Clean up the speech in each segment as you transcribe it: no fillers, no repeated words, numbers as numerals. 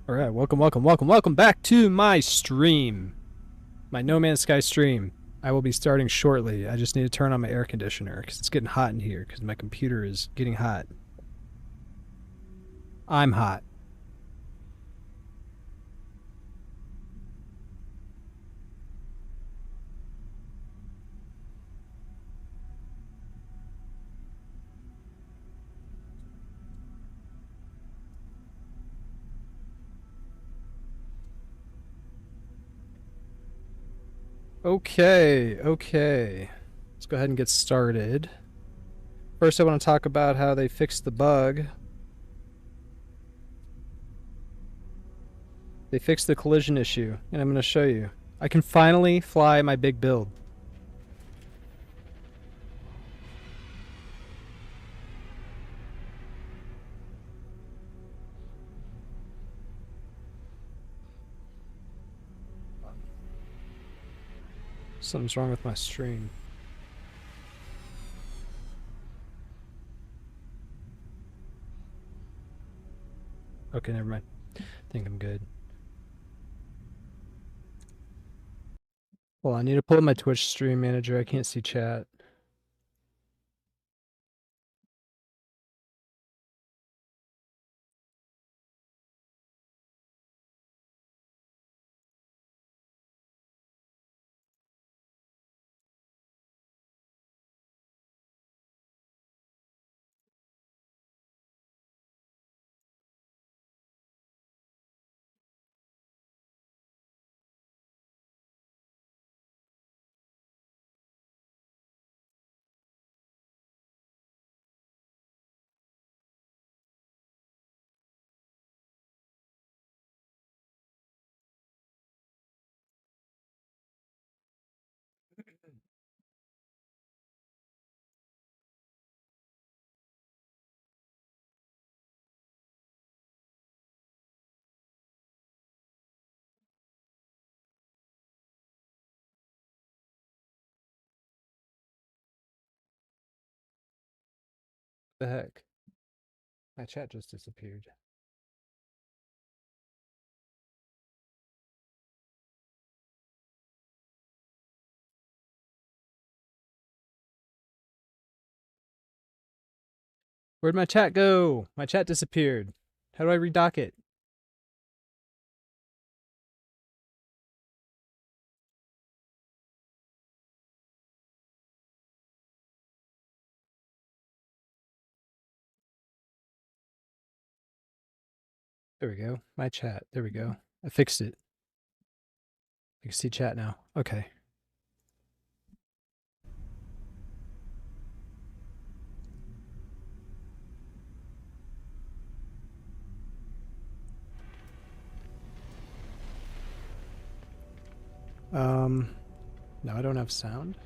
All right, welcome back to my stream, my No Man's Sky stream. I will be starting shortly. I just need to turn on my air conditioner because it's getting hot in here because my computer is getting hot. I'm hot. Okay. Let's go ahead and get started. First, I want to talk about how they fixed the bug. They fixed the collision issue, and I'm going to show you. I can finally fly my big build. Something's wrong with my stream. Okay, never mind. I think I'm good. Well, I need to pull up my Twitch stream manager. I can't see chat. The heck? My chat just disappeared. Where'd my chat go? My chat disappeared. How do I redock it? There we go. My chat. There we go. I fixed it. I can see chat now. Okay. No, I don't have sound.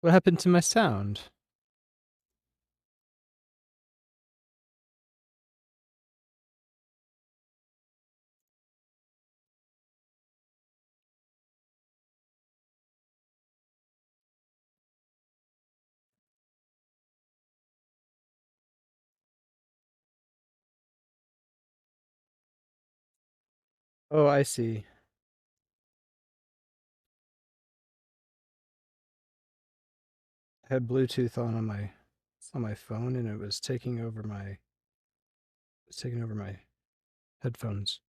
What happened to my sound? Oh, I see. I had Bluetooth on my phone and it was taking over my headphones.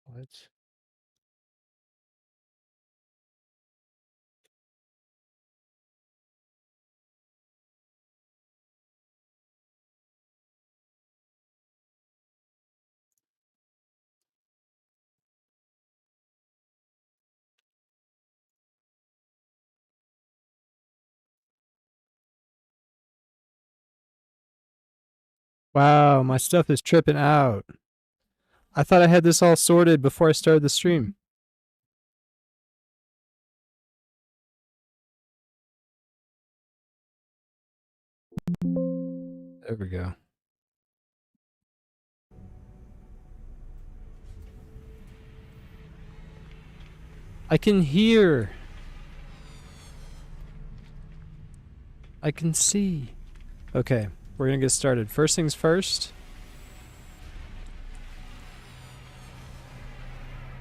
What? Wow, my stuff is tripping out. I thought I had this all sorted before I started the stream. There we go. I can hear. I can see. Okay, we're gonna get started. First things first.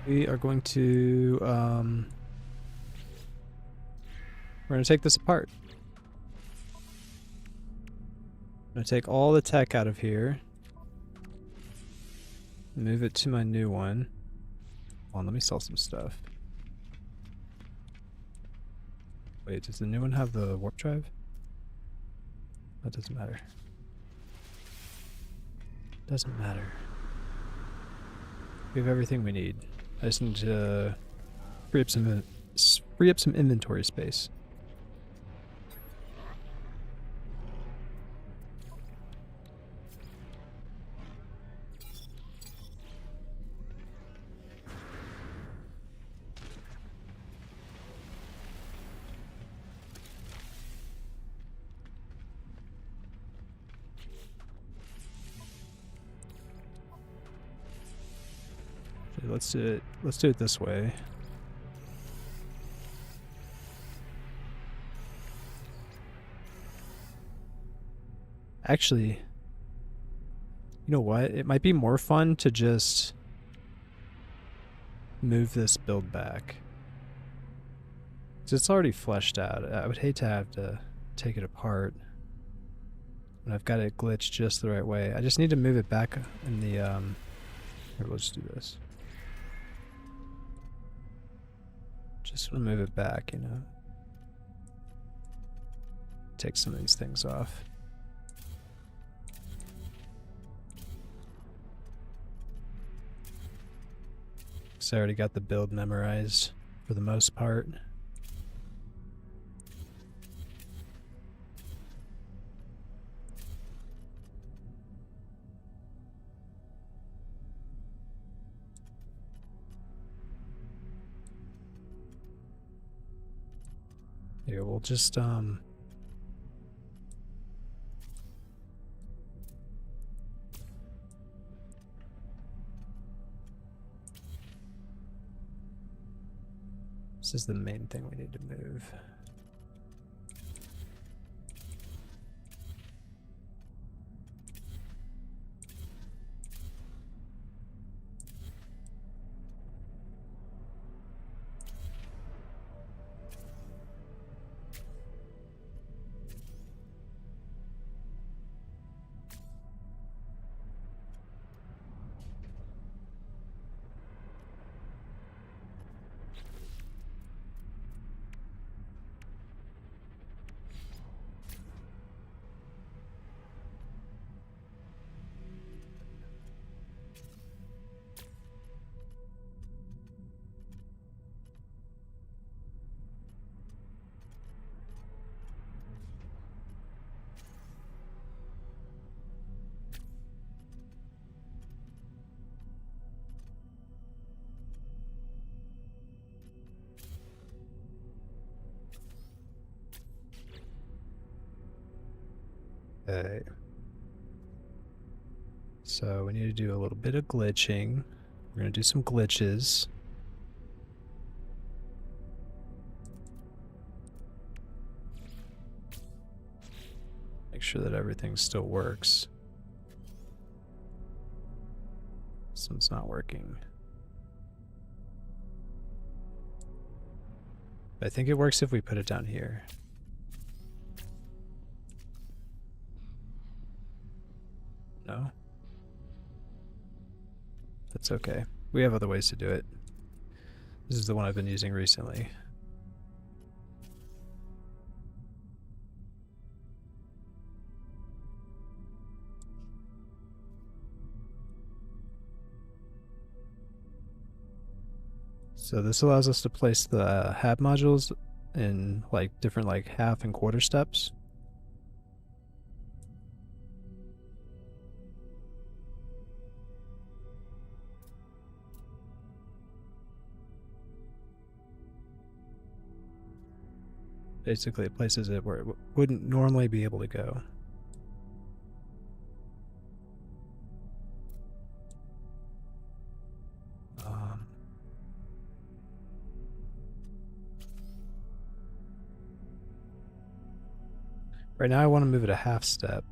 We are going to, we're gonna take this apart. I'm gonna take all the tech out of here. Move it to my new one. Hold on, let me sell some stuff. Wait, does the new one have the warp drive? That doesn't matter. Doesn't matter. We have everything we need. I just need to free up some inventory space. Let's do it. Let's do it this way. Actually, you know what? It might be more fun to just move this build back. 'Cause it's already fleshed out. I would hate to have to take it apart. And I've got it glitched just the right way. I just need to move it back in the here, let's do this. Just want to move it back, you know. Take some of these things off. So I already got the build memorized for the most part. Here, we'll just this is the main thing we need to move. Okay. So we need to do a little bit of glitching. We're going to do some glitches. Make sure that everything still works. This one's not working. I think it works if we put it down here. No? That's okay. We have other ways to do it. This is the one I've been using recently. So this allows us to place the hab modules in like different like half and quarter steps. Basically, it places it where it wouldn't normally be able to go. Right now I want to move it a half step.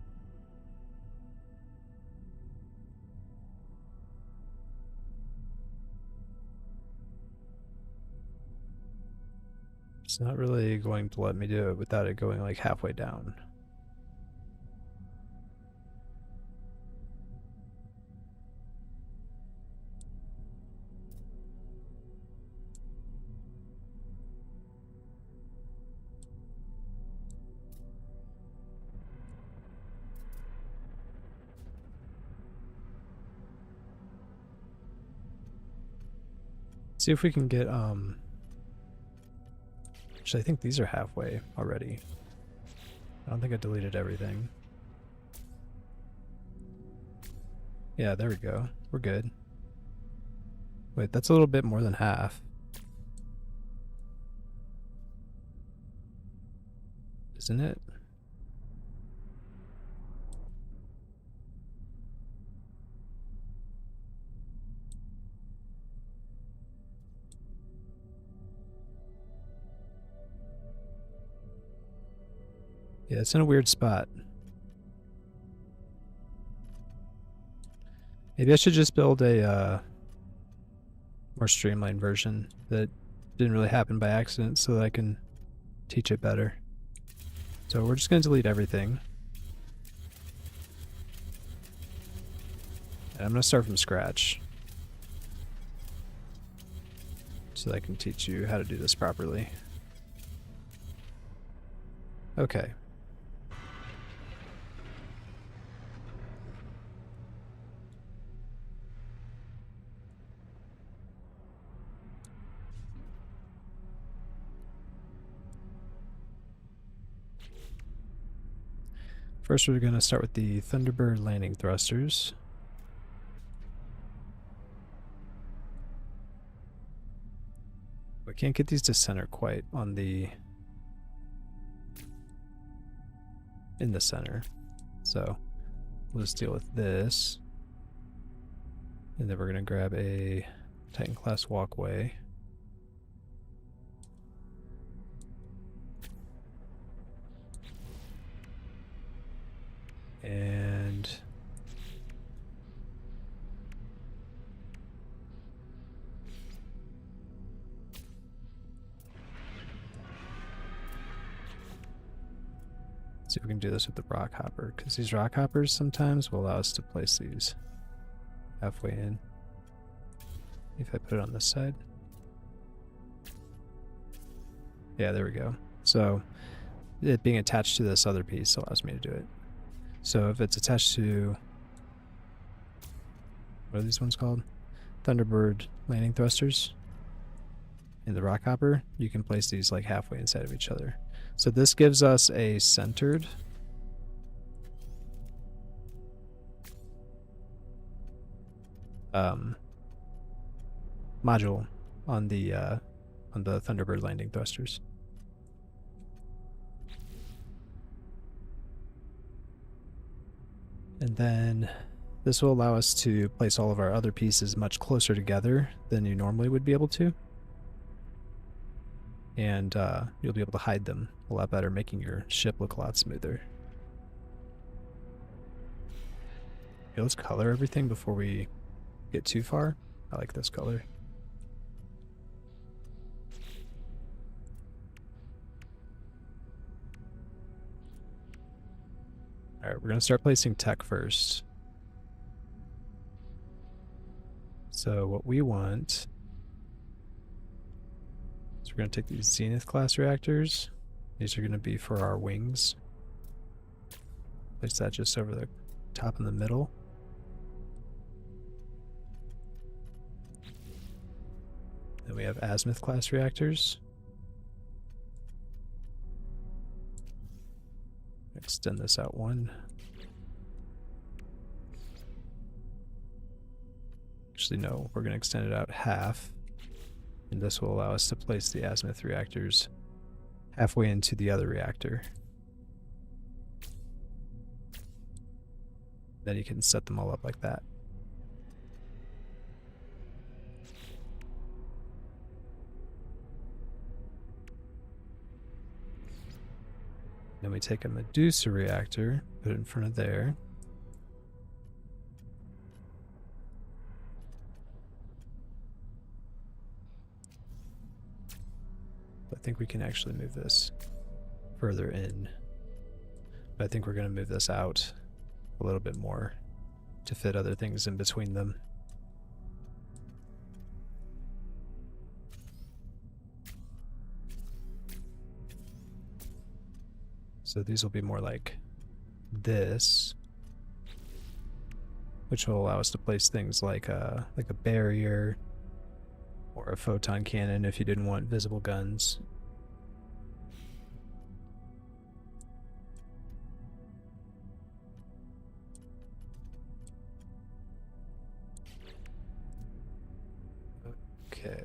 It's not really going to let me do it without it going like halfway down. See if we can get actually I think these are halfway already. I don't think I deleted everything. Yeah, there we go. We're good. Wait, that's a little bit more than half. Isn't it? Yeah, it's in a weird spot. Maybe I should just build a more streamlined version that didn't really happen by accident so that I can teach it better. So we're just going to delete everything. And I'm going to start from scratch so that I can teach you how to do this properly. Okay. First, we're going to start with the Thunderbird landing thrusters. We can't get these to center quite on in the center. So we'll just deal with this. And then we're going to grab a Titan class walkway. And see if we can do this with the rock hopper, because these rock hoppers sometimes will allow us to place these halfway in. If I put it on this side. Yeah, there we go. So it being attached to this other piece allows me to do it. So if it's attached to, what are these ones called? Thunderbird landing thrusters in the rock hopper, you can place these like halfway inside of each other. So this gives us a centered module on the Thunderbird landing thrusters. And then this will allow us to place all of our other pieces much closer together than you normally would be able to. And you'll be able to hide them a lot better, making your ship look a lot smoother. Okay, let's color everything before we get too far. I like this color. Alright, we're going to start placing tech first. So what we want is we're going to take these Zenith class reactors. These are going to be for our wings. Place that just over the top in the middle. Then we have azimuth class reactors. Extend this out one. Actually, no, we're going to extend it out half. And this will allow us to place the azimuth reactors halfway into the other reactor. Then you can set them all up like that. Then we take a Medusa reactor, put it in front of there. I think we can actually move this further in. But I think we're going to move this out a little bit more to fit other things in between them. So these will be more like this, which will allow us to place things like a barrier or a photon cannon if you didn't want visible guns. Okay.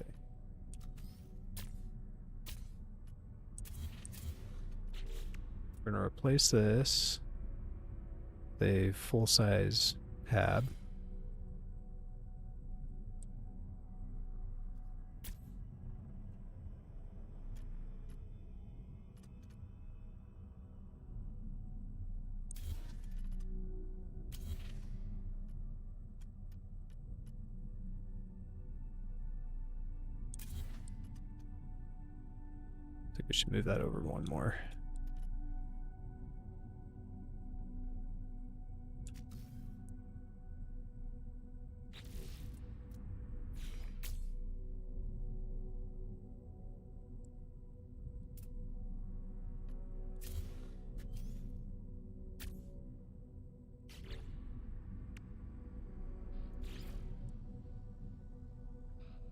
We're going to replace this with a full-size hab. I think we should move that over one more.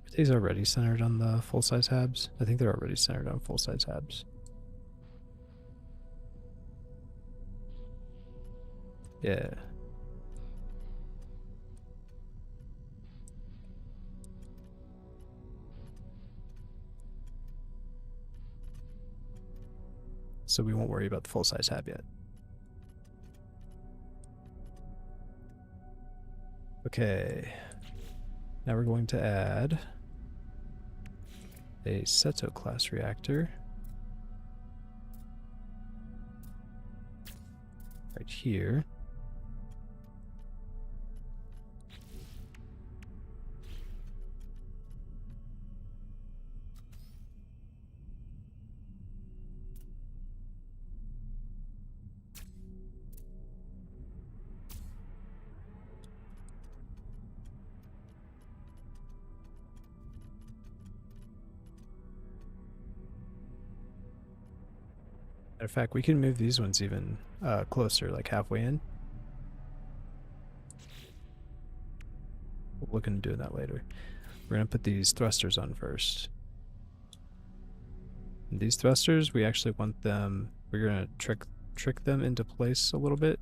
Are these already centered on the full-size habs? I think they're already centered on full-size habs. Yeah. So we won't worry about the full-size hab yet. Okay. Now we're going to add a Seto class reactor right here. Matter of fact, we can move these ones even closer, like halfway in. We'll look into doing that later. We're going to put these thrusters on first. And these thrusters, we actually want them, we're going to trick them into place a little bit.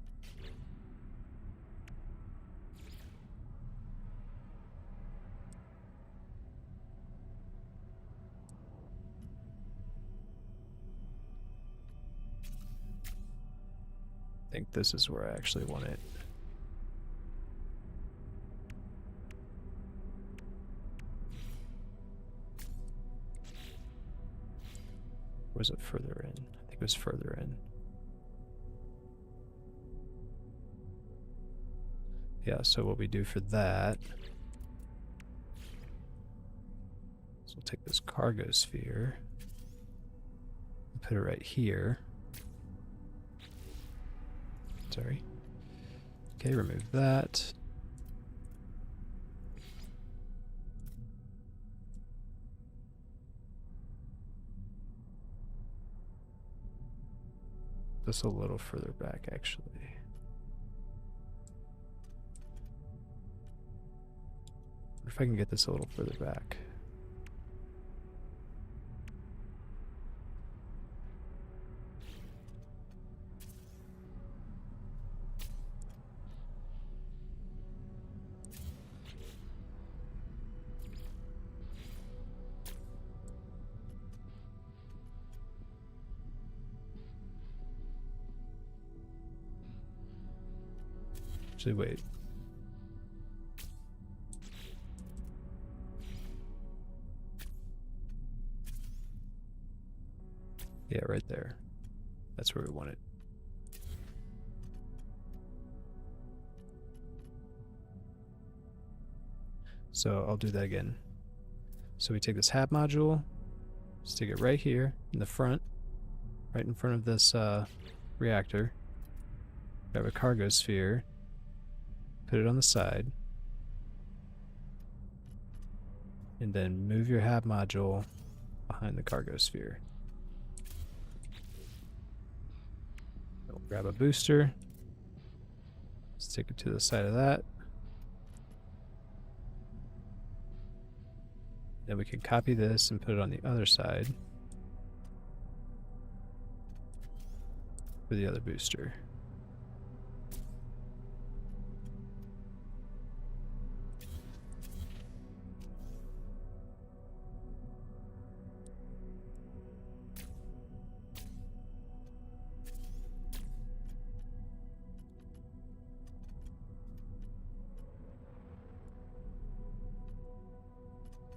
I think this is where I actually want it. Or was it further in? I think it was further in. Yeah, so what we do for that is we'll take this cargo sphere and put it right here. Sorry. Okay, remove that. This a little further back, actually. What if I can get this a little further back? Actually, wait. Yeah, right there. That's where we want it. So I'll do that again. So we take this hab module, stick it right here in the front, right in front of this reactor. Grab a cargo sphere, put it on the side, and then move your hab module behind the cargo sphere. We'll grab a booster, stick it to the side of that. Then we can copy this and put it on the other side for the other booster.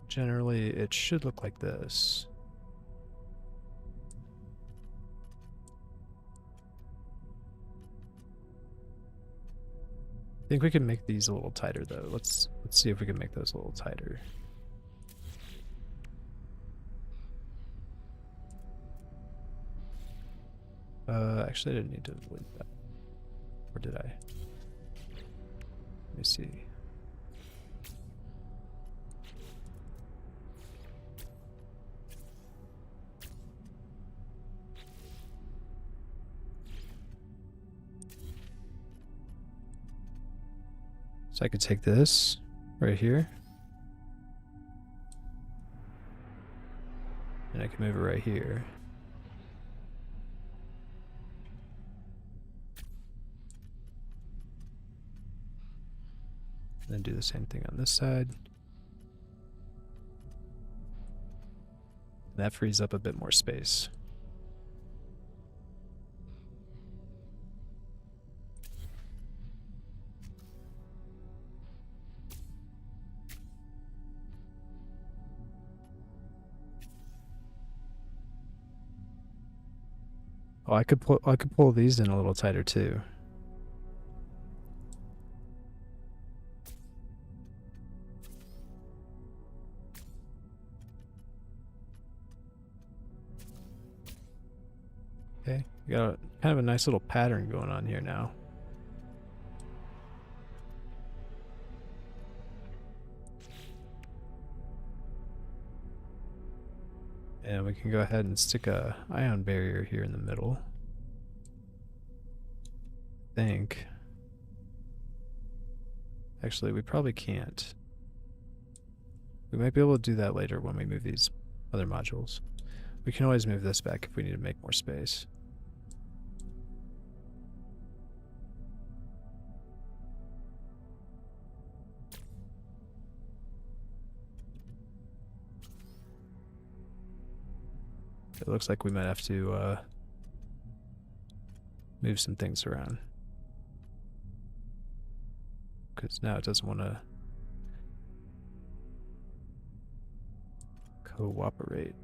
Generally, it should look like this. I think we can make these a little tighter though. Let's see if we can make those a little tighter. Actually I didn't need to link that. Or did I? Let me see. So I could take this right here. And I can move it right here. And then do the same thing on this side. That frees up a bit more space. Oh, I could pull these in a little tighter too. Okay, we got kind of a nice little pattern going on here now. And we can go ahead and stick a ion barrier here in the middle. I think. Actually, we probably can't. We might be able to do that later when we move these other modules. We can always move this back if we need to make more space. It looks like we might have to move some things around. Because now it doesn't want to cooperate.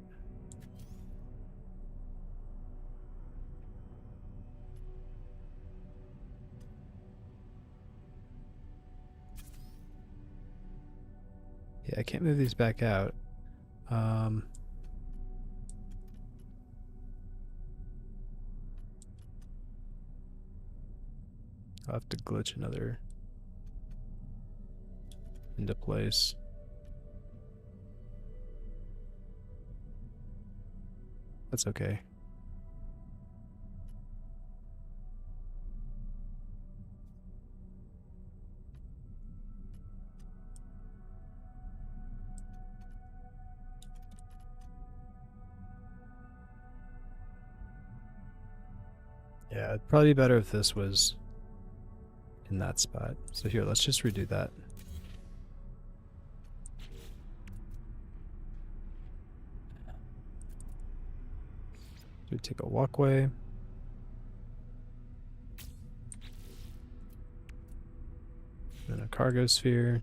Yeah, I can't move these back out. I'll have to glitch another into place. That's okay. Yeah, it'd probably be better if this was in that spot. So here, let's just redo that. So we take a walkway. Then a cargo sphere.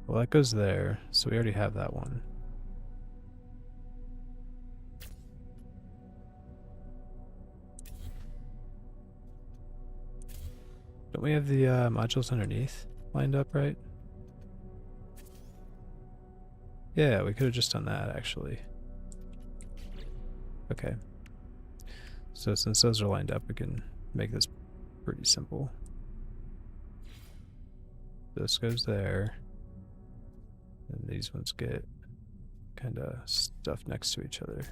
Well, that goes there, so we already have that one. Don't we have the modules underneath lined up, right? Yeah, we could have just done that, actually. Okay. So since those are lined up, we can make this pretty simple. This goes there. And these ones get kind of stuffed next to each other.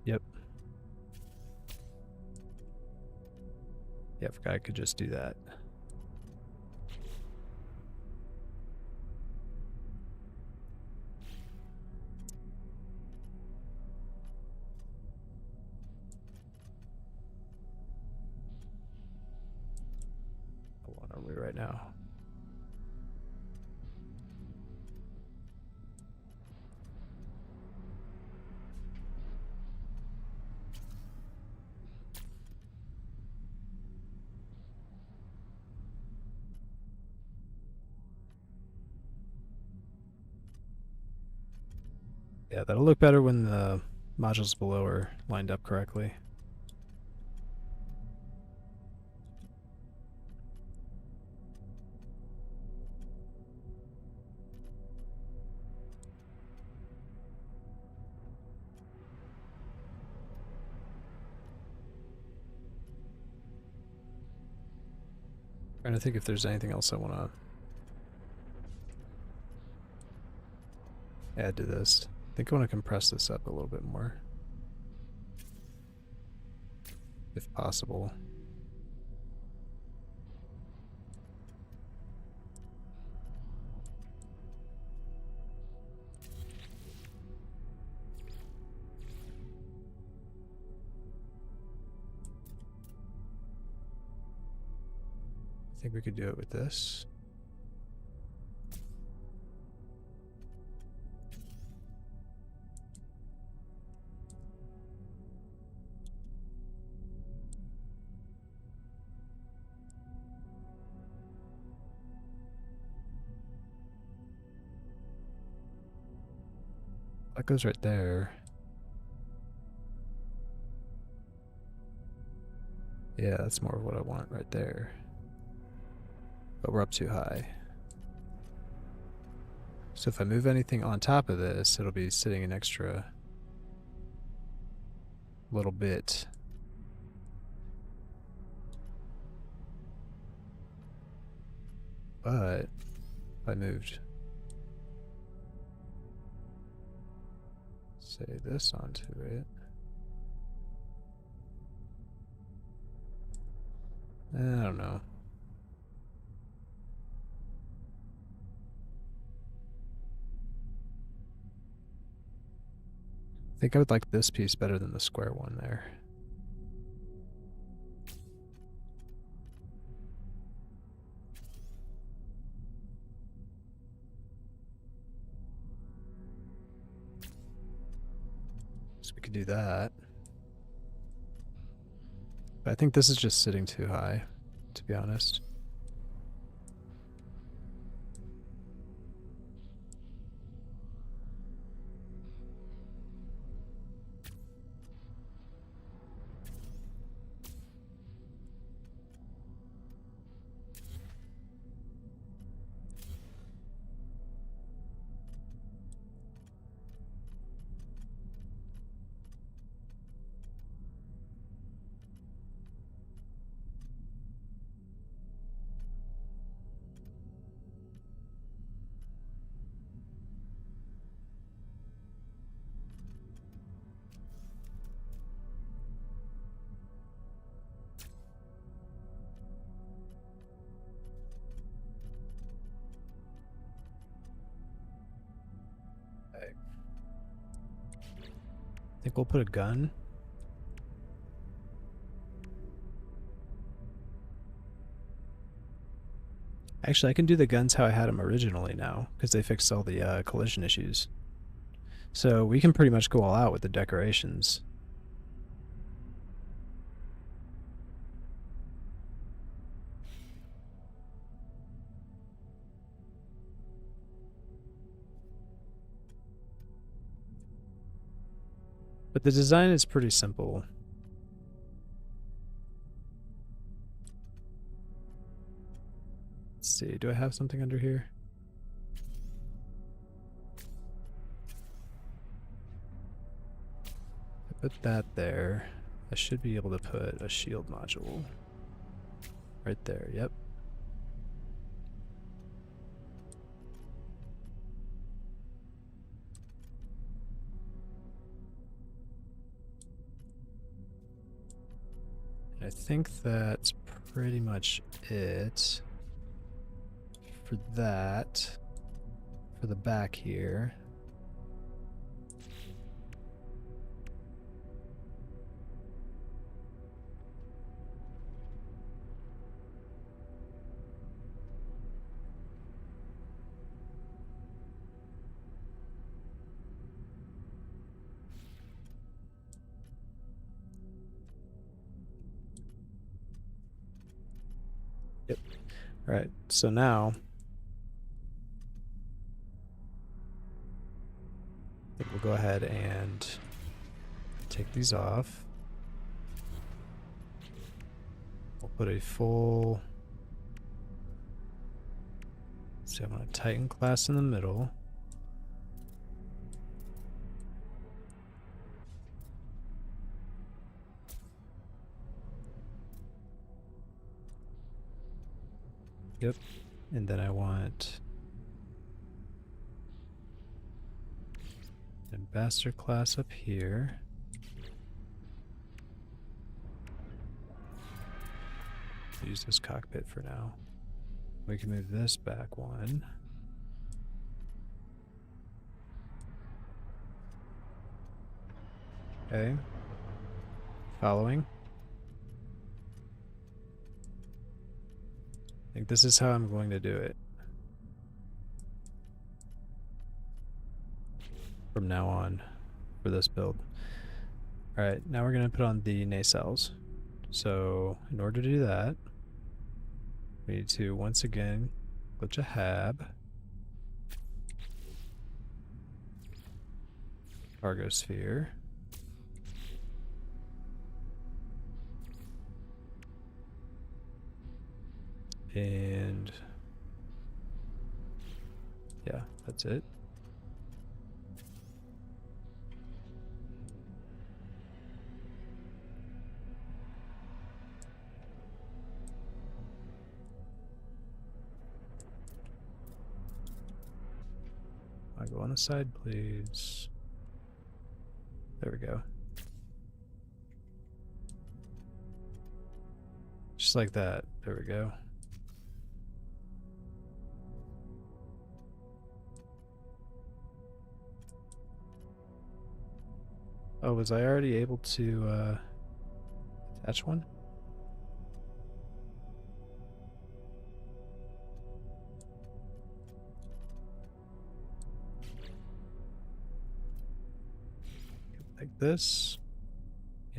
Yep. Yeah, I forgot I could just do that. What are we right now? Yeah, that'll look better when the modules below are lined up correctly. Trying to think if there's anything else I want to add to this. I think I want to compress this up a little bit more, if possible. I think we could do it with this. That goes right there. Yeah, that's more of what I want right there. But we're up too high. So if I move anything on top of this, it'll be sitting an extra little bit. But if I moved, say, this onto it, I don't know. I think I would like this piece better than the square one there. So we could do that. But I think this is just sitting too high, to be honest. I think we'll put a gun. Actually, I can do the guns how I had them originally now, because they fixed all the collision issues. So we can pretty much go all out with the decorations. But the design is pretty simple. Let's see, do I have something under here? I put that there. I should be able to put a shield module right there, yep. And I think that's pretty much it for that. For the back here. Yep. All right, so now I think we'll go ahead and take these off. We'll put a full, so I'm going to Titan class in the middle. Yep, and then I want an ambassador class up here. Use this cockpit for now. We can move this back one. Okay. Following. I think this is how I'm going to do it. From now on for this build. Alright, now we're going to put on the nacelles. So, in order to do that, we need to once again glitch a hab. Cargo sphere. And yeah, that's it. I go on the side, please. There we go. Just like that. There we go. Oh, was I already able to attach one? Like this.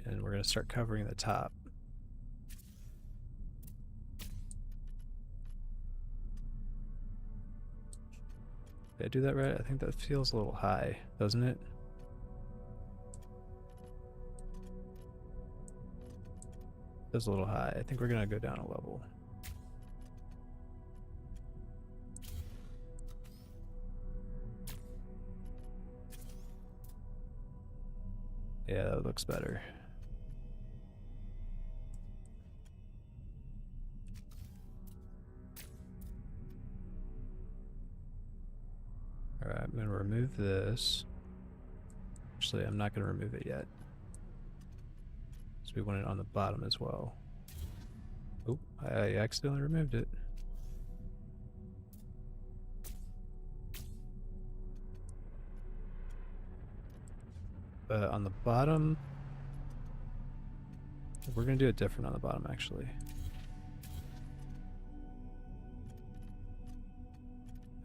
And we're going to start covering the top. Did I do that right? I think that feels a little high, doesn't it? Feels a little high. I think we're gonna go down a level. Yeah, that looks better. Alright, I'm gonna remove this. Actually, I'm not gonna remove it yet. So we want it on the bottom as well. Oh, I accidentally removed it. But on the bottom, we're going to do it different on the bottom, actually.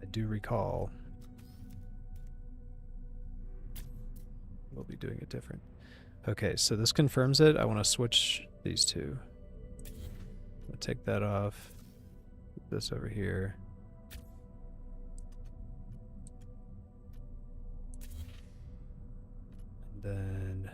I do recall we'll be doing it different. Okay, so this confirms it. I want to switch these two. I'll take that off. Put this over here. And then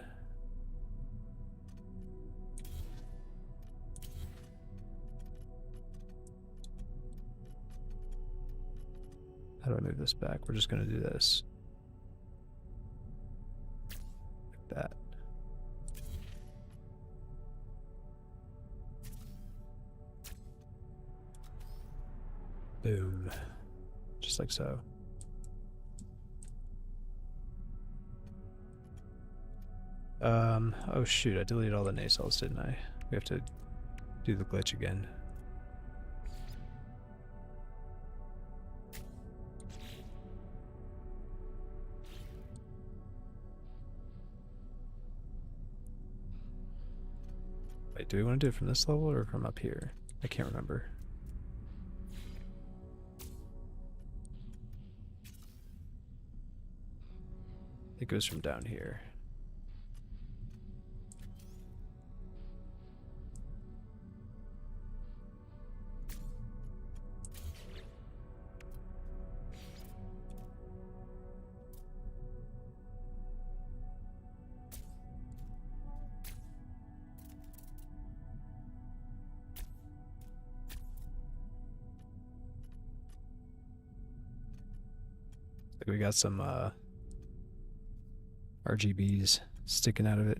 how do I move this back? We're just going to do this. Like that. Boom. Just like so. Oh shoot, I deleted all the nacelles, didn't I? We have to do the glitch again. Wait, do we want to do it from this level or from up here? I can't remember. It goes from down here. We got some RGBs sticking out of it.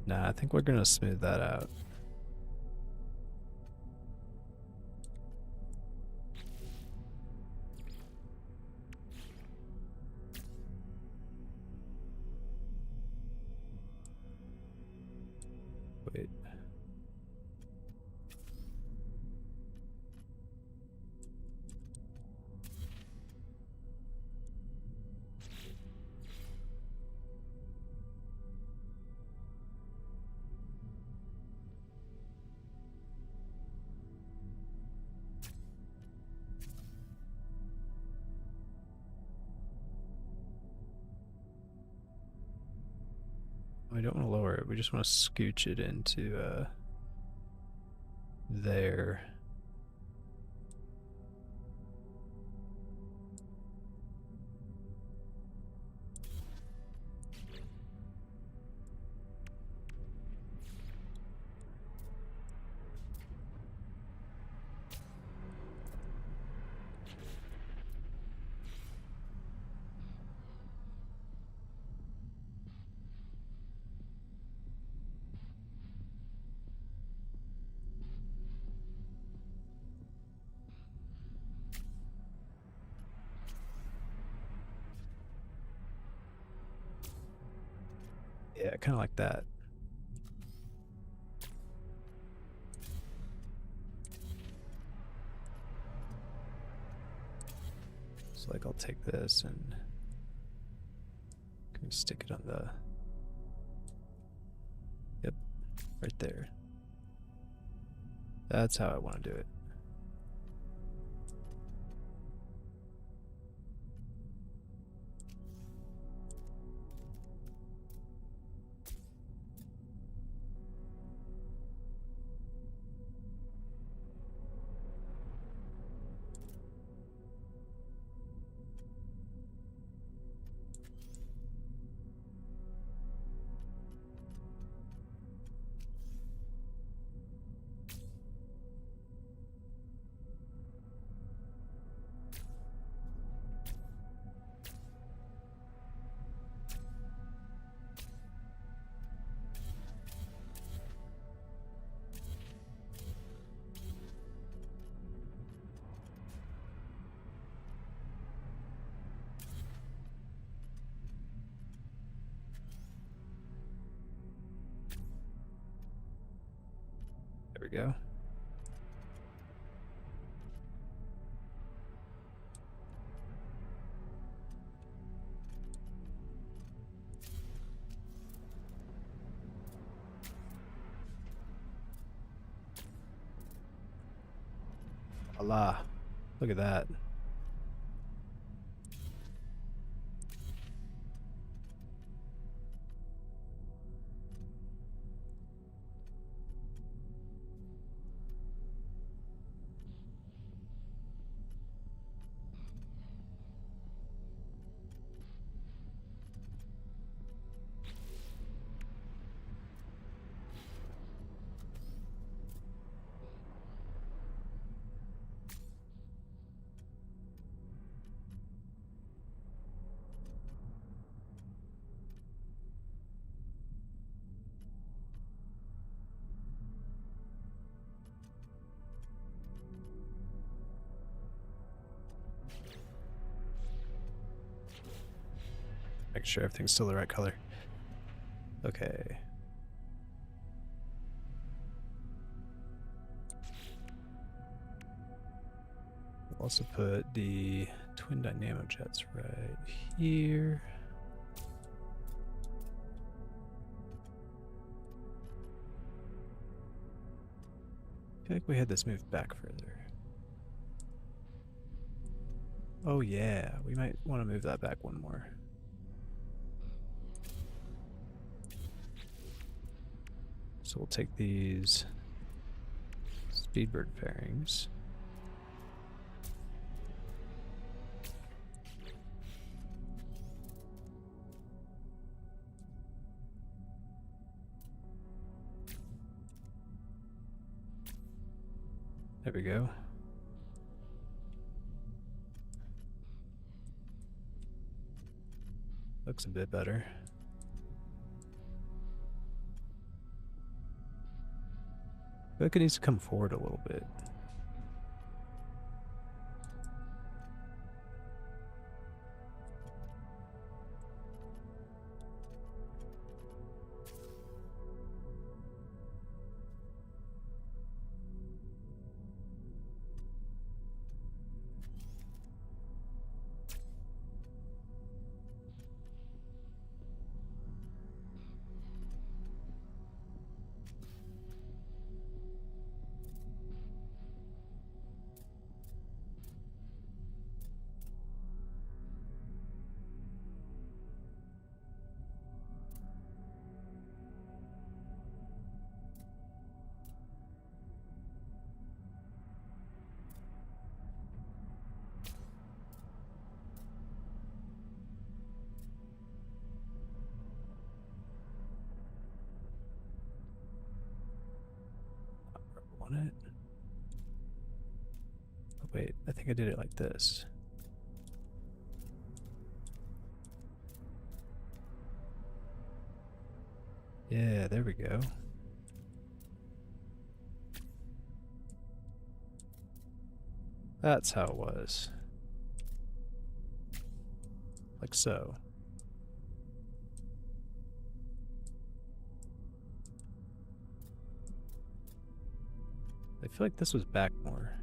Nah, I think we're gonna smooth that out. Wait. We don't want to lower it, we just want to scooch it into there. Yeah, kind of like that. So like I'll take this and stick it on the, yep, right there. That's how I want to do it. There we go. Allah. Look at that. Make sure everything's still the right color. Okay. We'll also put the twin dynamo jets right here. I feel like we had this moved back further. Oh yeah, we might want to move that back one more. So we'll take these Speedbird fairings. There we go. Looks a bit better. I feel like it needs to come forward a little bit. It. Oh, wait, I think I did it like this. Yeah, there we go. That's how it was. Like so. I feel like this was back more.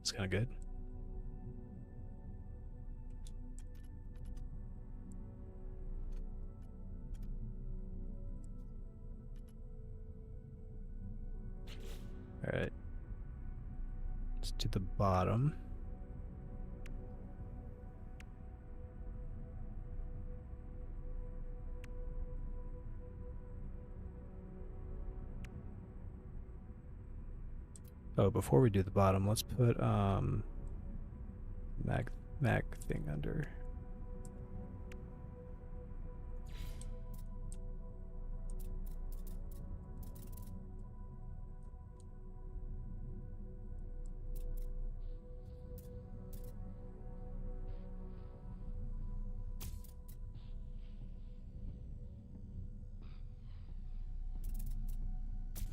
It's kind of good. All right. Let's do the bottom. Oh, before we do the bottom, let's put mag thing under.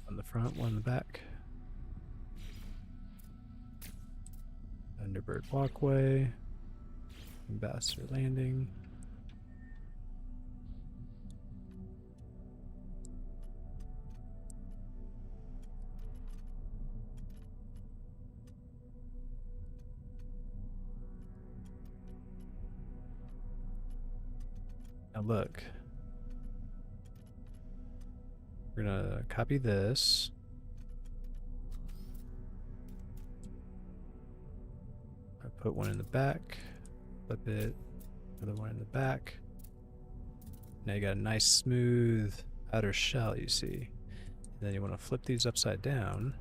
On the front, one in the back. Underbird walkway. Ambassador landing. Now look. We're gonna copy this. I put one in the back, flip it, another one in the back. Now you got a nice smooth outer shell, you see. And then you want to flip these upside down.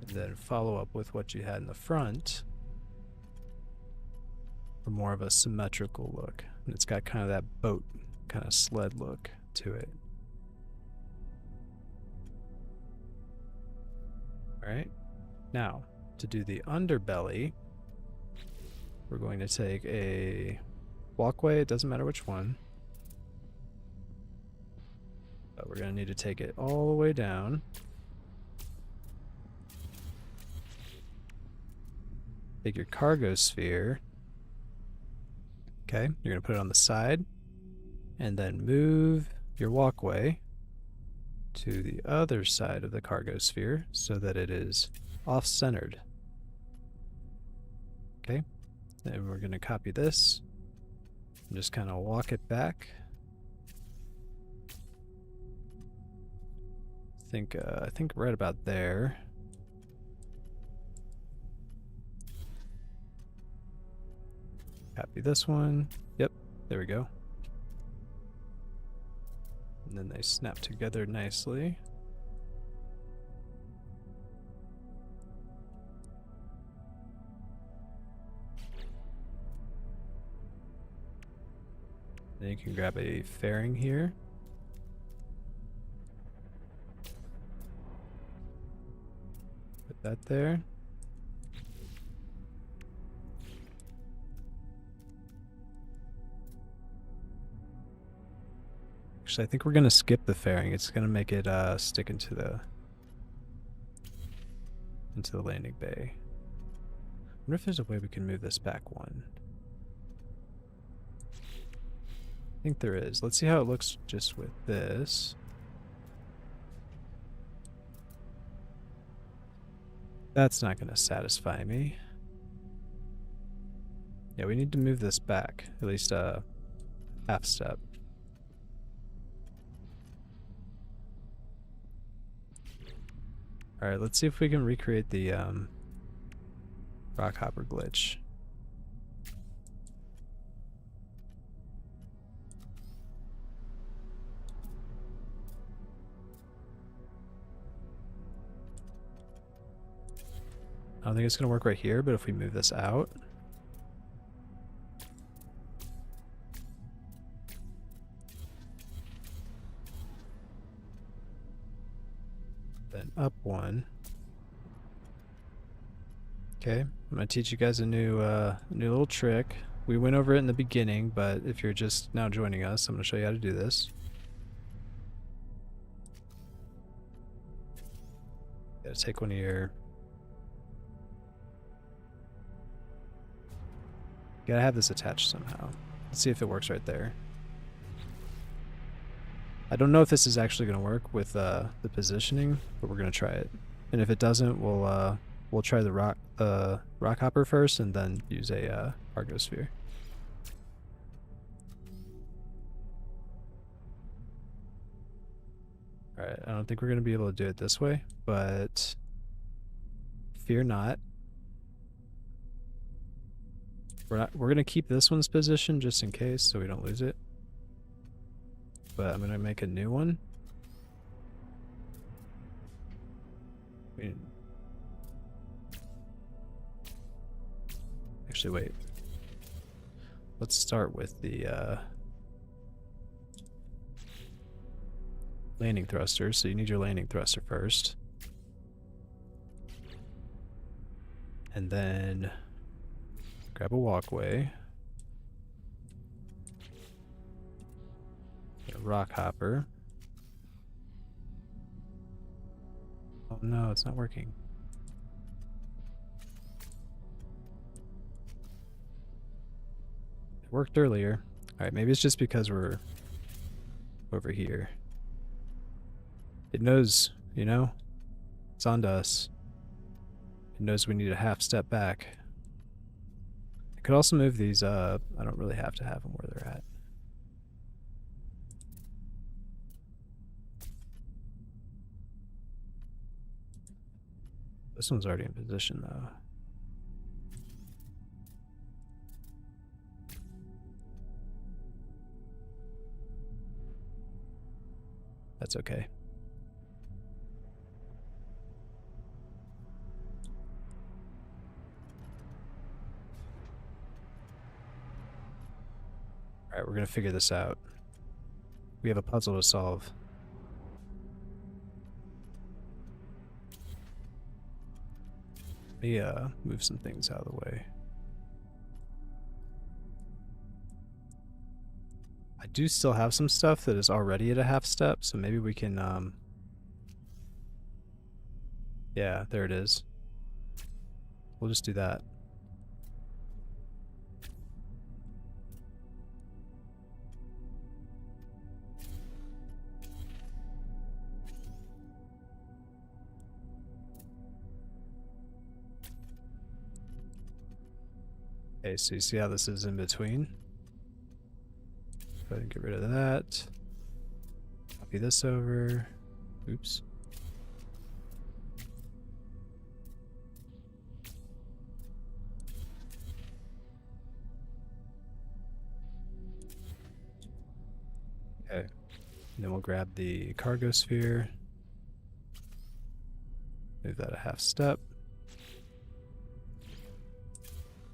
And then follow up with what you had in the front for more of a symmetrical look. And it's got kind of that boat, kind of sled look to it. Alright, now to do the underbelly, we're going to take a walkway, it doesn't matter which one. But we're going to need to take it all the way down. Take your cargo sphere. Okay, you're going to put it on the side. And then move your walkway to the other side of the cargo sphere so that it is off-centered. Okay, then we're going to copy this and just kind of walk it back. I think right about there. Copy this one. Yep, there we go. And then they snap together nicely. Then you can grab a fairing here. Put that there. Actually, I think we're gonna skip the fairing. It's gonna make it stick into the landing bay. I wonder if there's a way we can move this back one. I think there is. Let's see how it looks just with this. That's not gonna satisfy me. Yeah, we need to move this back, at least a half step. Alright, let's see if we can recreate the rock hopper glitch. I don't think it's going to work right here, but if we move this out. Then up one. Okay, I'm going to teach you guys a new little trick. We went over it in the beginning, but if you're just now joining us, I'm going to show you how to do this. You gotta take one of your... You gotta have this attached somehow. Let's see if it works right there. I don't know if this is actually going to work with the positioning, but we're going to try it. And if it doesn't, we'll try the rock hopper first, and then use a cargo sphere. All right, I don't think we're going to be able to do it this way, but fear not. We're going to keep this one's position just in case, so we don't lose it. But I'm going to make a new one. Actually, wait. Let's start with the landing thruster. So you need your landing thruster first. And then grab a walkway. A rock hopper. Oh no, it's not working. It worked earlier. Alright, maybe it's just because we're over here. It knows, you know? It's on to us. It knows we need a half step back. could also move these up. I don't really have to have them where they're at. This one's already in position though. That's okay. All right, we're gonna figure this out. We have a puzzle to solve. Let me move some things out of the way. I do still have some stuff that is already at a half step, so maybe we can yeah, there it is. We'll just do that. Okay, so you see how this is in between? Go ahead and get rid of that. Copy this over. Oops. Okay. And then we'll grab the cargo sphere. Move that a half step.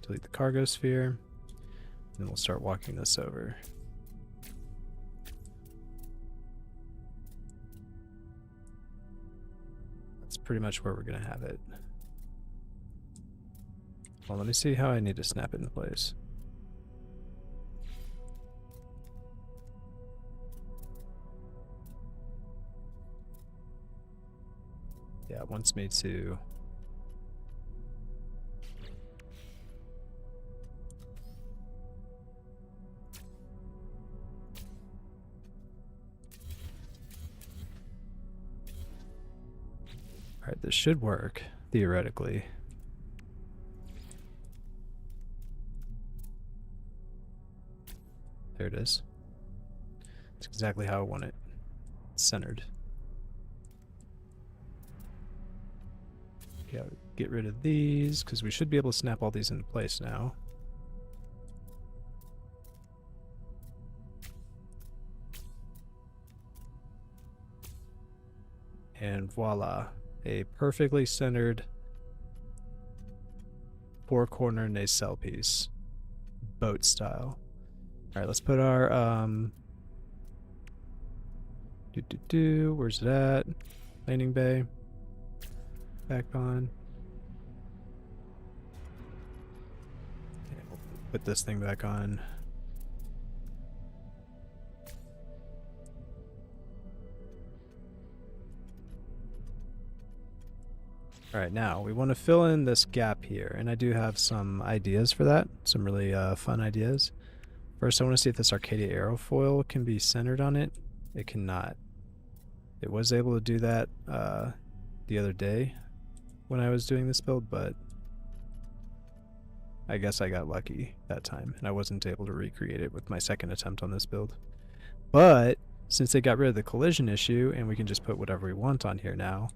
Delete the cargo sphere. And then we'll start walking this over. That's pretty much where we're going to have it. Well, let me see how I need to snap it into place. Yeah, it wants me to... Alright, this should work, theoretically. There it is. It's exactly how I want it. It's centered. Yeah, get rid of these, because we should be able to snap all these into place now. And voila. A perfectly centered four-corner nacelle piece, boat style. All right, let's put our where's it at? Landing bay. Back on. Okay, we'll put this thing back on. Alright, now we want to fill in this gap here, and I do have some ideas for that, some really fun ideas. First, I want to see if this Arcadia aerofoil can be centered on it. It cannot. It was able to do that the other day when I was doing this build, but I guess I got lucky that time, and I wasn't able to recreate it with my second attempt on this build. But since they got rid of the collision issue, and we can just put whatever we want on here now,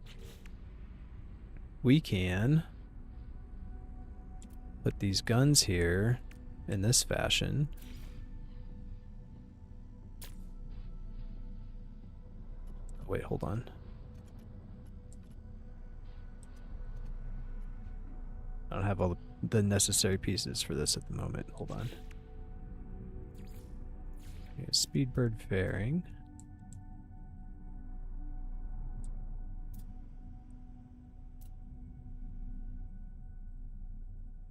we can put these guns here in this fashion. Oh, wait, hold on. I don't have all the necessary pieces for this at the moment. Hold on. Okay, Speedbird fairing.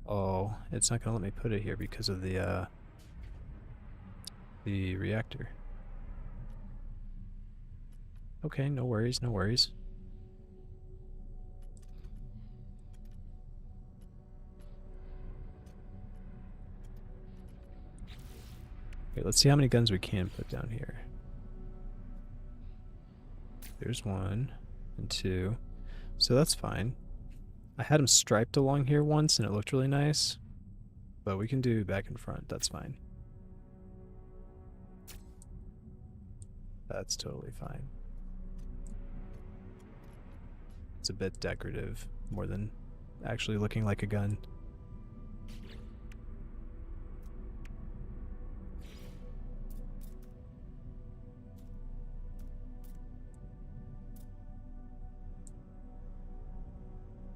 Oh, it's not gonna let me put it here because of the reactor. Okay, no worries, no worries. Okay, let's see how many guns we can put down here. There's 1 and 2. So that's fine. I had them striped along here once and it looked really nice. But we can do back and front, that's fine. That's totally fine. It's a bit decorative, more than actually looking like a gun.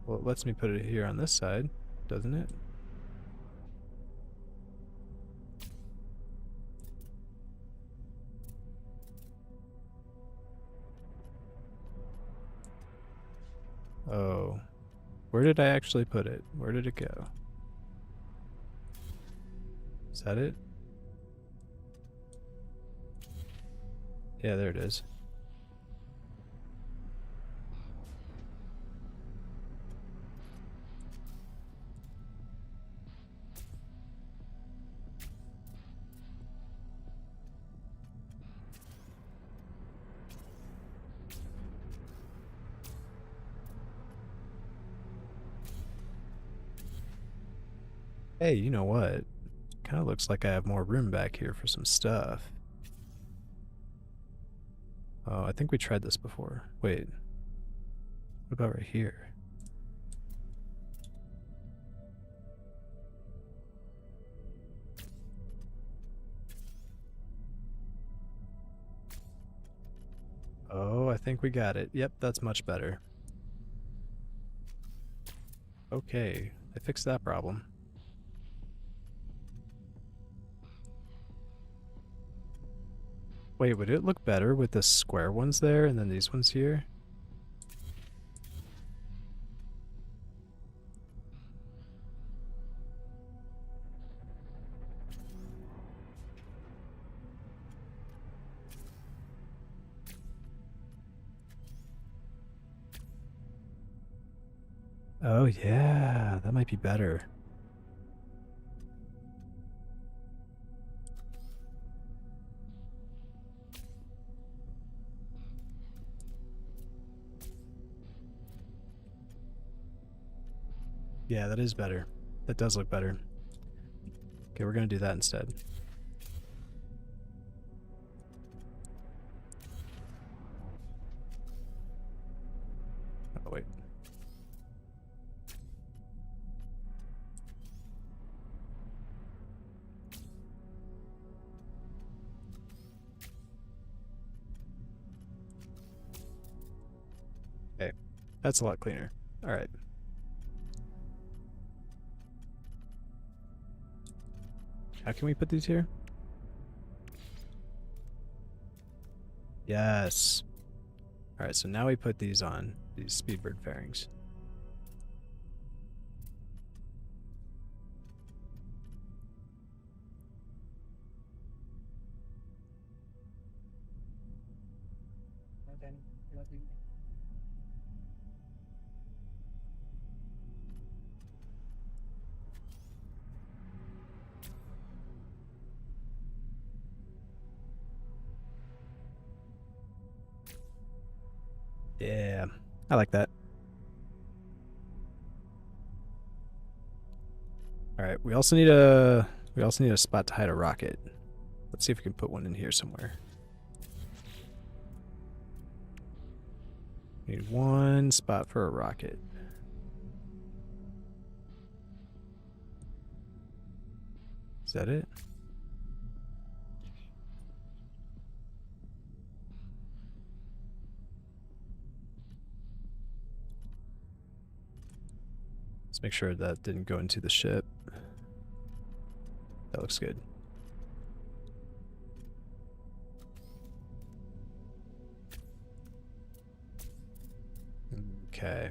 Well, it lets me put it here on this side, doesn't it? Oh. Where did I actually put it? Where did it go? Is that it? Yeah, there it is. Hey, you know what? Kind of looks like I have more room back here for some stuff. Oh, I think we tried this before. Wait. What about right here? Oh, I think we got it. Yep, that's much better. Okay, I fixed that problem. Wait, would it look better with the square ones there and then these ones here? Oh yeah, that might be better. Yeah, that is better. That does look better. Okay, we're gonna do that instead. Oh, wait. Okay, that's a lot cleaner. All right. How can we put these here? Yes. All right, so now we put these on, these Speedbird fairings. Yeah, I like that. All right, we also need a spot to hide a rocket. Let's see if we can put one in here somewhere. Need one spot for a rocket. Is that it? Let's make sure that didn't go into the ship. That looks good. Okay.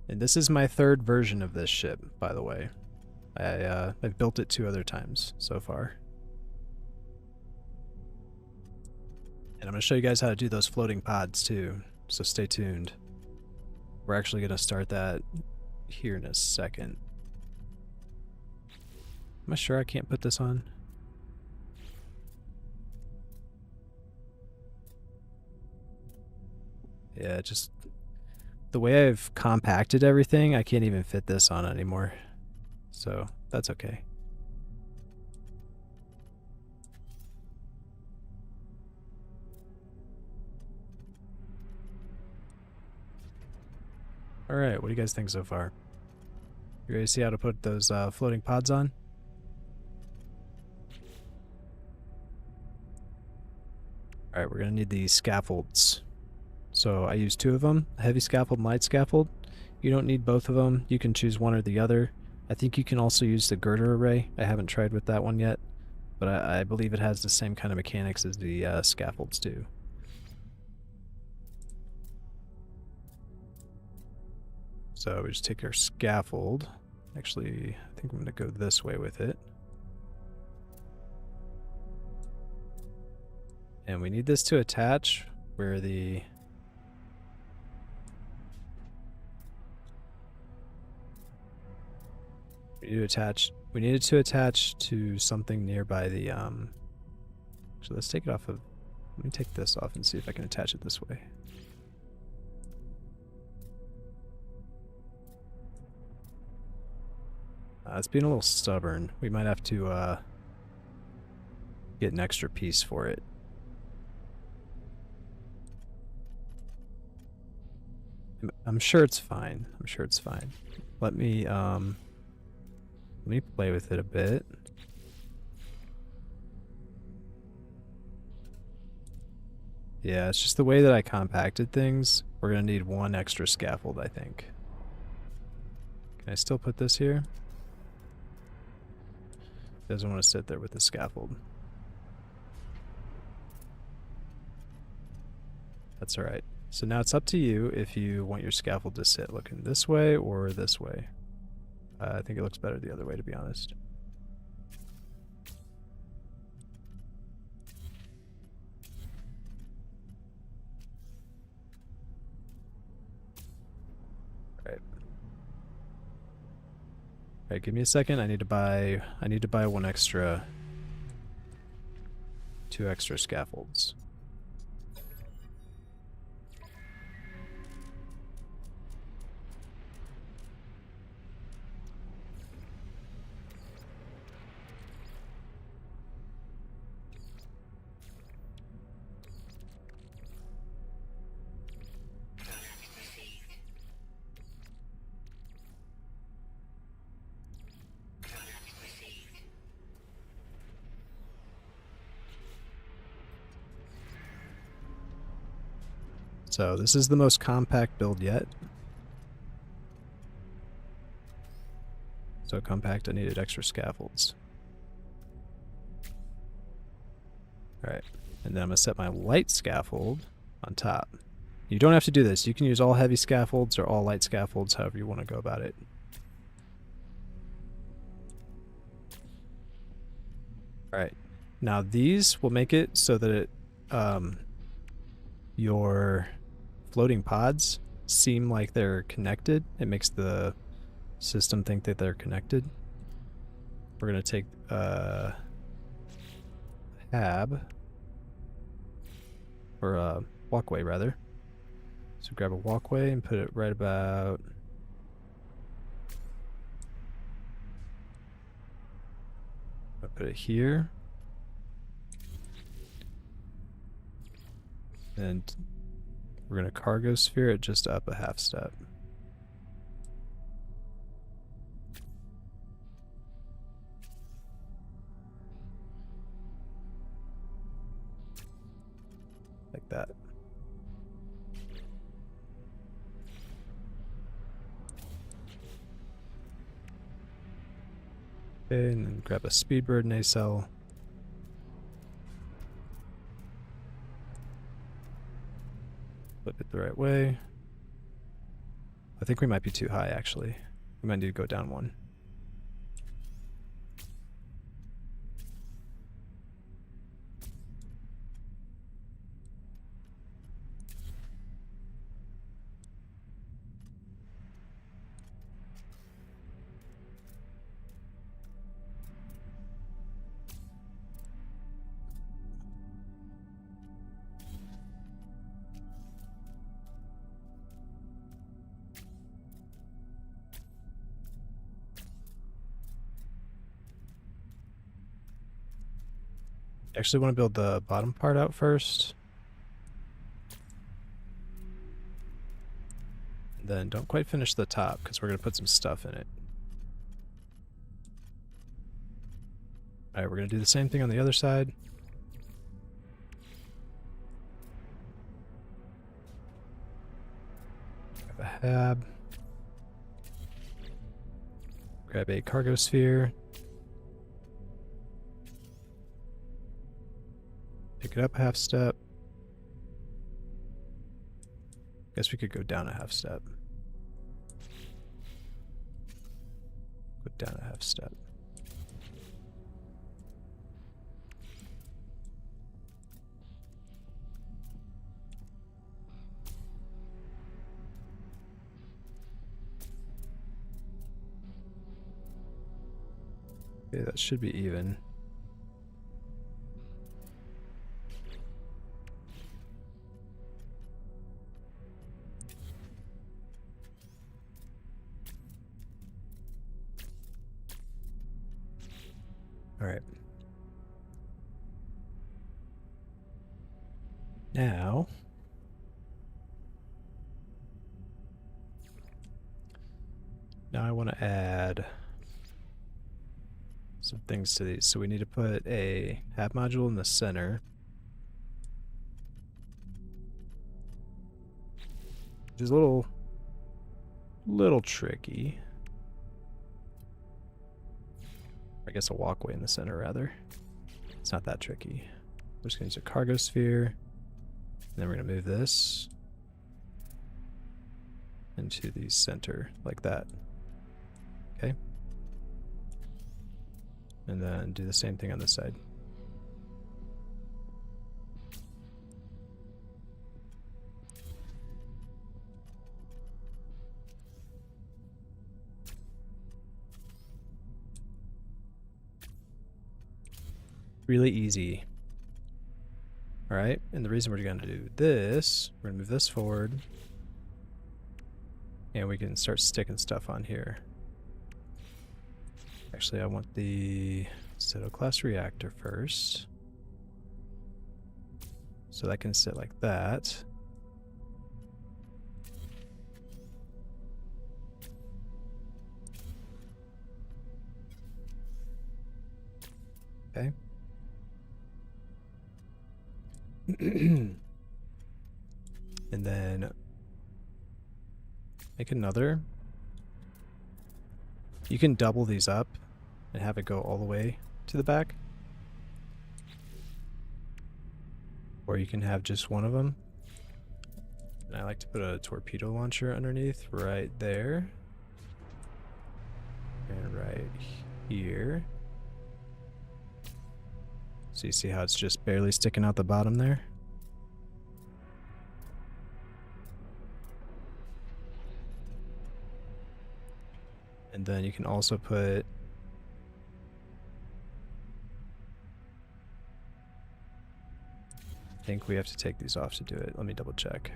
And this is my third version of this ship, by the way. I've built it 2 other times so far. And I'm going to show you guys how to do those floating pods too, so stay tuned. We're actually going to start that here in a second. Am I sure I can't put this on? Yeah, just the way I've compacted everything, I can't even fit this on anymore. So that's okay. All right, what do you guys think so far? You ready to see how to put those floating pods on? All right, we're gonna need these scaffolds. So I use 2 of them, heavy scaffold and light scaffold. You don't need both of them. You can choose one or the other. I think you can also use the girder array. I haven't tried with that one yet, but I believe it has the same kind of mechanics as the scaffolds do. So we just take our scaffold. Actually, I think I'm going to go this way with it. And we need this to attach where the... We need it to attach to something nearby the so let's take it off of, let me take this off and see if I can attach it this way. It's being a little stubborn. We might have to get an extra piece for it. I'm sure it's fine. I'm sure it's fine. Let me play with it a bit. Yeah, it's just the way that I compacted things. We're gonna need 1 extra scaffold, I think. Can I still put this here? Doesn't want to sit there with the scaffold. That's alright. So now it's up to you if you want your scaffold to sit looking this way or this way. I think it looks better the other way, to be honest. Alright, give me a second. I need to buy 1 extra, 2 extra scaffolds. So this is the most compact build yet. So compact, I needed extra scaffolds. Alright, and then I'm going to set my light scaffold on top. You don't have to do this. You can use all heavy scaffolds or all light scaffolds, however you want to go about it. Alright, now these will make it so that it, your floating pods seem like they're connected. It makes the system think that they're connected. We're going to take a hab, or a walkway rather. So grab a walkway and put it right about I'll put it here. And we're going to cargo sphere it just up a half step. Like that. Okay, and then grab a speedbird nacelle. Flip it the right way. I think we might be too high, actually. We might need to go down 1. Actually want to build the bottom part out first. Then don't quite finish the top because we're going to put some stuff in it. Alright, we're going to do the same thing on the other side. Grab a hab. Grab a cargo sphere. Pick it up a half step. Guess we could go down a half step. Go down a half step. Okay, that should be even. All right. Now, I want to add some things to these. So we need to put a hab module in the center. Which is a little tricky. I guess a walkway in the center, rather. It's not that tricky. We're just going to use a cargo sphere. And then we're going to move this into the center, like that. Okay. And then do the same thing on this side. Really easy. All right, and the reason we're going to do this, we're going to move this forward, and we can start sticking stuff on here. Actually, I want the Citadel class reactor first. So that can sit like that. Okay. And then make another. You can double these up and have it go all the way to the back. Or you can have just one of them. And I like to put a torpedo launcher underneath right there. And right here. So you see how it's just barely sticking out the bottom there? And then you can also put I think we have to take these off to do it. Let me double check.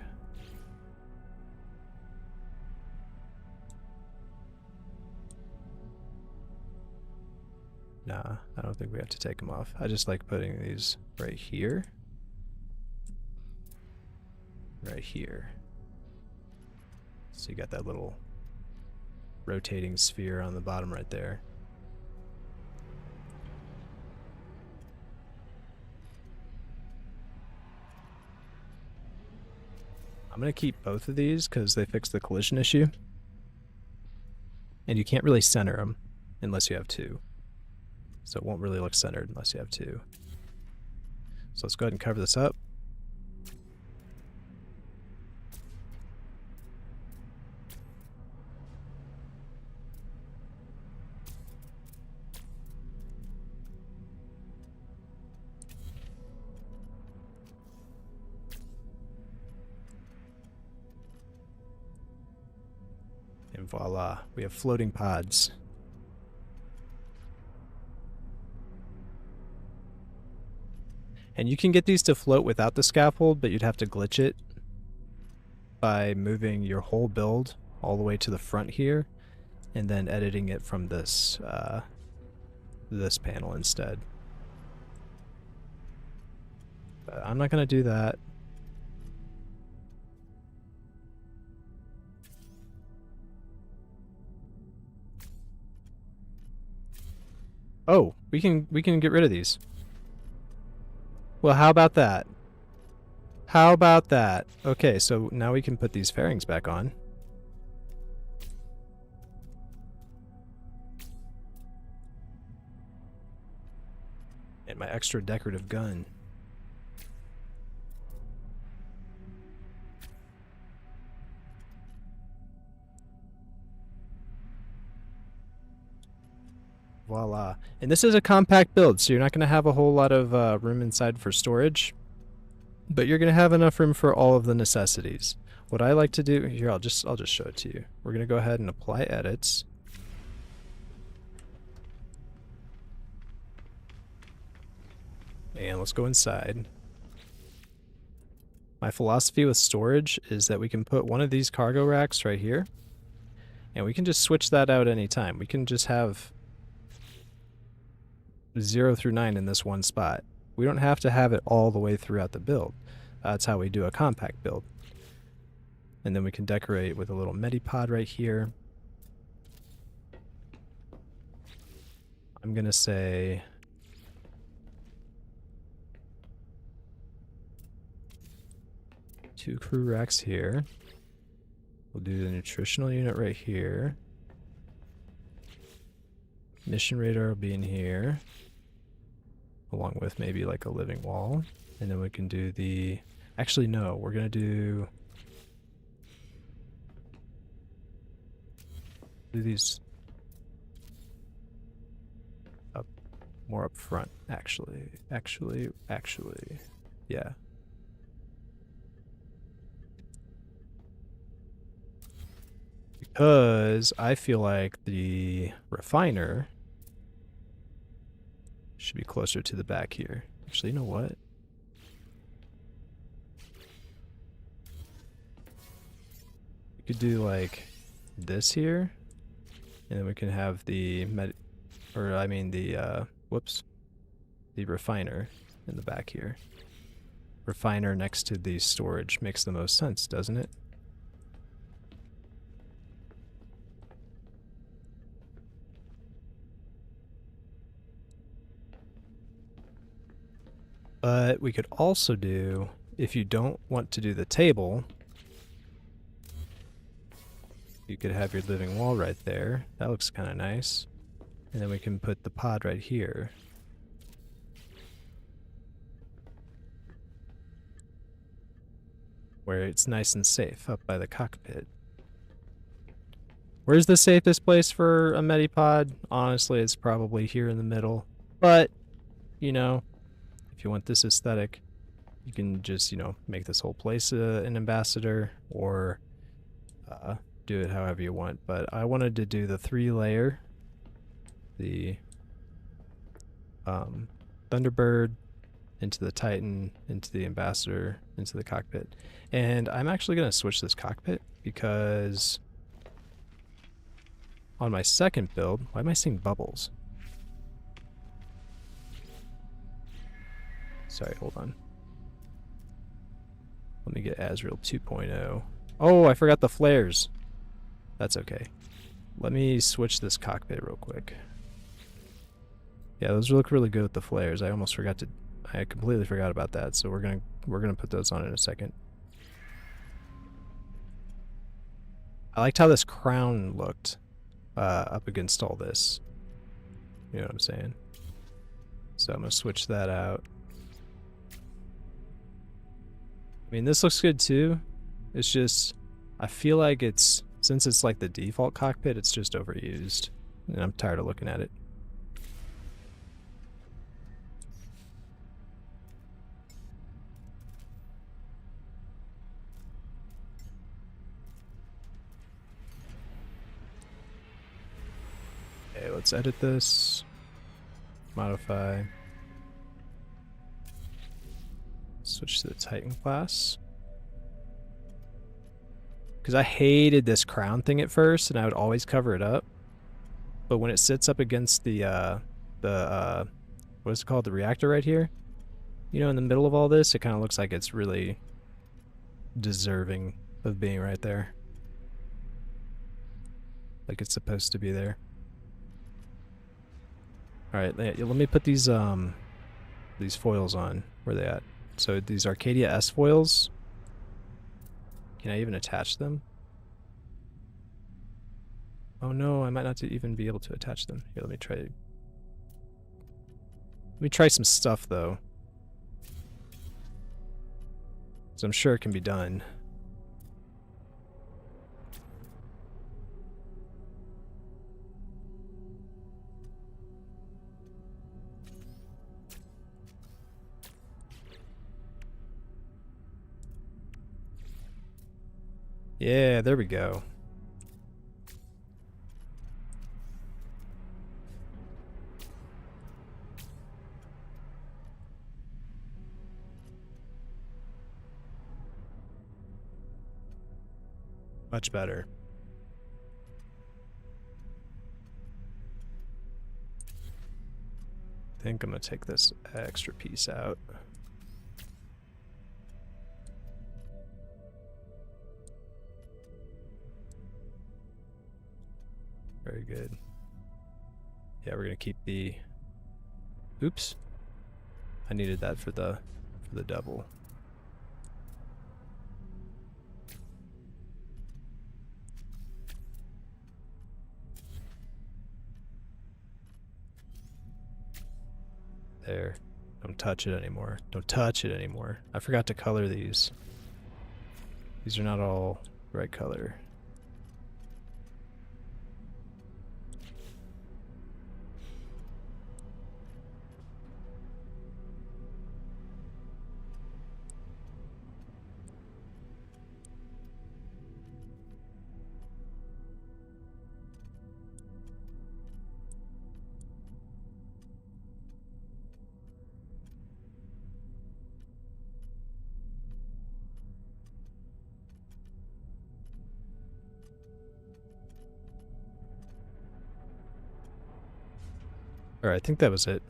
Nah, I don't think we have to take them off. I just like putting these right here. Right here. So you got that little rotating sphere on the bottom right there. I'm going to keep both of these because they fix the collision issue. And you can't really center them unless you have two. So it won't really look centered unless you have two. So let's go ahead and cover this up. And voila, we have floating pods. And you can get these to float without the scaffold, but you'd have to glitch it by moving your whole build all the way to the front here, and then editing it from this this panel instead. But I'm not going to do that. Oh, we can get rid of these. Well, how about that? How about that? Okay, so now we can put these fairings back on. And my extra decorative gun. Voila. And this is a compact build, so you're not going to have a whole lot of room inside for storage. But you're going to have enough room for all of the necessities. What I like to do... Here, I'll just show it to you. We're going to go ahead and apply edits. And let's go inside. My philosophy with storage is that we can put one of these cargo racks right here. And we can just switch that out anytime. We can just have 0 through 9 in this one spot. We don't have to have it all the way throughout the build. That's how we do a compact build. And then we can decorate with a little Medipod right here. I'm going to say... two crew racks here. We'll do the nutritional unit right here. Mission radar will be in here, along with maybe like a living wall. And then we can do the... Actually, no, we're going to do these up more up front, actually. Yeah. Because I feel like the refiner should be closer to the back here. Actually, you know what? We could do like this here, and then we can have the the refiner in the back here. Refiner next to the storage makes the most sense, doesn't it? But we could also do, if you don't want to do the table, you could have your living wall right there. That looks kind of nice. And then we can put the pod right here. Where it's nice and safe up by the cockpit. Where's the safest place for a Medipod? Honestly, it's probably here in the middle. But, you know, if you want this aesthetic, you can just, you know, make this whole place an ambassador, or do it however you want. But I wanted to do the 3-layer, the Thunderbird, into the Titan, into the ambassador, into the cockpit. And I'm actually going to switch this cockpit because on my second build, why am I seeing bubbles? Sorry, hold on. Let me get Azrael 2.0. Oh, I forgot the flares. That's okay. Let me switch this cockpit real quick. Yeah, those look really good with the flares. I almost forgot to... I completely forgot about that, so we're gonna put those on in a second. I liked how this crown looked up against all this. You know what I'm saying? So I'm gonna switch that out. I mean, this looks good too. It's just, I feel like it's, since it's like the default cockpit, it's just overused. And I'm tired of looking at it. Okay, let's edit this. Modify. Switch to the Titan class. Because I hated this crown thing at first, and I would always cover it up. But when it sits up against the what is it called? The reactor right here? You know, in the middle of all this, it kind of looks like it's really deserving of being right there. Like it's supposed to be there. Alright, let me put these foils on. Where are they at? So these Arcadia S foils. Can I even attach them? Oh no, I might not even be able to attach them. Here, let me try. Let me try some stuff though. So I'm sure it can be done. Yeah, there we go. Much better. I think I'm gonna take this extra piece out. Very good. Yeah, we're gonna keep the... Oops. I needed that for the double. There. Don't touch it anymore. Don't touch it anymore. I forgot to color these. These are not all the right color. Alright, I think that was it.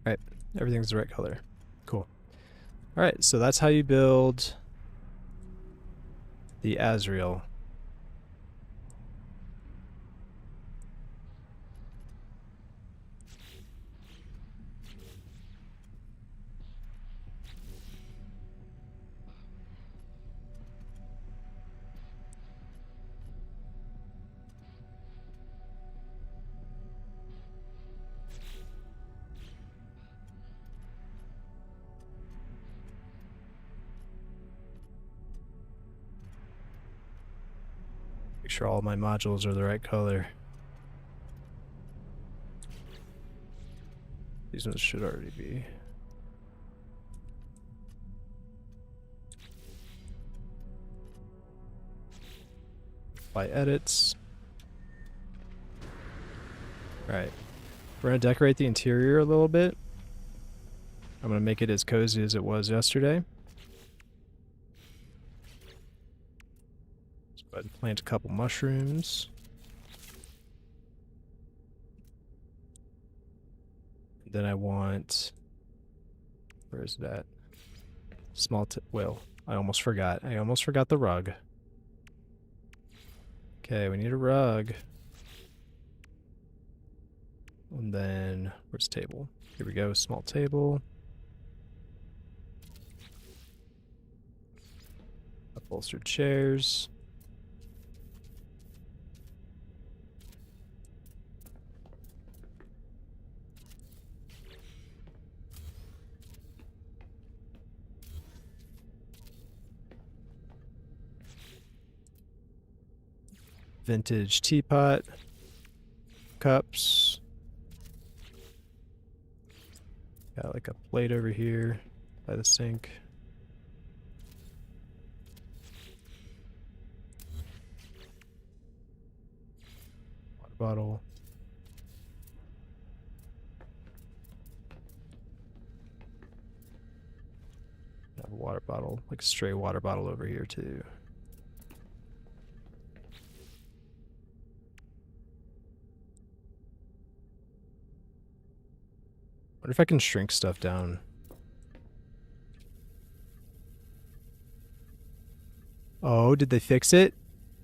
Alright, everything's the right color. Cool. Alright, so that's how you build the Azrael. Make sure all my modules are the right color. These ones should already be. Apply edits. Alright. We're going to decorate the interior a little bit. I'm going to make it as cozy as it was yesterday. Let's go ahead and plant a couple mushrooms. Then I want... Where is that? Well, I almost forgot. I almost forgot the rug. Okay, we need a rug. And then, where's table? Here we go, small table. Upholstered chairs. Vintage teapot. Cups. Got like a plate over here by the sink. Water bottle. I have a water bottle, like a stray water bottle over here too. Wonder if I can shrink stuff down. Oh, did they fix it?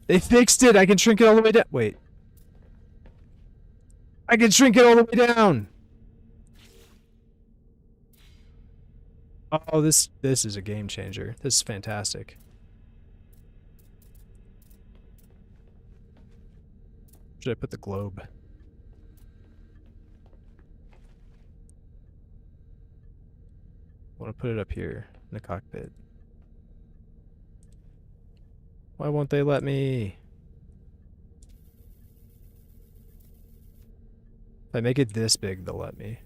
They fixed it! I can shrink it all the way down. Wait. I can shrink it all the way down! Oh, this is a game changer. This is fantastic. Should I put the globe? I want to put it up here in the cockpit. Why won't they let me? If I make it this big, they'll let me.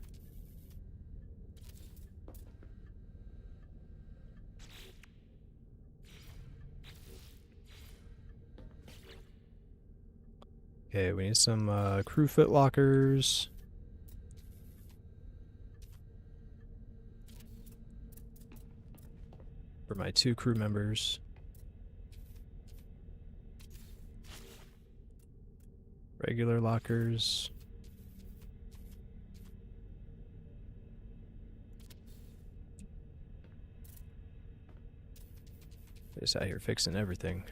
Okay, we need some crew foot lockers. For my 2 crew members. Regular lockers. Just out here fixing everything.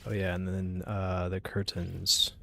Oh yeah, and then the curtains.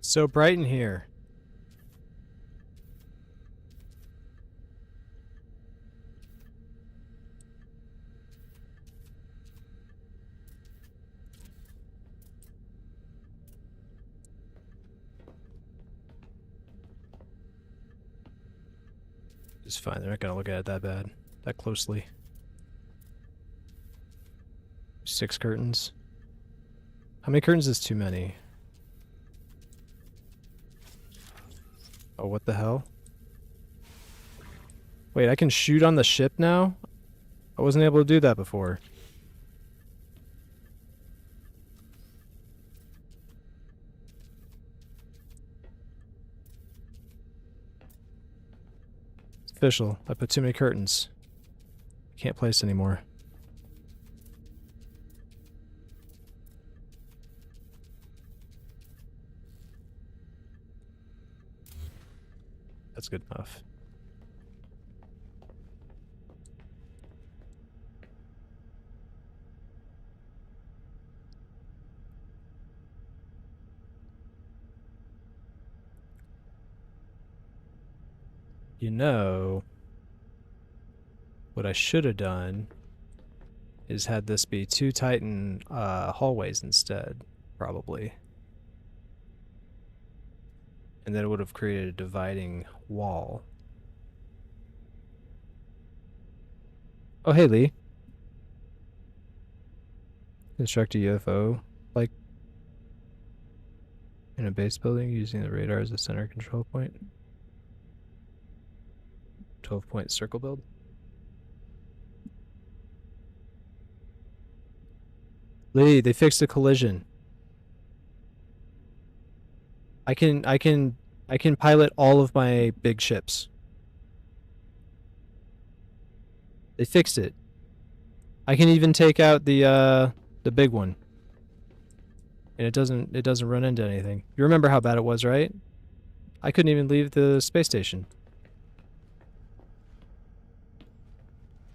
So bright in here. It's fine, they're not gonna look at it that closely. 6 curtains. How many curtains is too many? Oh, what the hell? Wait, I can shoot on the ship now? I wasn't able to do that before. It's official. I put too many curtains. Can't place anymore. That's good enough. You know, what I should have done is had this be 2 Titan hallways instead, probably. And then it would have created a dividing wall. Oh, hey, Lee. Construct a UFO, like, in a base building using the radar as a center control point. 12-point circle build. Lee, they fixed the collision. I can pilot all of my big ships. They fixed it. I can even take out the big one. And it doesn't run into anything. You remember how bad it was, right? I couldn't even leave the space station.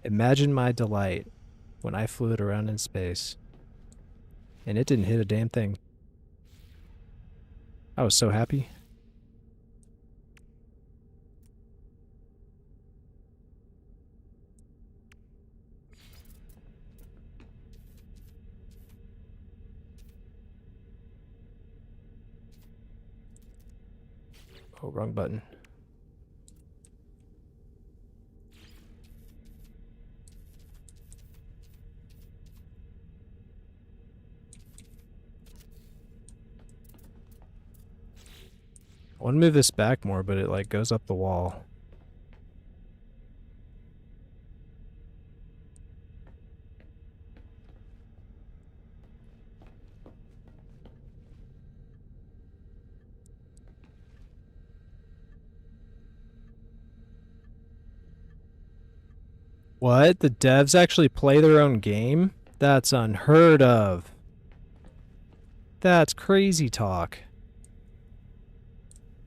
Imagine my delight when I flew it around in space. And it didn't hit a damn thing. I was so happy. Oh, wrong button. I want to move this back more, but it like goes up the wall. What? The devs actually play their own game? That's unheard of. That's crazy talk.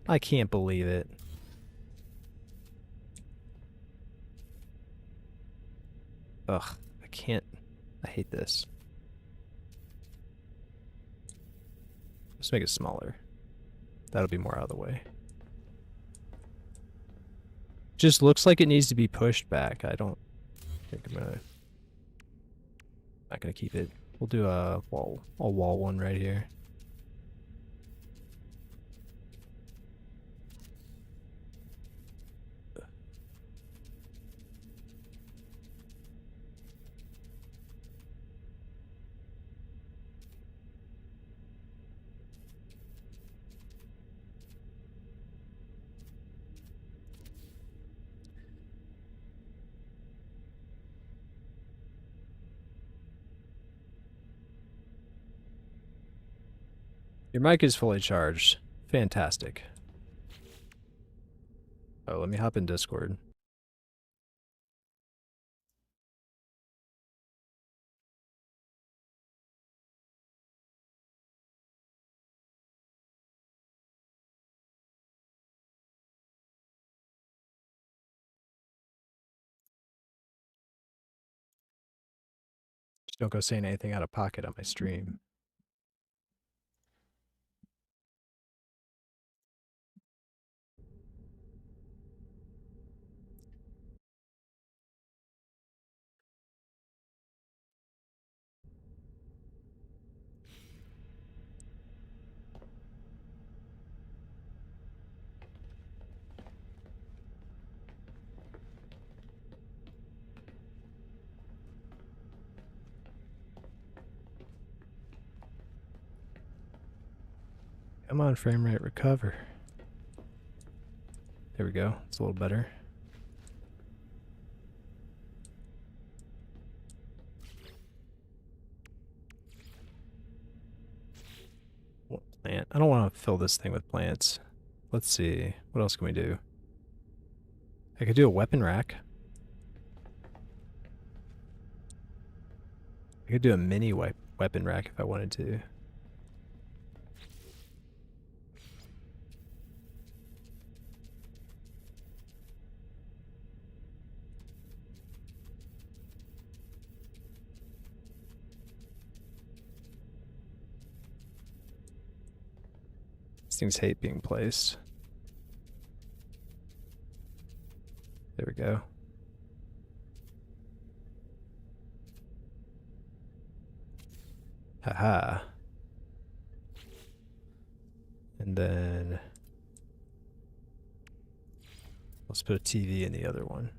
I can't believe it. Ugh, I can't. I hate this. Let's make it smaller. That'll be more out of the way. Just looks like it needs to be pushed back. I don't think I'm not gonna keep it. We'll do a wall one right here. Your mic is fully charged. Fantastic. Oh, let me hop in Discord. Just don't go saying anything out of pocket on my stream. Come on, frame rate, recover. There we go. It's a little better. What plant? I don't want to fill this thing with plants. Let's see. What else can we do? I could do a weapon rack. I could do a mini weapon rack if I wanted to. These things hate being placed. There we go. Haha. And then let's put a TV in the other one.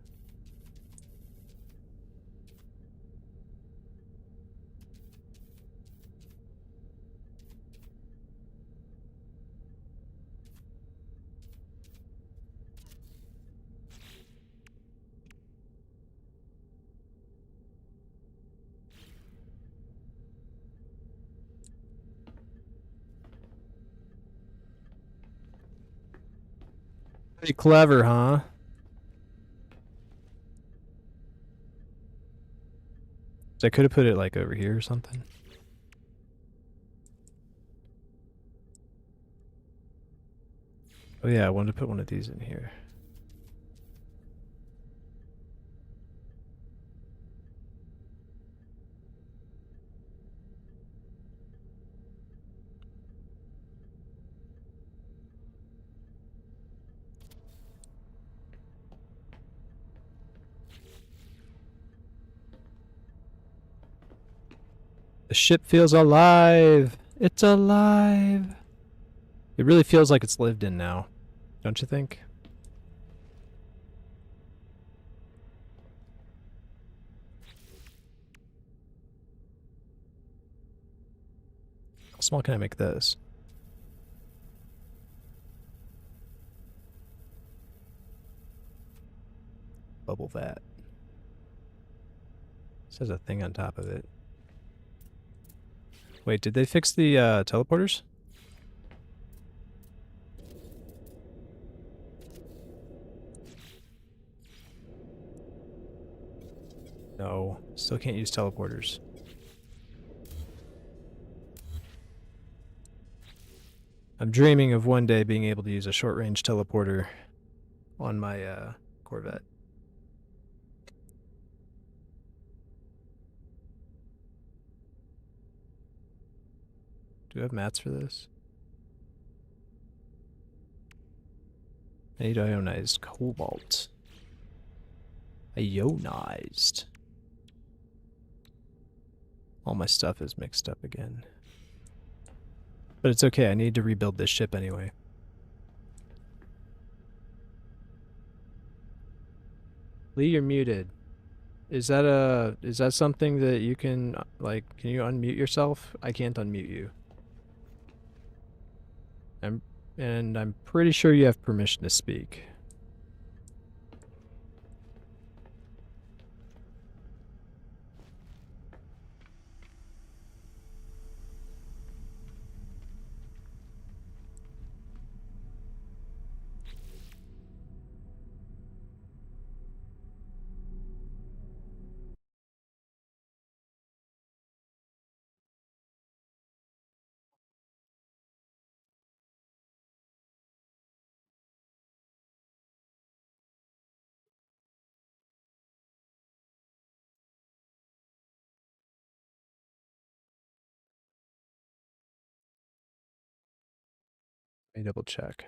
Pretty clever, huh? So I could have put it like over here or something. Oh yeah, I wanted to put one of these in here. The ship feels alive! It's alive! It really feels like it's lived in now, don't you think? How small can I make this? Bubble vat. This has a thing on top of it. Wait, did they fix the teleporters? No, still can't use teleporters. I'm dreaming of one day being able to use a short-range teleporter on my Corvette. Do I have mats for this? I need ionized cobalt. Ionized. All my stuff is mixed up again. But it's okay, I need to rebuild this ship anyway. Lee, you're muted. Is that something that you can, like, can you unmute yourself? I can't unmute you. I'm pretty sure you have permission to speak. Let me double check.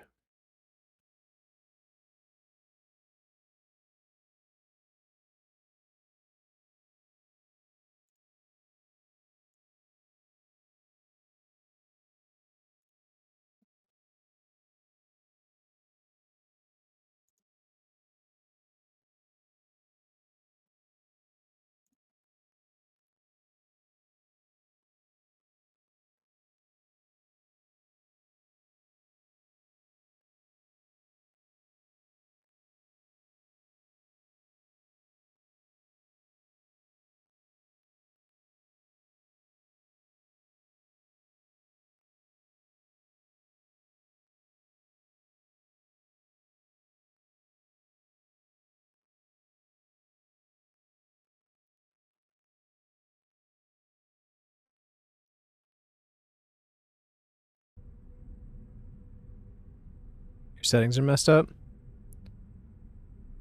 Your settings are messed up?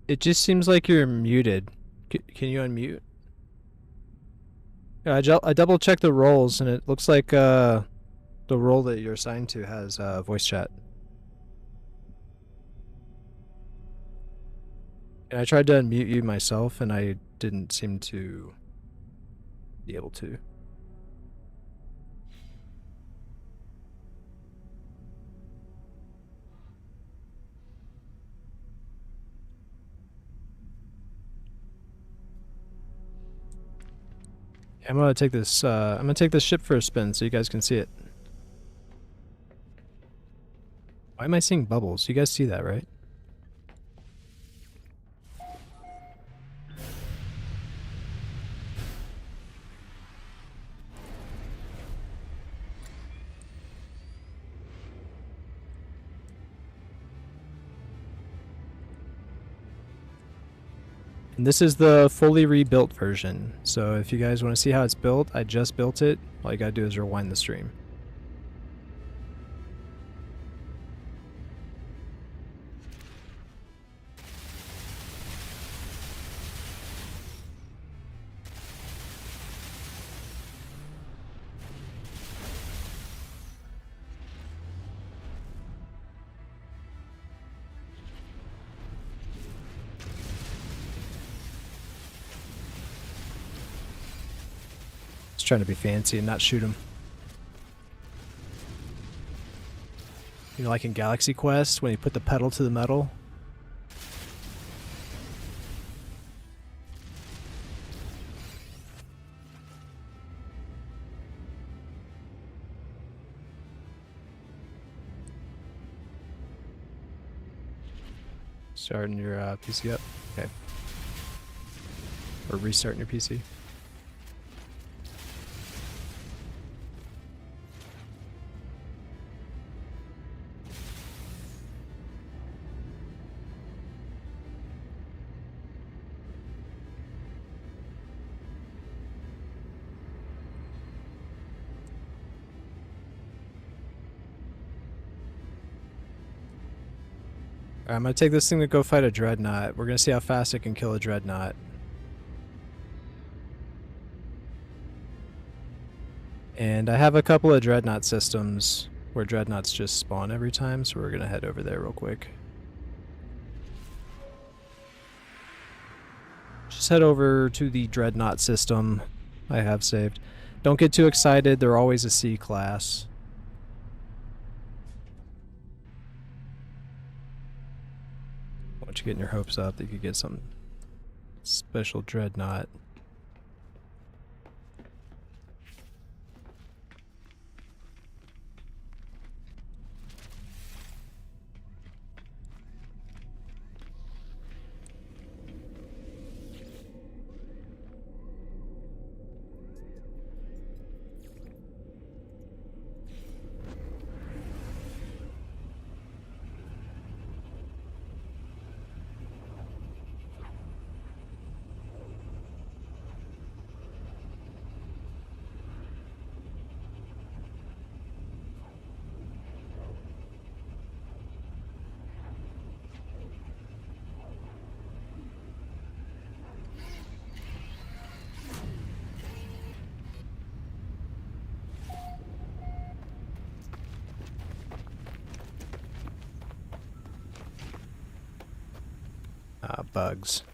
It just seems like you're muted. Can you unmute? Yeah, I double checked the roles and it looks like the role that you're assigned to has voice chat. And I tried to unmute you myself and I didn't seem to be able to. I'm gonna take this. I'm gonna take this ship for a spin so you guys can see it. Why am I seeing bubbles? You guys see that, right? And this is the fully rebuilt version. So if you guys want to see how it's built, I just built it. All you gotta do is rewind the stream. trying to be fancy and not shoot him. You know, like in Galaxy Quest, when you put the pedal to the metal. Starting your PC up. Okay. Or restarting your PC. I'm going to take this thing to go fight a Dreadnought. We're going to see how fast it can kill a Dreadnought. And I have a couple of Dreadnought systems where Dreadnoughts just spawn every time, so we're going to head over there real quick. Just head over to the Dreadnought system I have saved. Don't get too excited, they're always a C class. Don't you getting your hopes up that you could get some special Dreadnought. Bugs.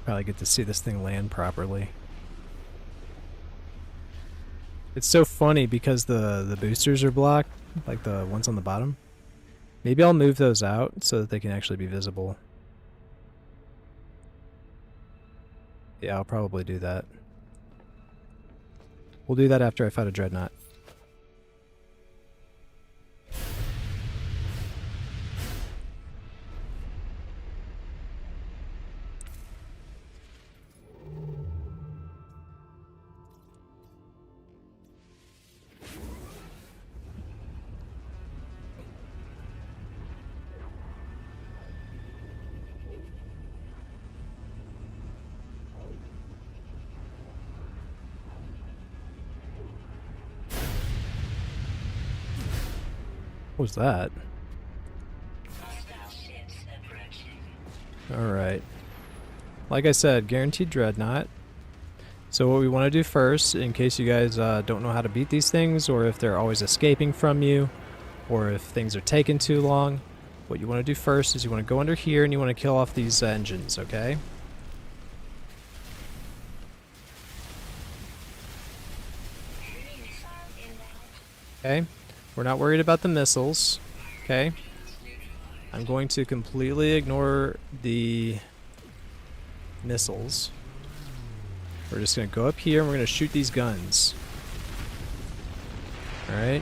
Probably get to see this thing land properly. It's so funny because the boosters are blocked, like the ones on the bottom. Maybe I'll move those out so that they can actually be visible. Yeah, I'll probably do that. We'll do that after I fight a Dreadnought. What was that? Alright. Like I said, guaranteed Dreadnought. So what we want to do first, in case you guys don't know how to beat these things, or if they're always escaping from you, or if things are taking too long, what you want to do first is you want to go under here and you want to kill off these engines, okay? Okay. We're not worried about the missiles, okay? I'm going to completely ignore the missiles. We're just going to go up here and we're going to shoot these guns. Alright?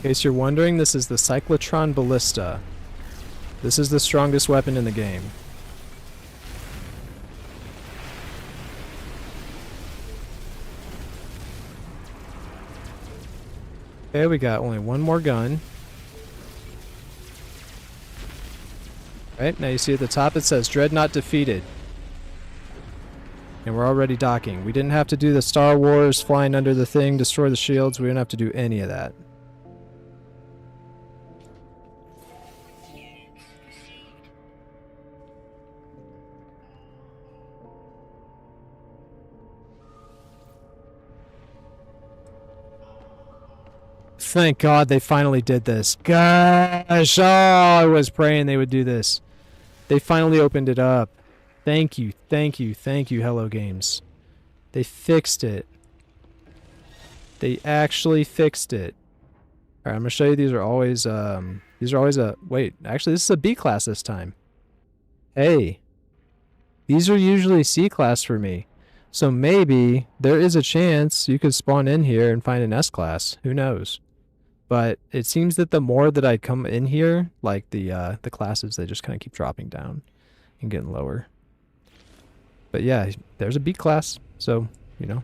In case you're wondering, this is the Cyclotron Ballista. This is the strongest weapon in the game. Okay, we got only one more gun. Right, now you see at the top it says Dreadnought defeated. And we're already docking. We didn't have to do the Star Wars flying under the thing, destroy the shields. We didn't have to do any of that. Thank God they finally did this. Gosh, oh, I was praying they would do this. They finally opened it up. Thank you, thank you, thank you, Hello Games. They fixed it. They actually fixed it. Alright, I'm gonna show you these are always a wait, actually this is a B class this time. Hey. These are usually C class for me. So maybe there is a chance you could spawn in here and find an S class. Who knows? But it seems that the more that I come in here, like the classes, they just kind of keep dropping down and getting lower. But yeah, there's a B class, so, you know.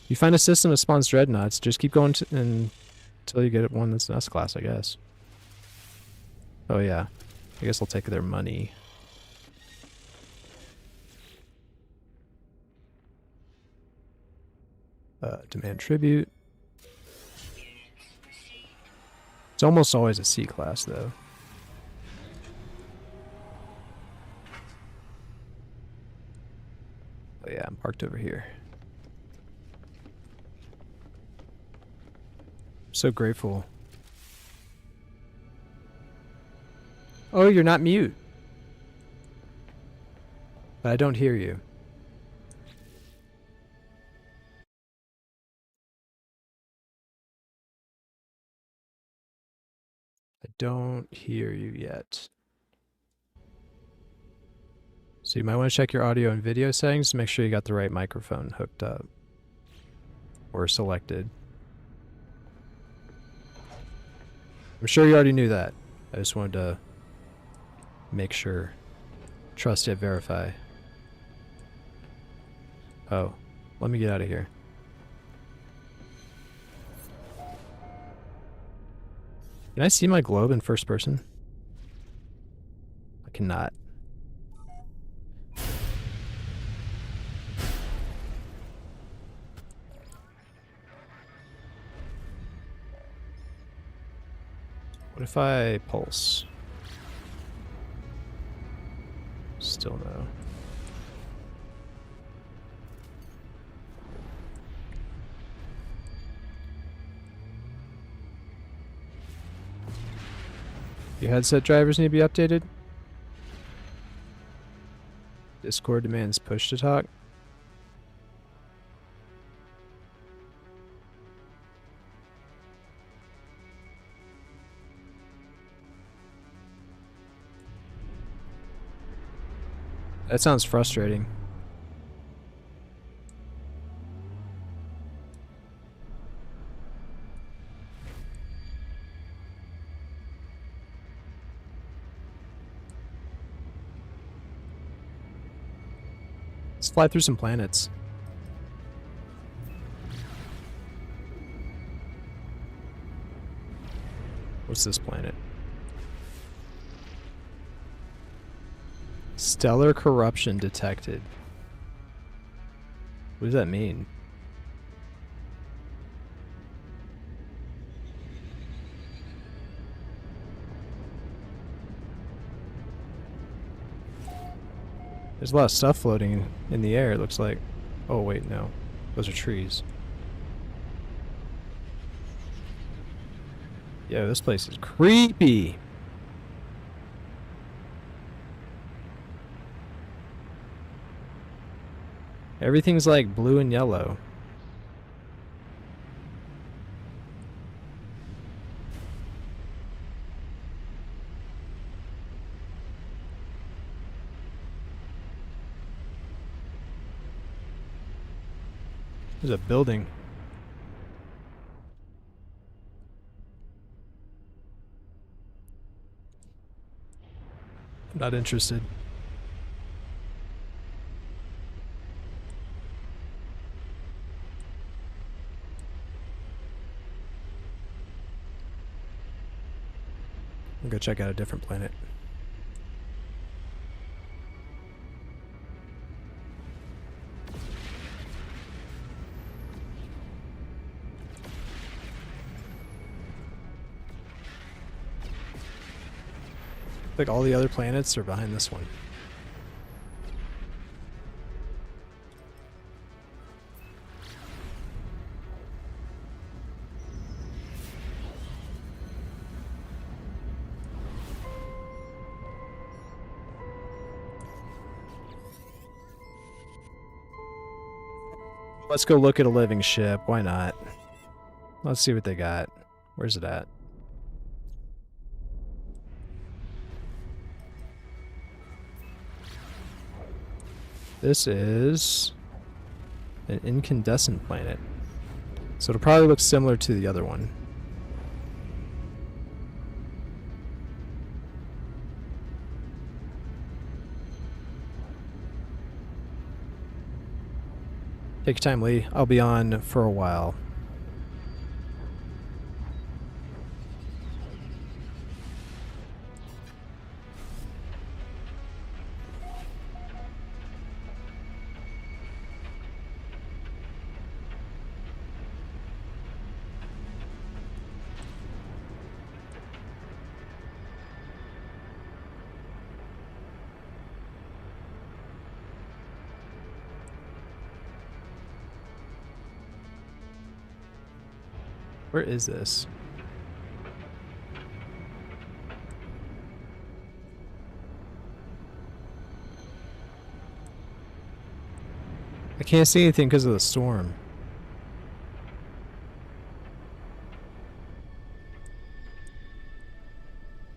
You find a system that spawns Dreadnoughts, just keep going until you get one that's an S class, I guess. Oh yeah, I guess I'll take their money. Demand tribute. It's almost always a C class, though. Oh yeah, I'm parked over here. I'm so grateful. Oh, you're not mute. But I don't hear you. I don't hear you yet. So you might want to check your audio and video settings to make sure you got the right microphone hooked up or selected. I'm sure you already knew that. I just wanted to make sure. Trust yet verify. Oh, let me get out of here. Can I see my globe in first person? I cannot. What if I pulse? Still no. Your headset drivers need to be updated. Discord demands push to talk. That sounds frustrating. Let's fly through some planets. What's this planet? Stellar corruption detected. What does that mean? There's a lot of stuff floating in the air, it looks like. Oh, wait, no. Those are trees. Yo, this place is creepy. Everything's like blue and yellow. There's a building. I'm not interested. I'll go check out a different planet. Like all the other planets are behind this one. Let's go look at a living ship. Why not? Let's see what they got. Where's it at? This is an incandescent planet. So it'll probably look similar to the other one. Take your time, Lee. I'll be on for a while. Where is this? I can't see anything because of the storm.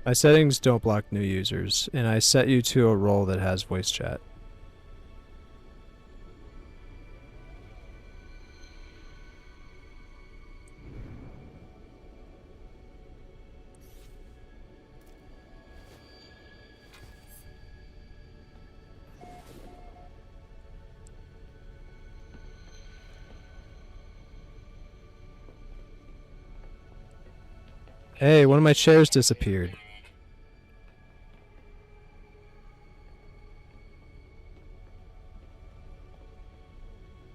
My settings don't block new users, and I set you to a role that has voice chat. Hey, one of my chairs disappeared.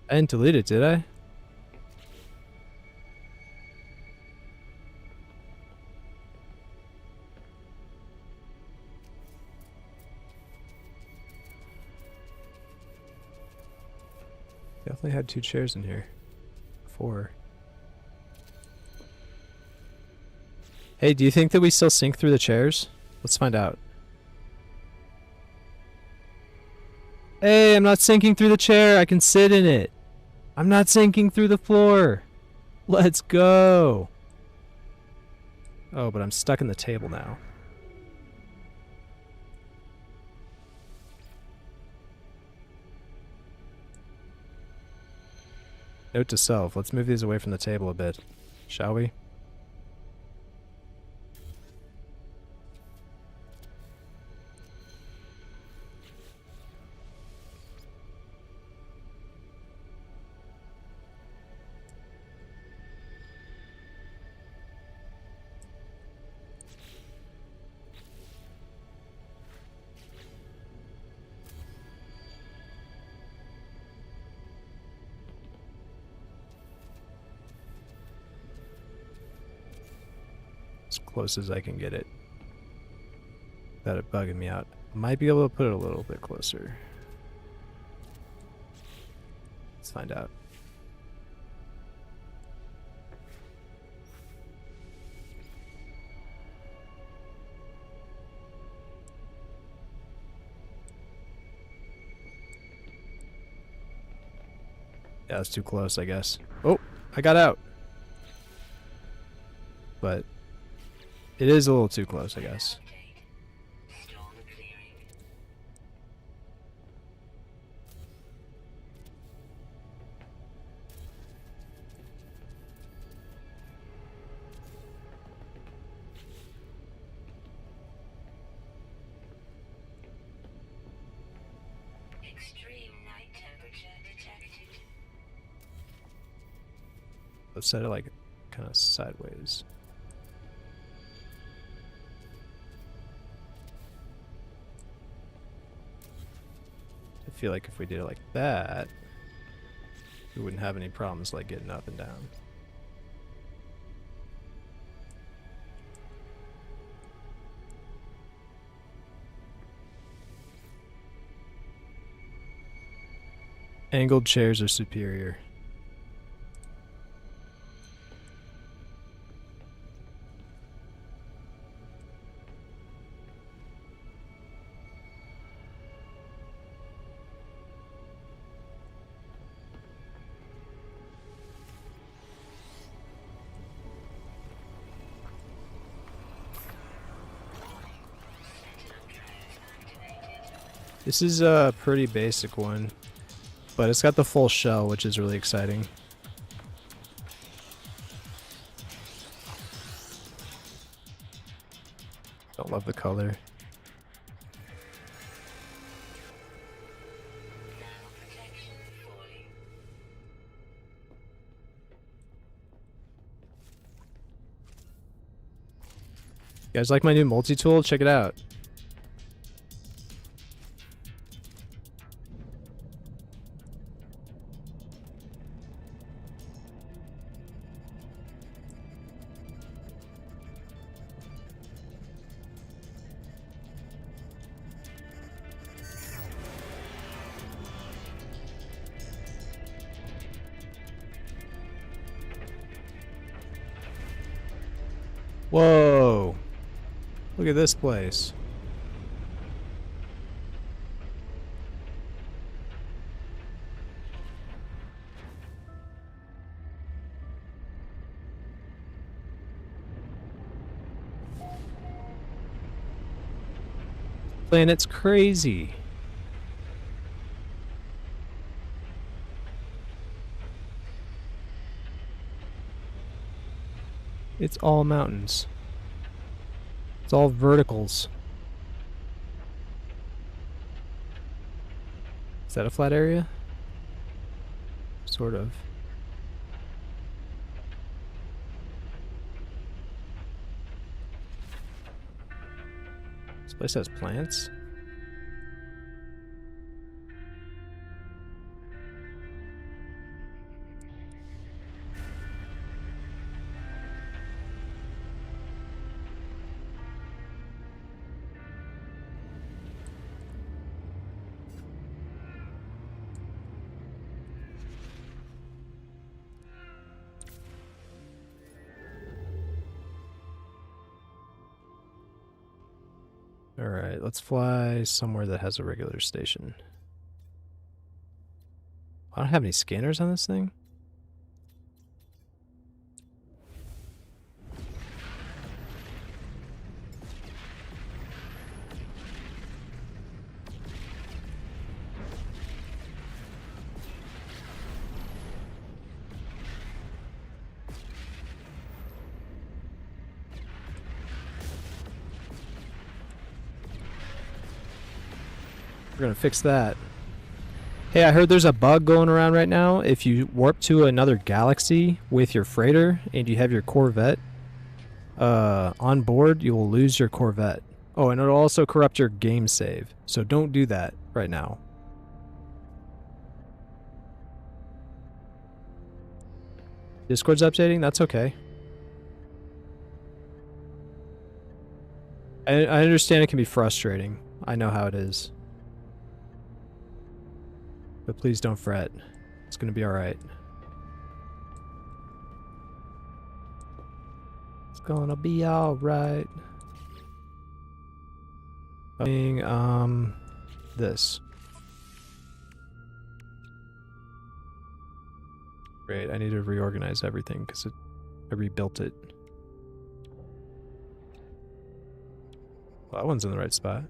I didn't delete it, did I? Definitely had 2 chairs in here. 4. Hey, do you think that we still sync through the chairs? Let's find out. Hey, I'm not sinking through the chair. I can sit in it. I'm not sinking through the floor. Let's go. Oh, but I'm stuck in the table now. Note to self. Let's move these away from the table a bit. Shall we? As close as I can get it. Without it bugging me out. Might be able to put it a little bit closer. Let's find out. Yeah, that's too close, I guess. Oh, I got out. But it is a little too close, I guess. Let's set it like kind of sideways. I feel like if we did it like that, we wouldn't have any problems like getting up and down. Angled chairs are superior. This is a pretty basic one, but it's got the full shell, which is really exciting. Don't love the color. You guys like my new multi-tool? Check it out. Whoa! Look at this place. Planet's crazy. It's all mountains. It's all verticals. Is that a flat area? Sort of. This place has plants. Alright, let's fly somewhere that has a regular station. I don't have any scanners on this thing. We're gonna fix that. Hey, I heard there's a bug going around right now. If you warp to another galaxy with your freighter and you have your Corvette on board, you will lose your Corvette. Oh, and it'll also corrupt your game save. So don't do that right now. Discord's updating? That's okay. I understand it can be frustrating. I know how it is. But please don't fret. It's gonna be alright. It's gonna be alright. This. Great, I need to reorganize everything because I rebuilt it. Well, that one's in the right spot.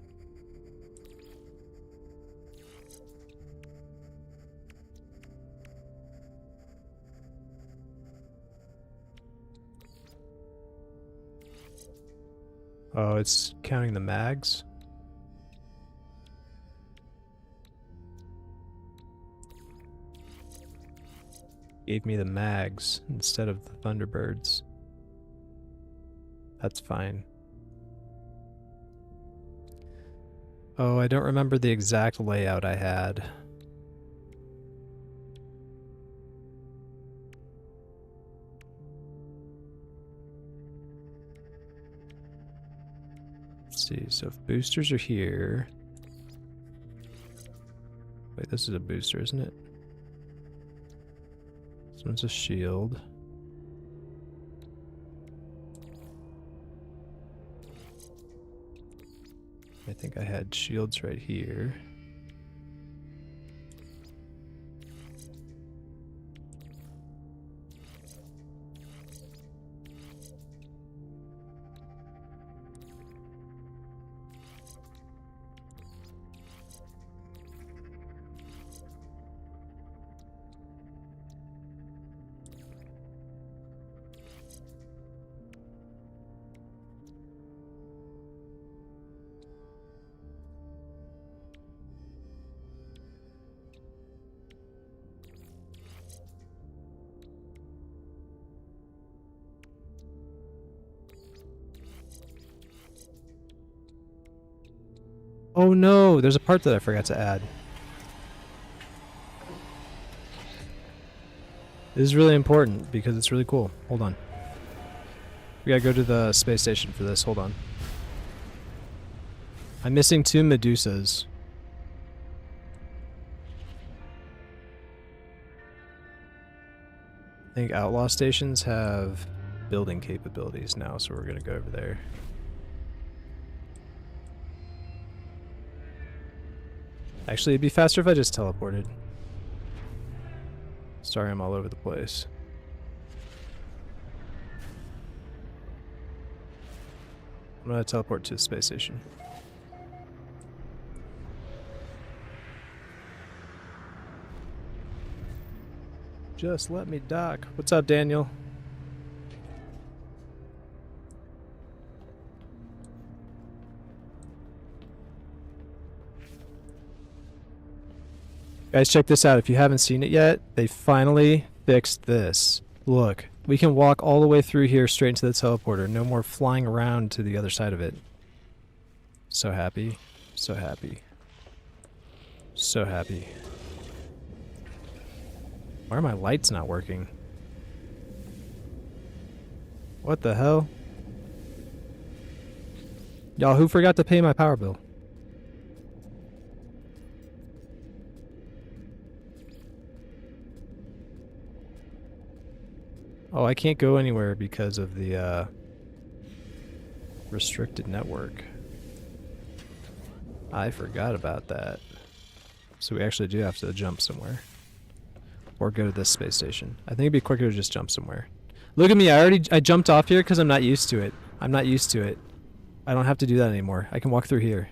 Oh, it's counting the mags. Gave me the mags instead of the Thunderbirds. That's fine. Oh, I don't remember the exact layout I had. Let's see, so if boosters are here... Wait, this is a booster, isn't it? This one's a shield. I think I had shields right here. Oh no, there's a part that I forgot to add. This is really important because it's really cool. Hold on. We gotta go to the space station for this. Hold on. I'm missing 2 Medusas. I think outlaw stations have building capabilities now, so we're gonna go over there. Actually, it'd be faster if I just teleported. Sorry, I'm all over the place. I'm gonna teleport to the space station. Just let me dock. What's up, Daniel? Guys, check this out. If you haven't seen it yet, they finally fixed this. Look, we can walk all the way through here straight into the teleporter. No more flying around to the other side of it. So happy. So happy. So happy. Why are my lights not working? What the hell? Y'all, who forgot to pay my power bill? Oh, I can't go anywhere because of the restricted network. I forgot about that. So we actually do have to jump somewhere. Or go to this space station. I think it'd be quicker to just jump somewhere. Look at me, I jumped off here because I'm not used to it. I'm not used to it. I don't have to do that anymore. I can walk through here.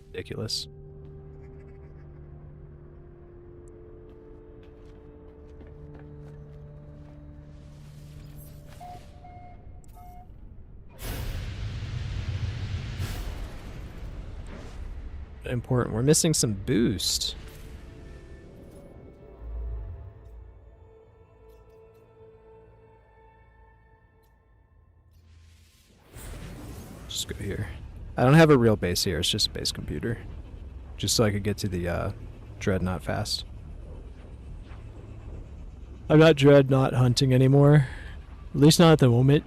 Ridiculous. Important. We're missing some boost. Just go here. I don't have a real base here. It's just a base computer. Just so I could get to the Dreadnought fast. I'm not Dreadnought hunting anymore. At least not at the moment.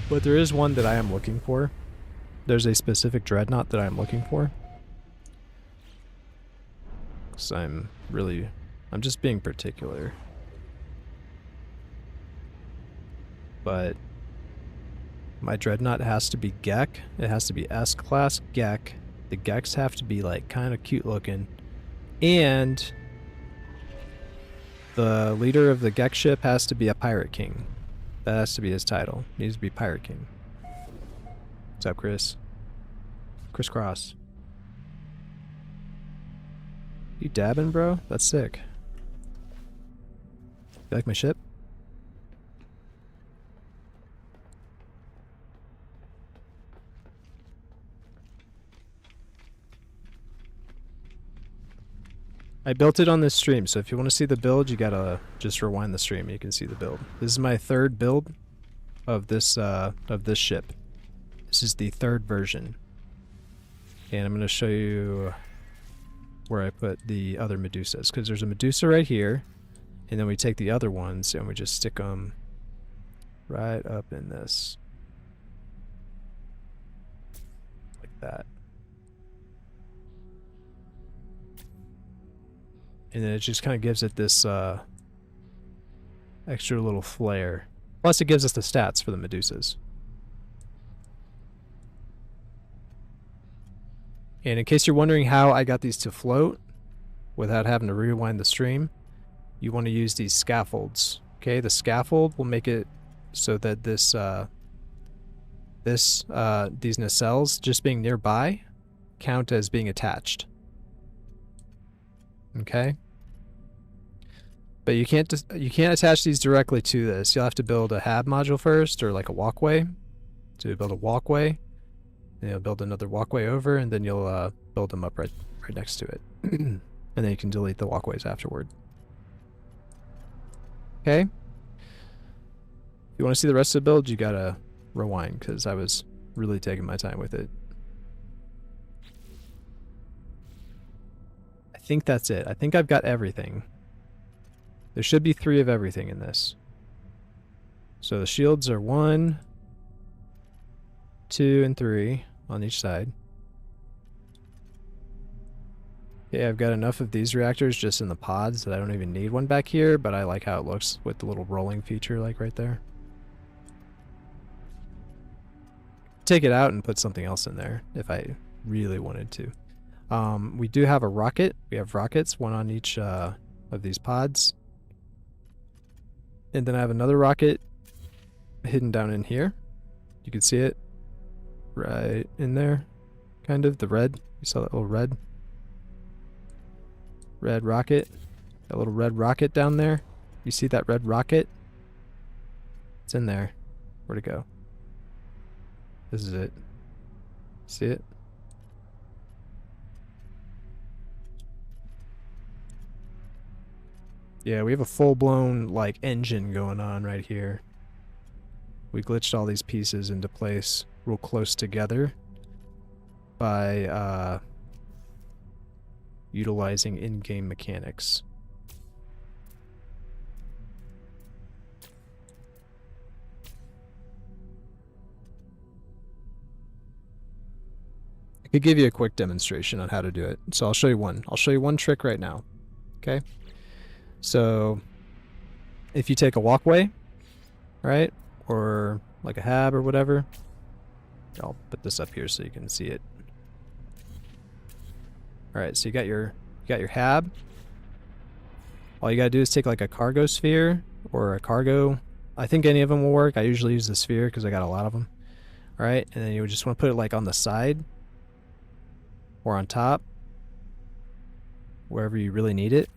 But there is one that I am looking for. There's a specific Dreadnought that I'm looking for. Because I'm just being particular. But my Dreadnought has to be Gek. It has to be S-class Gek. The Geks have to be like kind of cute looking. And the leader of the Gek ship has to be a Pirate King. That has to be his title. He needs to be Pirate King. What's up, Chris? Chris Cross. You dabbing, bro? That's sick. You like my ship? I built it on this stream, so if you want to see the build, you gotta just rewind the stream. You can see the build. This is my 3rd build of this ship. This is the 3rd version. And I'm going to show you where I put the other Medusas. Because there's a Medusa right here. And then we take the other ones and we just stick them right up in this. Like that. And then it just kind of gives it this extra little flair. Plus it gives us the stats for the Medusas. And in case you're wondering how I got these to float without having to rewind the stream, you want to use these scaffolds. Okay, the scaffold will make it so that these nacelles just being nearby count as being attached. Okay? But you can't attach these directly to this. You'll have to build a hab module first, or like a walkway. So you build a walkway. And you'll build another walkway over, and then you'll build them up right next to it. And then you can delete the walkways afterward. Okay? If you want to see the rest of the build, you gotta rewind, because I was really taking my time with it. I think that's it. I think I've got everything. There should be 3 of everything in this. So the shields are 1, 2, and 3 on each side. Okay, I've got enough of these reactors just in the pods that I don't even need one back here, but I like how it looks with the little rolling feature like right there. Take it out and put something else in there if I really wanted to. We do have a rocket. We have rockets, 1 on each of these pods. And then I have another rocket hidden down in here. You can see it right in there, kind of, the red. You saw that little red rocket? That little red rocket down there? You see that red rocket? It's in there. Where'd it go? This is it. See it? Yeah, we have a full-blown, like, engine going on right here. We glitched all these pieces into place real close together by utilizing in-game mechanics. I could give you a quick demonstration on how to do it. So I'll show you one. I'll show you one trick right now. Okay? So if you take a walkway, right? Or like a hab or whatever. I'll put this up here so you can see it. Alright, so you got your hab. All you gotta do is take like a cargo sphere or a cargo. I think any of them will work. I usually use the sphere because I got a lot of them. Alright, and then you would just want to put it like on the side or on top, wherever you really need it.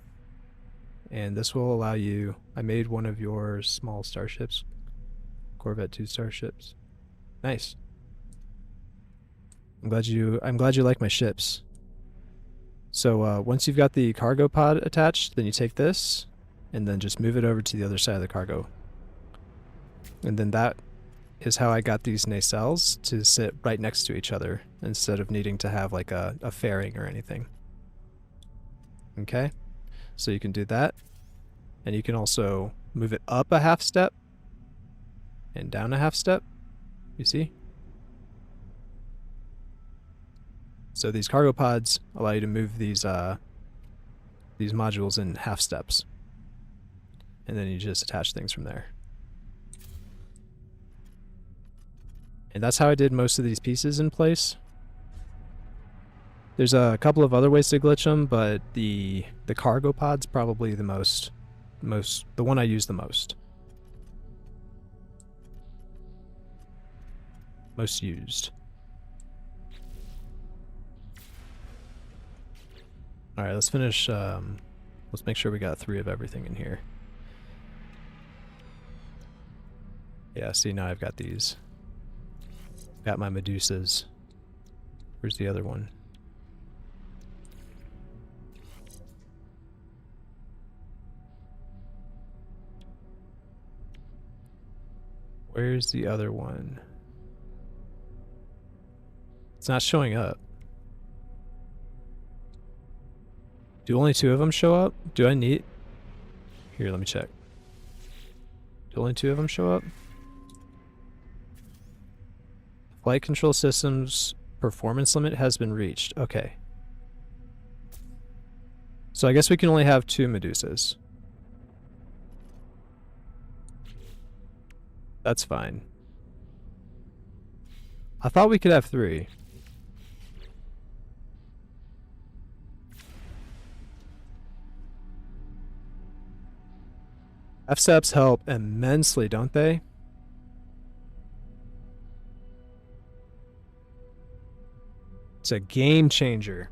And this will allow you, I made one of your small starships, Corvette 2 starships. Nice. I'm glad you like my ships. So once you've got the cargo pod attached, then you take this and then just move it over to the other side of the cargo. And then that is how I got these nacelles to sit right next to each other instead of needing to have like a fairing or anything. Okay? So you can do that. And you can also move it up a half step and down a half step. You see? So these cargo pods allow you to move these modules in half steps. And then you just attach things from there. And that's how I did most of these pieces in place. There's a couple of other ways to glitch them, but the cargo pod's probably the the one I use the most. Most used. Alright, let's finish, let's make sure we got 3 of everything in here. Yeah, see, now I've got these. Got my Medusas. Where's the other one? Where's the other one? It's not showing up. Do only 2 of them show up? Do I need... Here, let me check. Do only 2 of them show up? Flight control system's performance limit has been reached. Okay. So I guess we can only have 2 Medusas. That's fine. I thought we could have 3. F-steps help immensely, don't they? It's a game changer.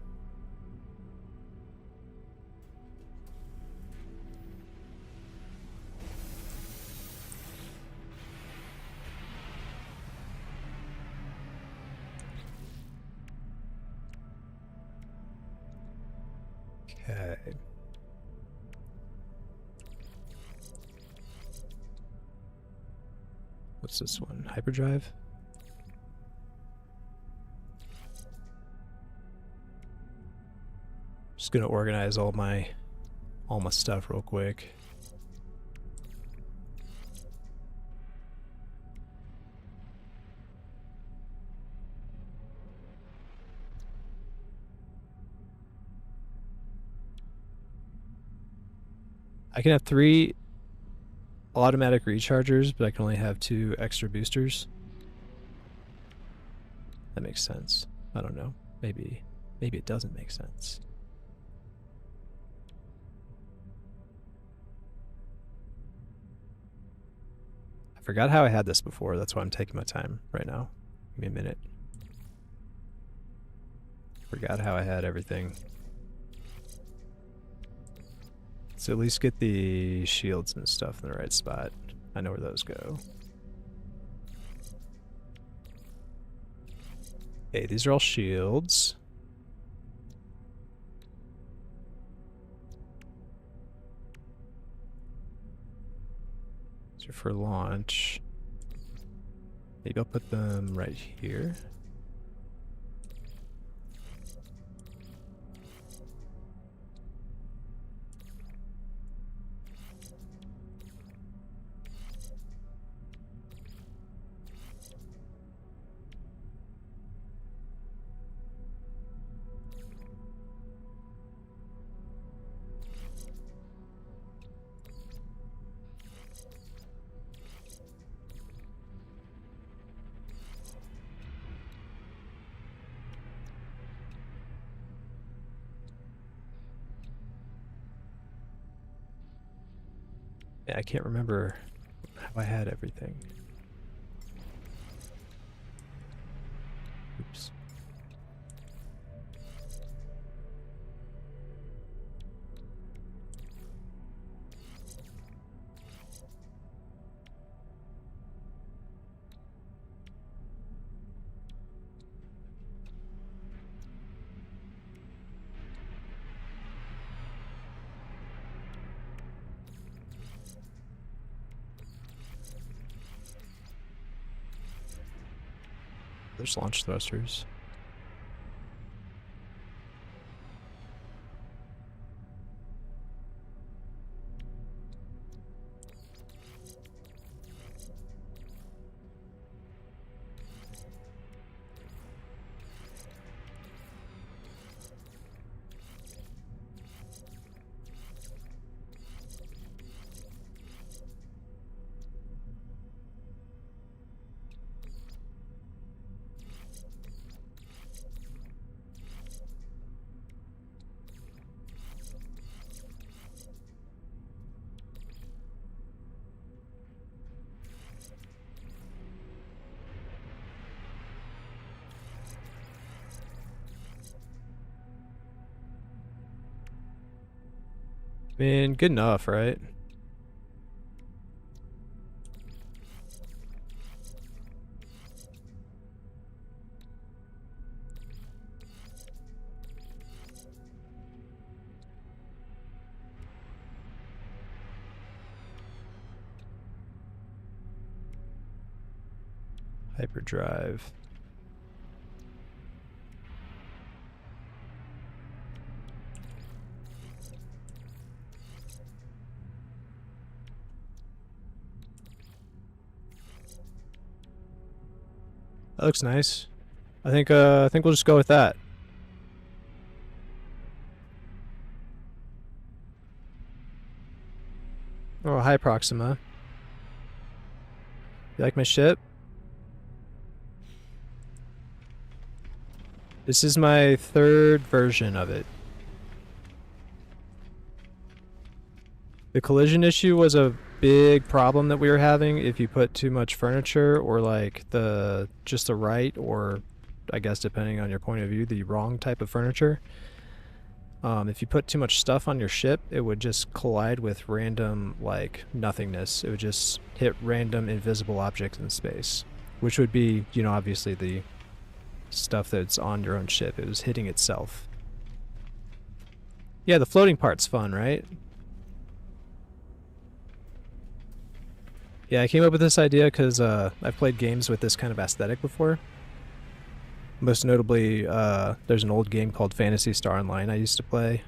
Okay. What's this one? Hyperdrive? Just gonna organize all my stuff real quick. I can have 3 automatic rechargers, but I can only have 2 extra boosters. That makes sense. I don't know. Maybe it doesn't make sense. I forgot how I had this before. That's why I'm taking my time right now. Give me a minute. Forgot how I had everything. So at least get the shields and stuff in the right spot. I know where those go. Okay, these are all shields. These are for launch. Maybe I'll put them right here. Yeah, I can't remember how I had everything. Oops. There's launch thrusters. I mean, good enough, right? Hyperdrive. That looks nice. I think we'll just go with that. Oh, hi Proxima. You like my ship? This is my 3rd version of it. The collision issue was a big problem that we were having if you put too much furniture or like just the right, or I guess depending on your point of view, the wrong type of furniture. If you put too much stuff on your ship, it would just collide with random like nothingness. It would just hit random invisible objects in space, which would be, you know, obviously the stuff that's on your own ship. It was hitting itself. Yeah, the floating part's fun, right? Yeah, I came up with this idea because I've played games with this kind of aesthetic before. Most notably, there's an old game called Phantasy Star Online I used to play.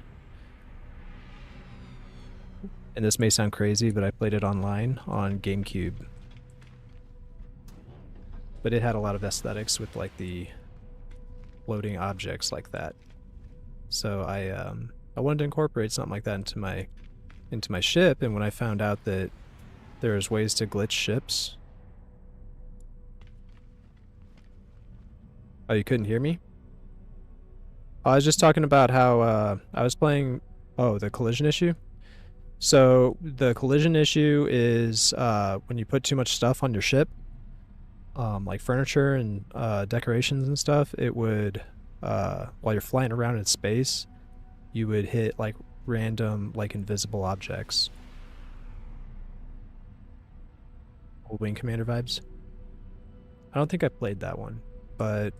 And this may sound crazy, but I played it online on GameCube. But it had a lot of aesthetics with like the floating objects like that. So I wanted to incorporate something like that into my ship, and when I found out that there's ways to glitch ships. Oh, you couldn't hear me? I was just talking about how I was playing the collision issue. So the collision issue is when you put too much stuff on your ship, like furniture and decorations and stuff, it would while you're flying around in space, you would hit like random like invisible objects. Old Wing Commander vibes. I don't think I played that one, but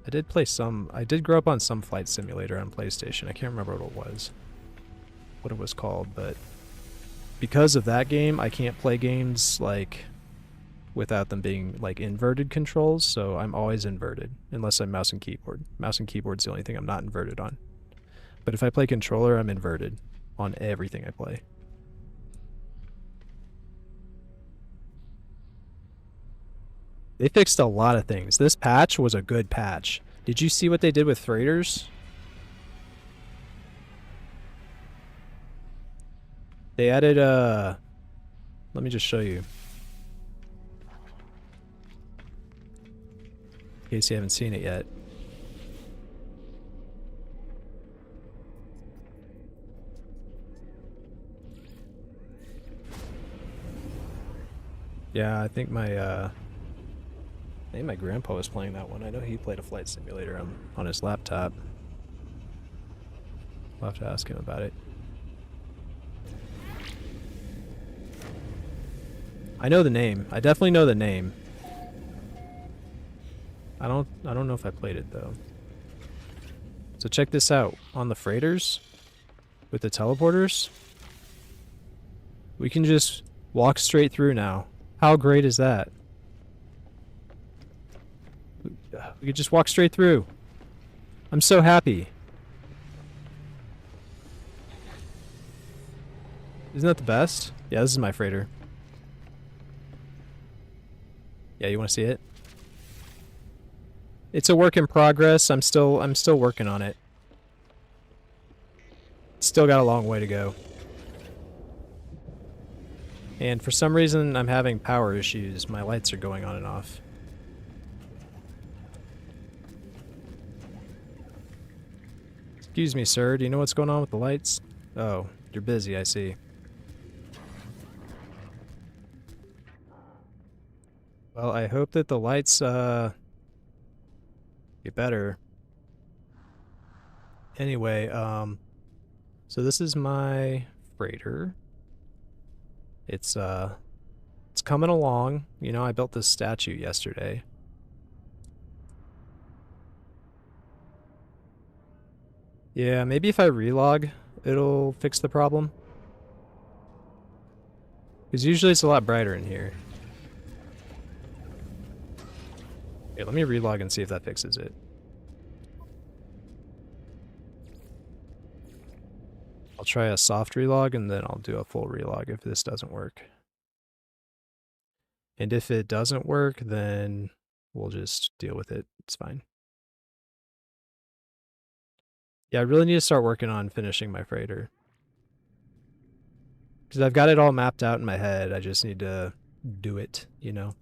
I did play some. I did grow up on some flight simulator on PlayStation. I can't remember what it was called, but because of that game, I can't play games like without them being like inverted controls, so I'm always inverted unless I'm mouse and keyboard. Mouse and keyboard's the only thing I'm not inverted on. But if I play controller, I'm inverted on everything I play. They fixed a lot of things. This patch was a good patch. Did you see what they did with freighters? They added let me just show you. In case you haven't seen it yet. Yeah, I think my grandpa was playing that one. I know he played a flight simulator on his laptop. I'll have to ask him about it. I know the name. I definitely know the name. I don't know if I played it though. So check this out. On the freighters with the teleporters, we can just walk straight through now. How great is that? We could just walk straight through. I'm so happy. Isn't that the best? Yeah, this is my freighter. Yeah, you want to see it? It's a work in progress. I'm still working on it. Still got a long way to go. And for some reason, I'm having power issues. My lights are going on and off. Excuse me, sir. Do you know what's going on with the lights? Oh, you're busy, I see. Well, I hope that the lights, get better. Anyway, so this is my freighter. It's coming along. You know, I built this statue yesterday. Yeah, maybe if I relog, it'll fix the problem. Because usually it's a lot brighter in here. Here, let me relog and see if that fixes it. I'll try a soft relog and then I'll do a full relog if this doesn't work. And if it doesn't work, then we'll just deal with it. It's fine. Yeah, I really need to start working on finishing my freighter. Because I've got it all mapped out in my head. I just need to do it, you know?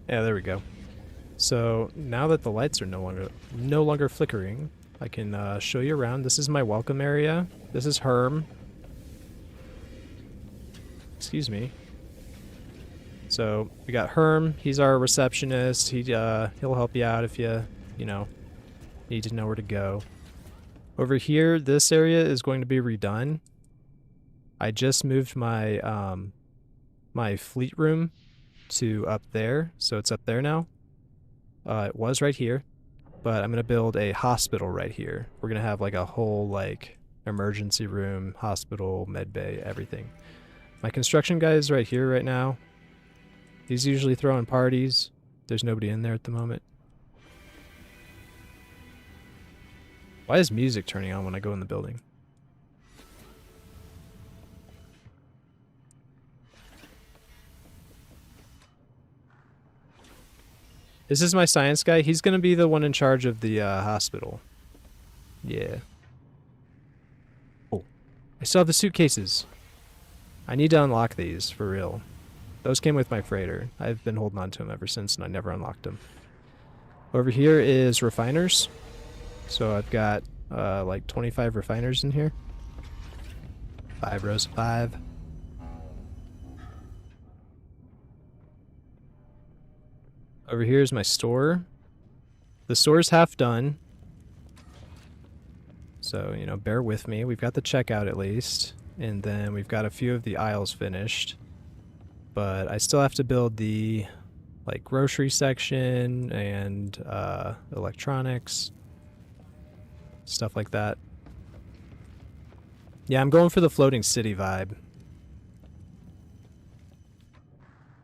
Yeah, there we go. So now that the lights are no longer flickering, I can show you around. This is my welcome area. This is Herm. Excuse me. So we got Herm. He's our receptionist. He'll help you out if you know, need to know where to go. Over here, this area is going to be redone. I just moved my my fleet room to up there, so it's up there now. It was right here. but I'm gonna build a hospital right here. We're gonna have like a whole like emergency room, hospital, med bay, everything. My construction guy is right here right now. He's usually throwing parties. There's nobody in there at the moment. Why is music turning on when I go in the building? This is my science guy. He's going to be the one in charge of the hospital. Yeah. Oh, I still have the suitcases. I need to unlock these, for real. Those came with my freighter. I've been holding on to them ever since, and I never unlocked them. Over here is refiners. So I've got like 25 refiners in here. 5 rows of 5. Over here is my store. The store's half done. So, you know, bear with me. We've got the checkout at least. And then we've got a few of the aisles finished. But I still have to build the like grocery section and electronics. Stuff like that. Yeah, I'm going for the floating city vibe.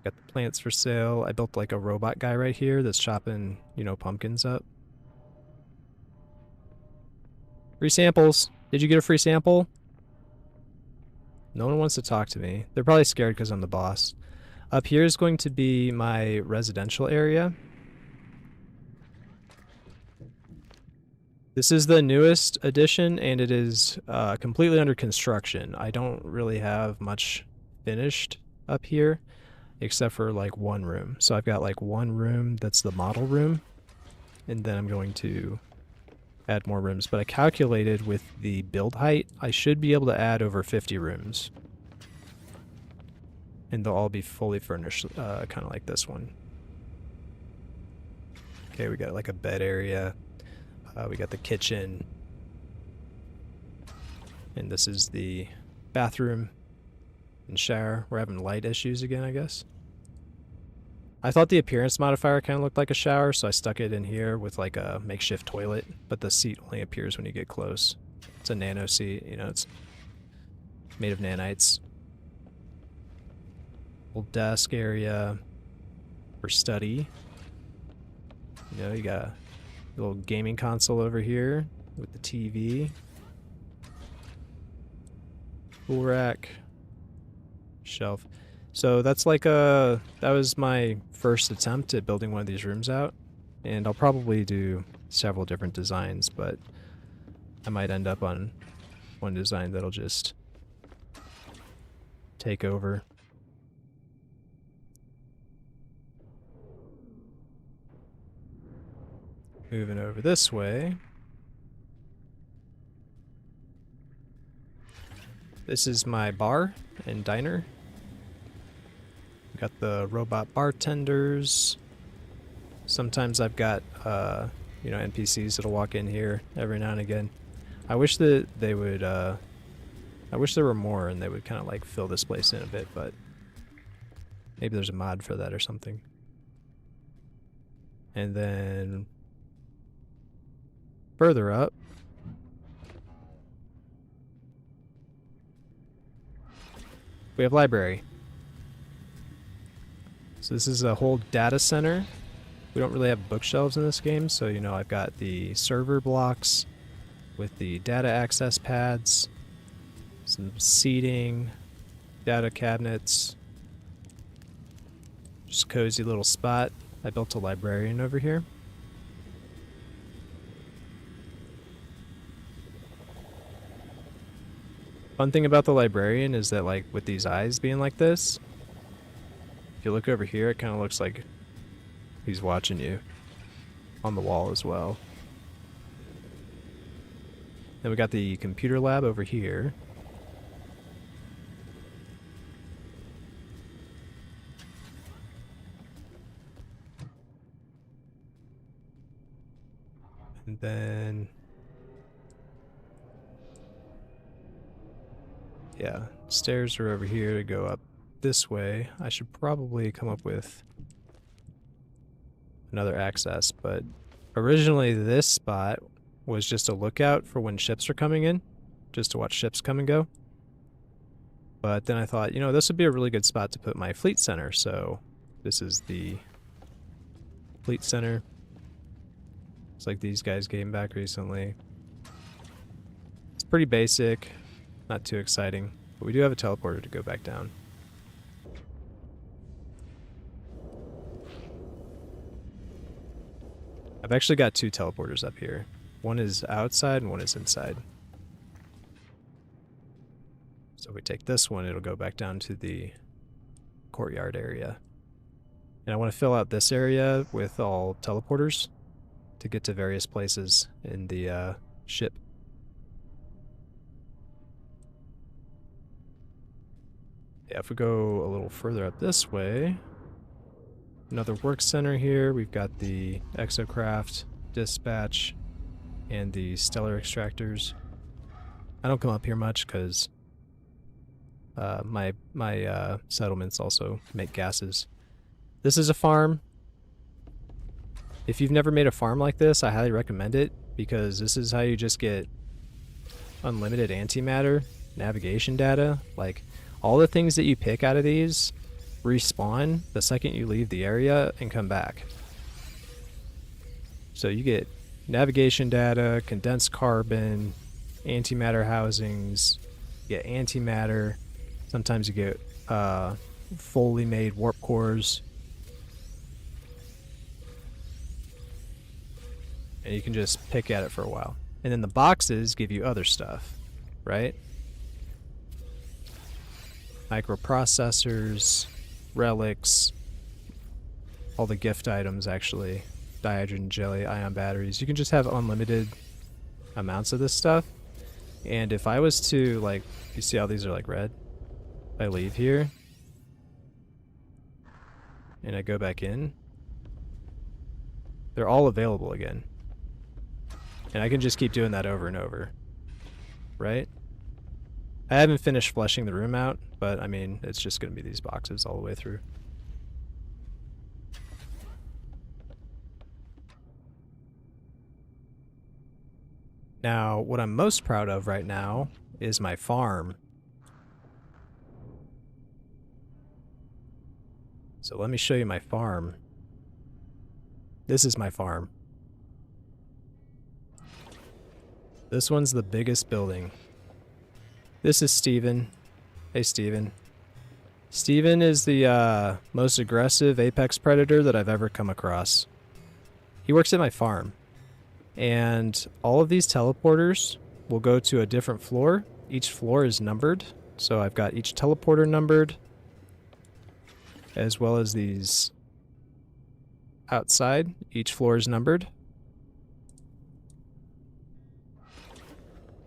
Got the plants for sale. I built like a robot guy right here that's chopping, you know, pumpkins up. Free samples. Did you get a free sample? No one wants to talk to me. They're probably scared because I'm the boss. Up here is going to be my residential area. This is the newest addition, and it is completely under construction. I don't really have much finished up here, except for like one room. So I've got like one room that's the model room, and then I'm going to add more rooms. But I calculated with the build height, I should be able to add over 50 rooms. And they'll all be fully furnished, kind of like this one. Okay, we got like a bed area. We got the kitchen. And this is the bathroom and shower. We're having light issues again, I guess. I thought the appearance modifier kind of looked like a shower, so I stuck it in here with like a makeshift toilet, but the seat only appears when you get close. It's a nano seat, you know, it's made of nanites. Little desk area for study. You know, you got a little gaming console over here with the TV. Tool rack. Shelf. So that's like that was my first attempt at building one of these rooms out. And I'll probably do several different designs, but I might end up on one design that'll just take over. Moving over this way. This is my bar and diner. Got the robot bartenders. Sometimes I've got, you know, NPCs that'll walk in here every now and again. I wish that they would, I wish there were more and they would kind of like fill this place in a bit, but maybe there's a mod for that or something. And then further up, we have library. So this is a whole data center. We don't really have bookshelves in this game, so you know I've got the server blocks with the data access pads, some seating, data cabinets. Just cozy little spot. I built a librarian over here. Fun thing about the librarian is that, like, with these eyes being like this, if you look over here, it kind of looks like he's watching you on the wall as well. Then we got the computer lab over here. And then, yeah, stairs are over here to go up this way. I should probably come up with another access, but Originally, this spot was just a lookout for when ships are coming in, just to watch ships come and go. But then I thought, you know, this would be a really good spot to put my fleet center, so this is the fleet center. It's like these guys came back recently. It's pretty basic, not too exciting, but we do have a teleporter to go back down. I've actually got 2 teleporters up here. One is outside and one is inside. So if we take this one, it'll go back down to the courtyard area. And I want to fill out this area with all teleporters to get to various places in the ship. Yeah, if we go a little further up this way, another work center here. We've got the exocraft, dispatch, and the stellar extractors. I don't come up here much because my settlements also make gases. This is a farm. If you've never made a farm like this, I highly recommend it because this is how you just get unlimited antimatter, navigation data. Like, all the things that you pick out of these respawn the second you leave the area and come back. So you get navigation data, condensed carbon, antimatter housings, you get antimatter, sometimes you get fully made warp cores. And you can just pick at it for a while. And then the boxes give you other stuff, right? Microprocessors, relics, all the gift items actually, dihydrogen jelly, ion batteries. You can just have unlimited amounts of this stuff. And if I was to, like, you see how these are like red? I leave here and I go back in, they're all available again. And I can just keep doing that over and over, right? I haven't finished fleshing the room out, but I mean, it's just going to be these boxes all the way through. Now, what I'm most proud of right now is my farm. So let me show you my farm. This is my farm. This one's the biggest building. This is Steven. Hey, Steven. Steven is the most aggressive apex predator that I've ever come across. He works at my farm. And all of these teleporters will go to a different floor. Each floor is numbered. So I've got each teleporter numbered, as well as these outside. Each floor is numbered.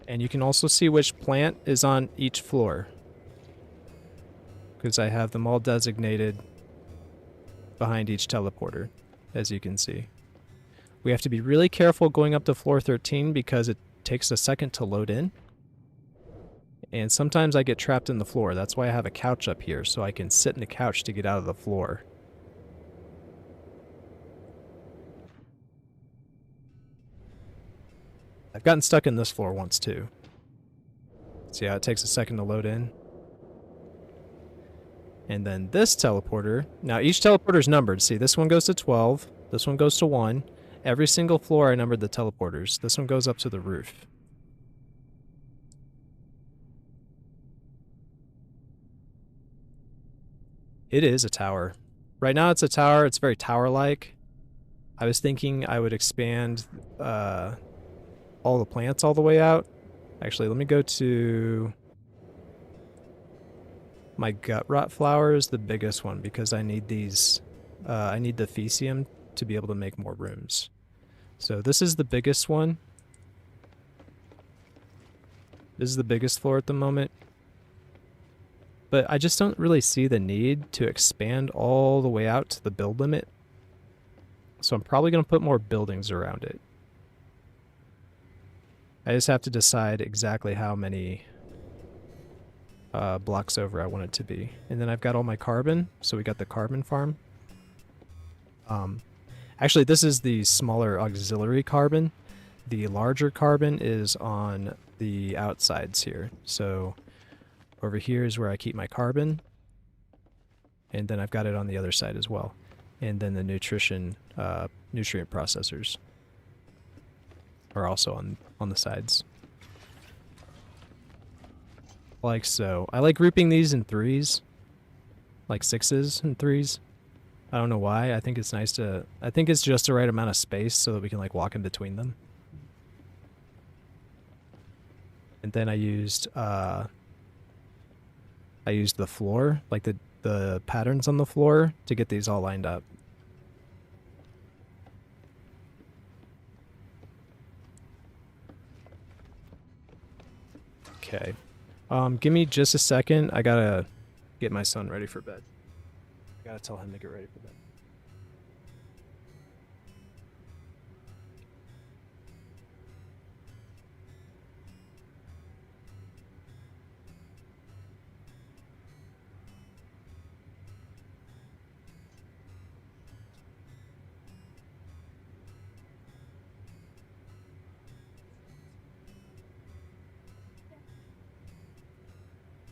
And you can also see which plant is on each floor, because I have them all designated behind each teleporter, as you can see. We have to be really careful going up to floor 13 because it takes a second to load in. And sometimes I get trapped in the floor. That's why I have a couch up here, so I can sit in the couch to get out of the floor. I've gotten stuck in this floor once too. See how it takes a second to load in? And then this teleporter, now each teleporter is numbered. See, this one goes to 12, this one goes to 1. Every single floor I numbered the teleporters. This one goes up to the roof. It is a tower. Right now it's a tower, it's very tower-like. I was thinking I would expand all the plants all the way out. Actually, let me go to my gut rot flower is the biggest one because I need these. I need the Fecium to be able to make more rooms. So this is the biggest one. This is the biggest floor at the moment. But I just don't really see the need to expand all the way out to the build limit. So I'm probably going to put more buildings around it. I just have to decide exactly how many blocks over I want it to be. And then I've got all my carbon, so we got the carbon farm. Actually, this is the smaller auxiliary carbon. The larger carbon is on the outsides here. So over here is where I keep my carbon, and then I've got it on the other side as well. And then the nutrient processors are also on the sides. Like so. I like grouping these in threes, like sixes and threes. I don't know why. I think it's nice to, I think it's just the right amount of space so that we can like walk in between them. And then I used the floor, like the patterns on the floor to get these all lined up. Okay. Give me just a second. I gotta get my son ready for bed. I gotta tell him to get ready for bed.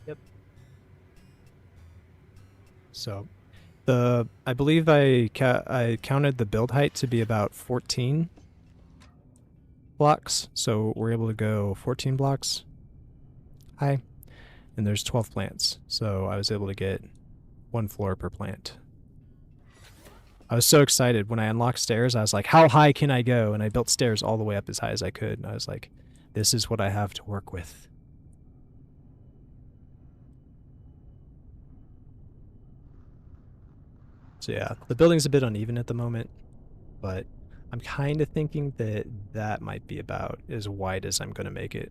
Yep. So, I believe I counted the build height to be about 14 blocks. So we're able to go 14 blocks high, and there's 12 plants. So I was able to get 1 floor per plant. I was so excited when I unlocked stairs. I was like, how high can I go? And I built stairs all the way up as high as I could. And I was like, this is what I have to work with. So yeah, the building's a bit uneven at the moment, but I'm kind of thinking that that might be about as wide as I'm going to make it.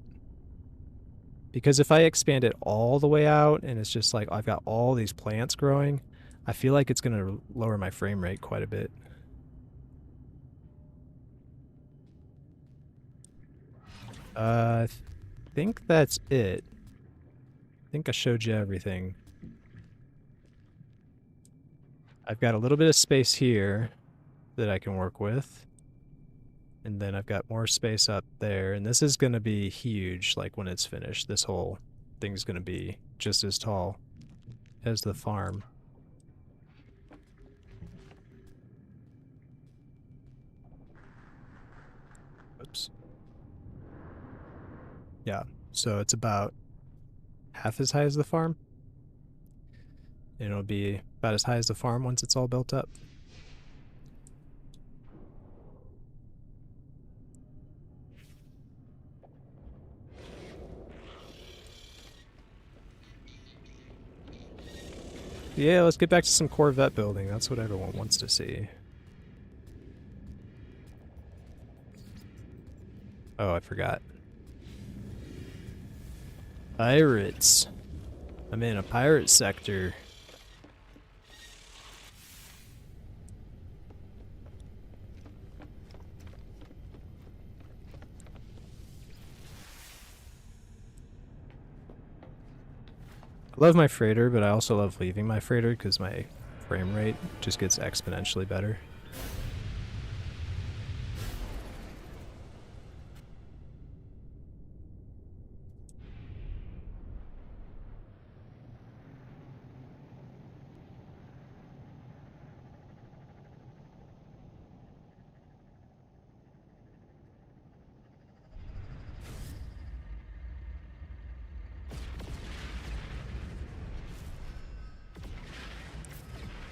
Because if I expand it all the way out and it's just like I've got all these plants growing, I feel like it's going to lower my frame rate quite a bit. I think that's it. I think I showed you everything. I've got a little bit of space here that I can work with. And then I've got more space up there. And this is going to be huge, like when it's finished. This whole thing's going to be just as tall as the farm. Oops. Yeah, so it's about half as high as the farm. And it'll be about as high as the farm once it's all built up. Yeah, let's get back to some Corvette building. That's what everyone wants to see. Oh, I forgot. Pirates. I'm in a pirate sector. I love my freighter, but I also love leaving my freighter because my frame rate just gets exponentially better.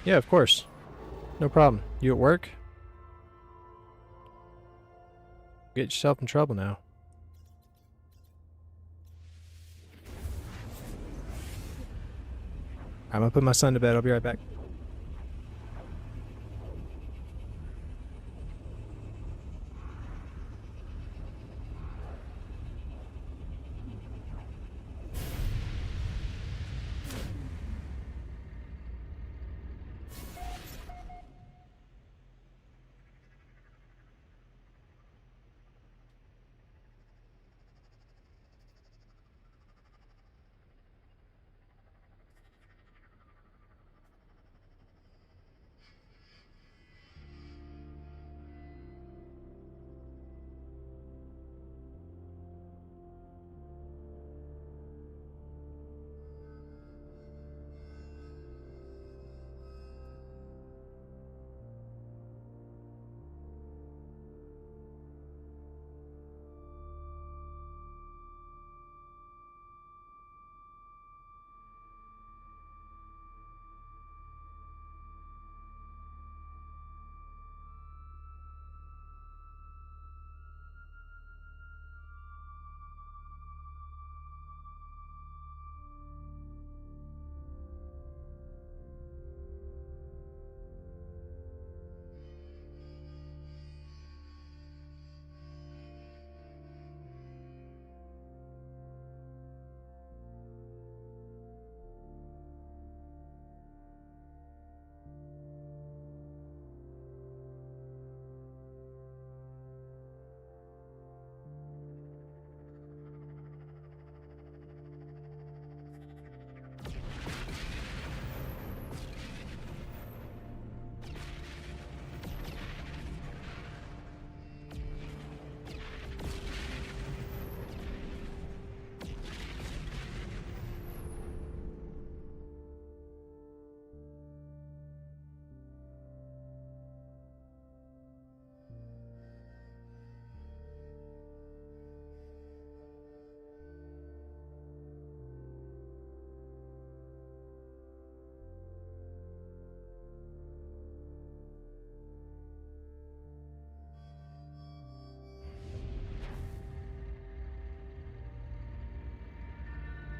Yeah, of course. No problem. You at work? Get yourself in trouble now. I'm gonna put my son to bed. I'll be right back.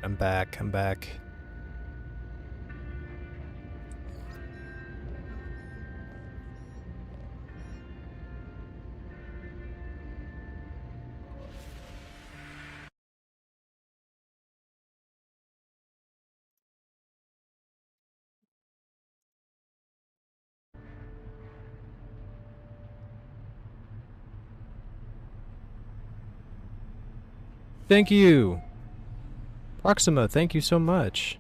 I'm back. I'm back. Thank you. Proxima, thank you so much.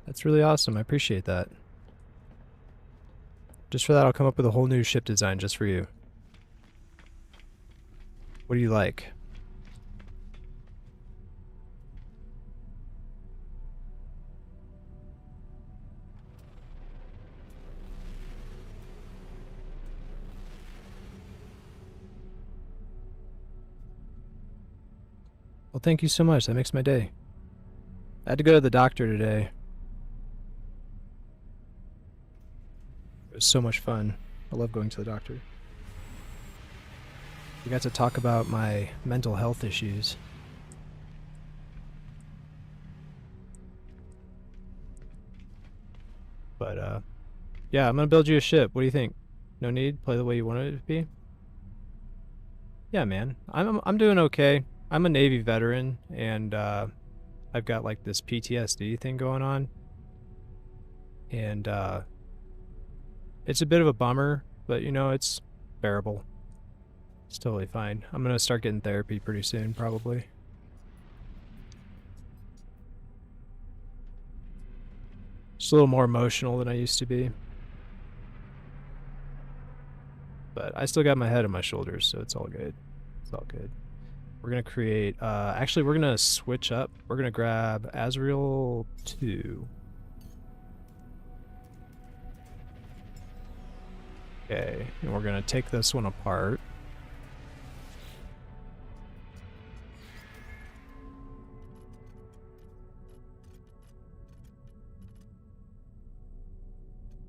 That's really awesome. I appreciate that. Just for that, I'll come up with a whole new ship design just for you. What do you like? Well, thank you so much. That makes my day. I had to go to the doctor today. It was so much fun. I love going to the doctor. We got to talk about my mental health issues. But, yeah, I'm gonna build you a ship. What do you think? No need? Play the way you wanted it to be? Yeah, man. I'm doing okay. I'm a Navy veteran, and, I've got, like, this PTSD thing going on. And, it's a bit of a bummer, but, you know, it's bearable. It's totally fine. I'm gonna start getting therapy pretty soon, probably. Just a little more emotional than I used to be. But I still got my head on my shoulders, so it's all good. It's all good. We're gonna create, actually we're gonna switch up. We're gonna grab Azrael 2. Okay, and we're gonna take this one apart.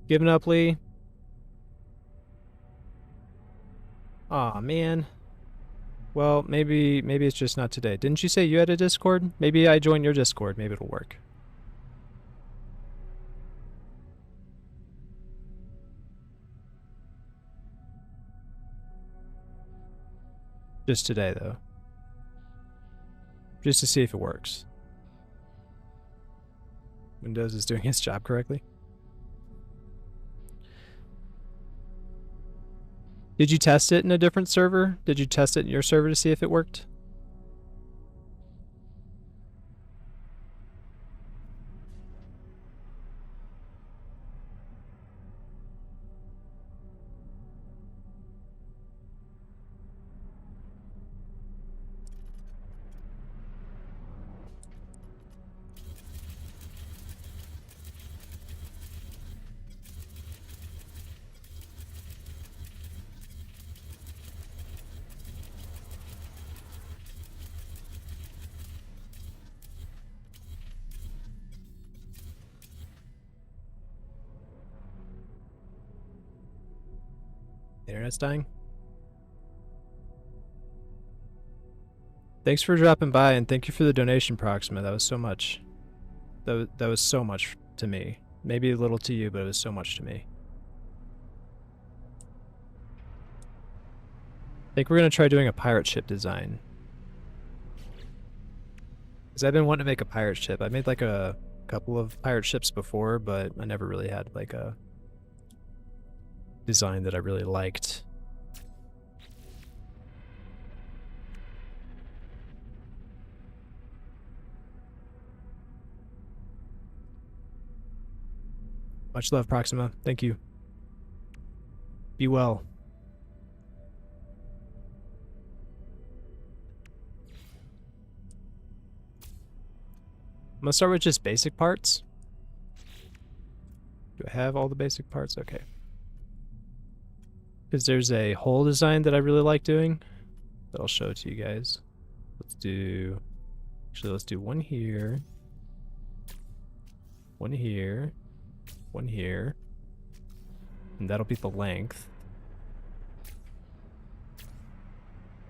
Giving up, Lee? Aw, man. Well, maybe it's just not today. Didn't you say you had a Discord? Maybe I join your Discord. Maybe it'll work. Just today, though. Just to see if it works. Windows is doing its job correctly. Did you test it in a different server? Did you test it in your server to see if it worked? Internet's dying. Thanks for dropping by, and thank you for the donation, Proxima. That was so much. That was so much to me. Maybe a little to you, but it was so much to me. I think we're gonna try doing a pirate ship design. Because I've been wanting to make a pirate ship. I made like a couple of pirate ships before, but I never really had like a design that I really liked. Much love, Proxima. Thank you. Be well. I'm gonna start with just basic parts. Do I have all the basic parts? Okay. Because there's a whole design that I really like doing that I'll show to you guys. Let's do one here, one here, one here, and that'll be the length.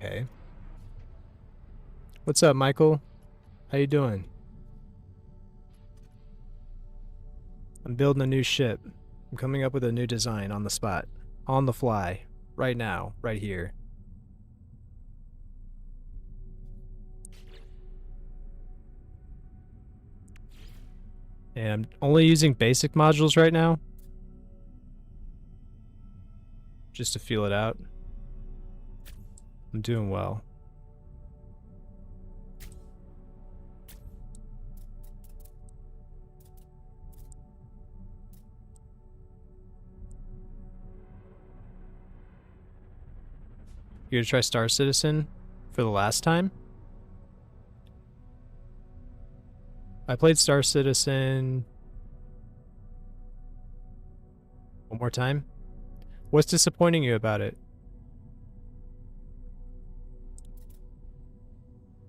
Okay. What's up, Michael? How you doing? I'm building a new ship. I'm coming up with a new design on the spot. On the fly. Right now. Right here. And I'm only using basic modules right now. Just to feel it out. I'm doing well. You gonna try Star Citizen for the last time? I played Star Citizen one more time. What's disappointing you about it?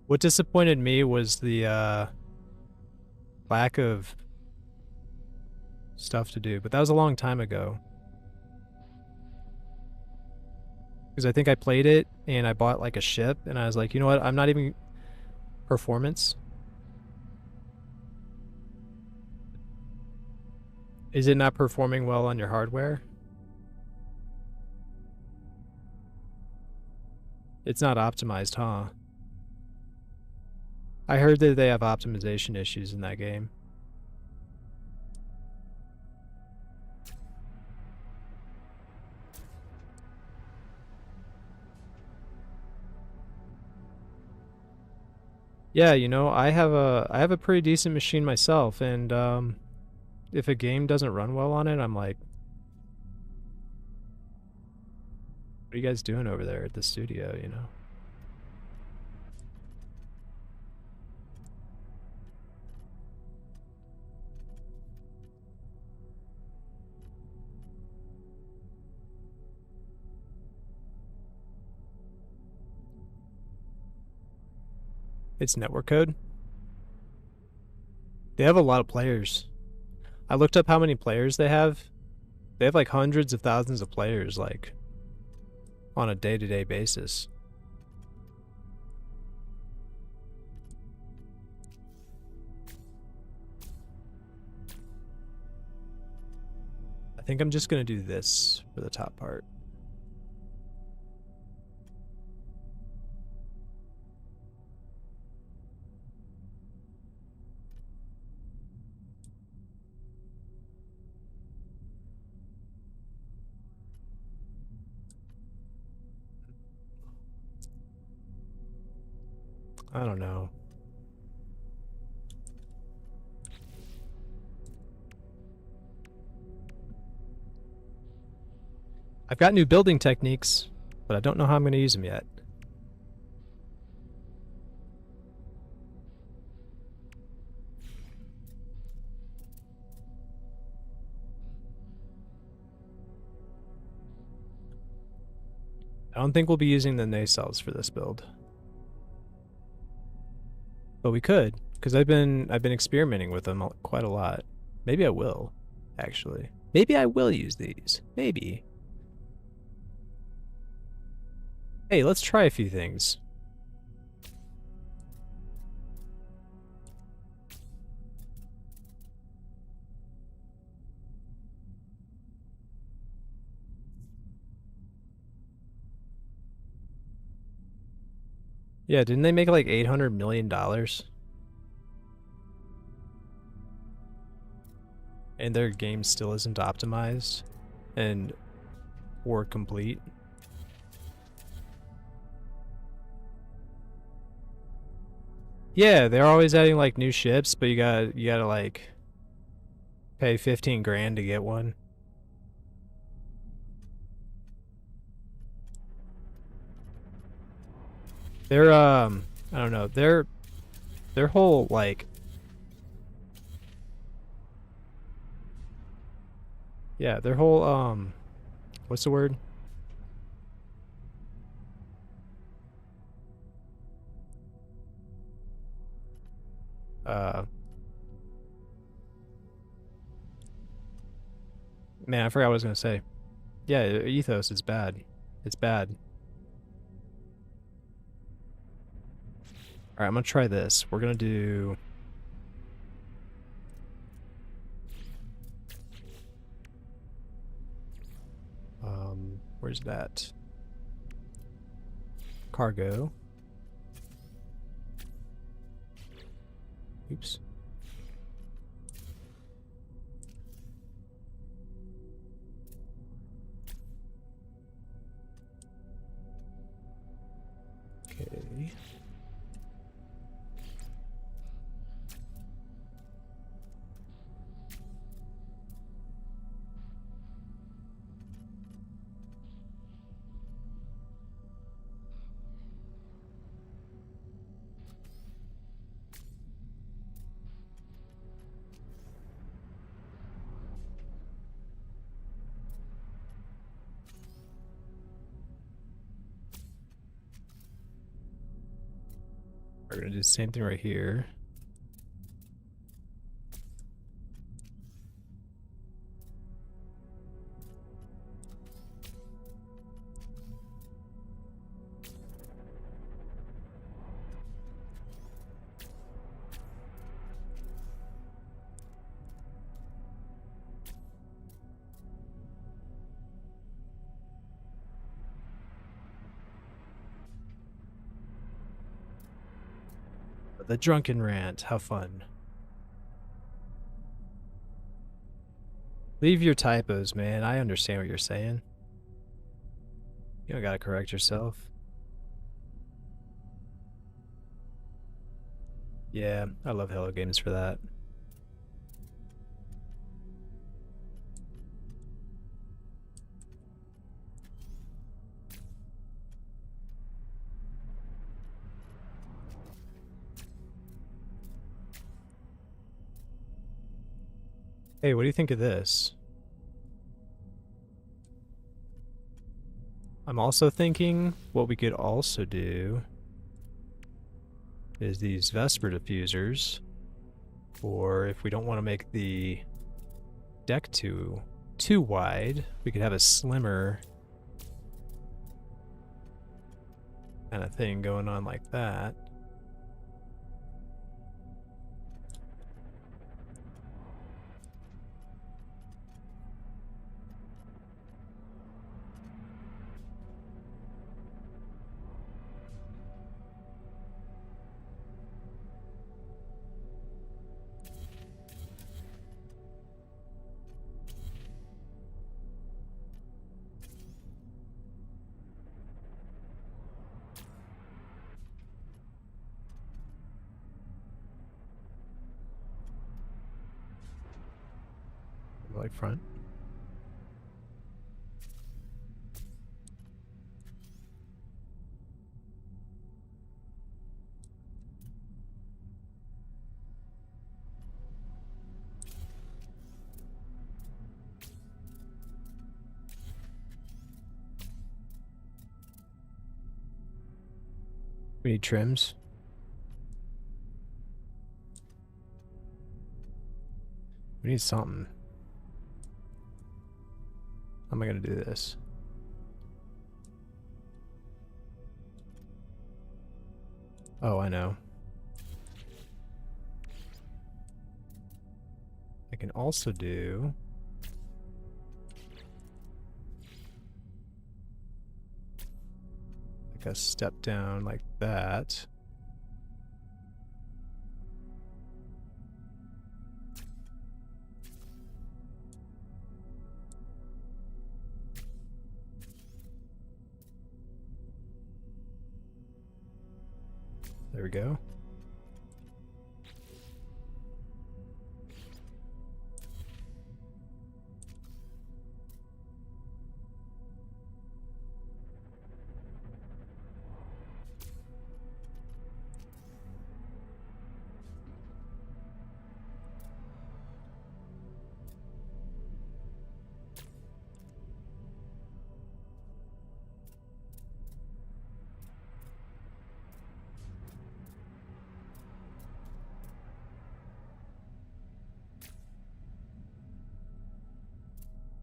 What disappointed me was the lack of stuff to do, but that was a long time ago. Because I think I played it and I bought like a ship and I was like, you know what? I'm not even performance. Is it not performing well on your hardware? It's not optimized, huh? I heard that they have optimization issues in that game. Yeah, you know, I have a pretty decent machine myself, and if a game doesn't run well on it, I'm like, what are you guys doing over there at the studio, you know? It's network code. They have a lot of players. I looked up how many players they have. They have like hundreds of thousands of players, like, on a day-to-day basis. I think I'm just gonna do this for the top part. I don't know. I've got new building techniques, but I don't know how I'm going to use them yet. I don't think we'll be using the nacelles for this build. But we could, because I've been experimenting with them quite a lot. Maybe I will, actually. Maybe I will use these. Maybe. Hey, let's try a few things. Yeah, didn't they make like $800 million? And their game still isn't optimized and or complete. Yeah, they're always adding like new ships, but you gotta like pay 15 grand to get one. They're I don't know, their whole like, yeah, their whole what's the word? Man, I forgot what I was gonna say. Yeah, ethos is bad. It's bad. Alright, I'm gonna try this. We're gonna do... where's that? Cargo. Oops. Okay. We're gonna do the same thing right here. The drunken rant, how fun. Leave your typos, man. I understand what you're saying. You don't gotta correct yourself. Yeah, I love Hello Games for that. Hey, what do you think of this? I'm also thinking what we could also do is these Vesper diffusers, or if we don't want to make the deck too wide, we could have a slimmer kind of thing going on like that. Like front. We need trims. We need something. How am I gonna do this? Oh, I know. I can also do like a step down like that. There we go.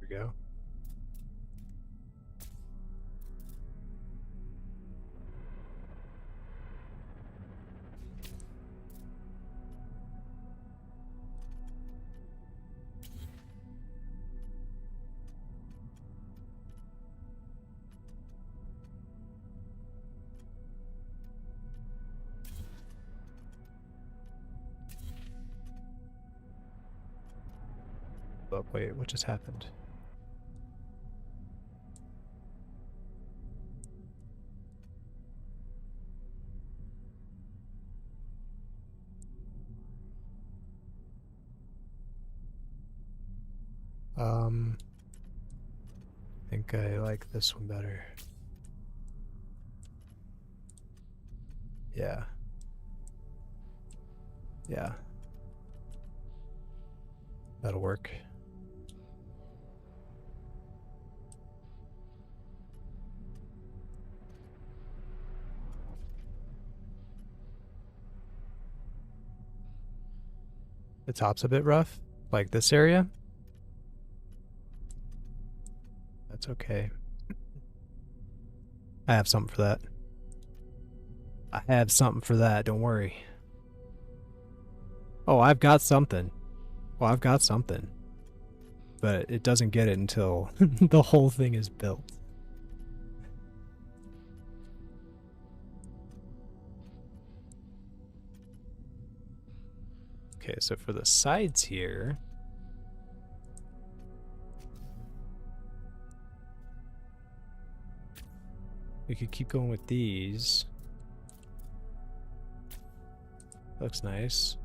There we go. Oh, wait, what just happened? I think I like this one better. Yeah. Yeah. That'll work. The top's a bit rough, like this area. That's okay. I have something for that. I have something for that, don't worry. Oh, I've got something. Well, I've got something. But it doesn't get it until the whole thing is built. Okay, so for the sides here, we could keep going with these. Looks nice.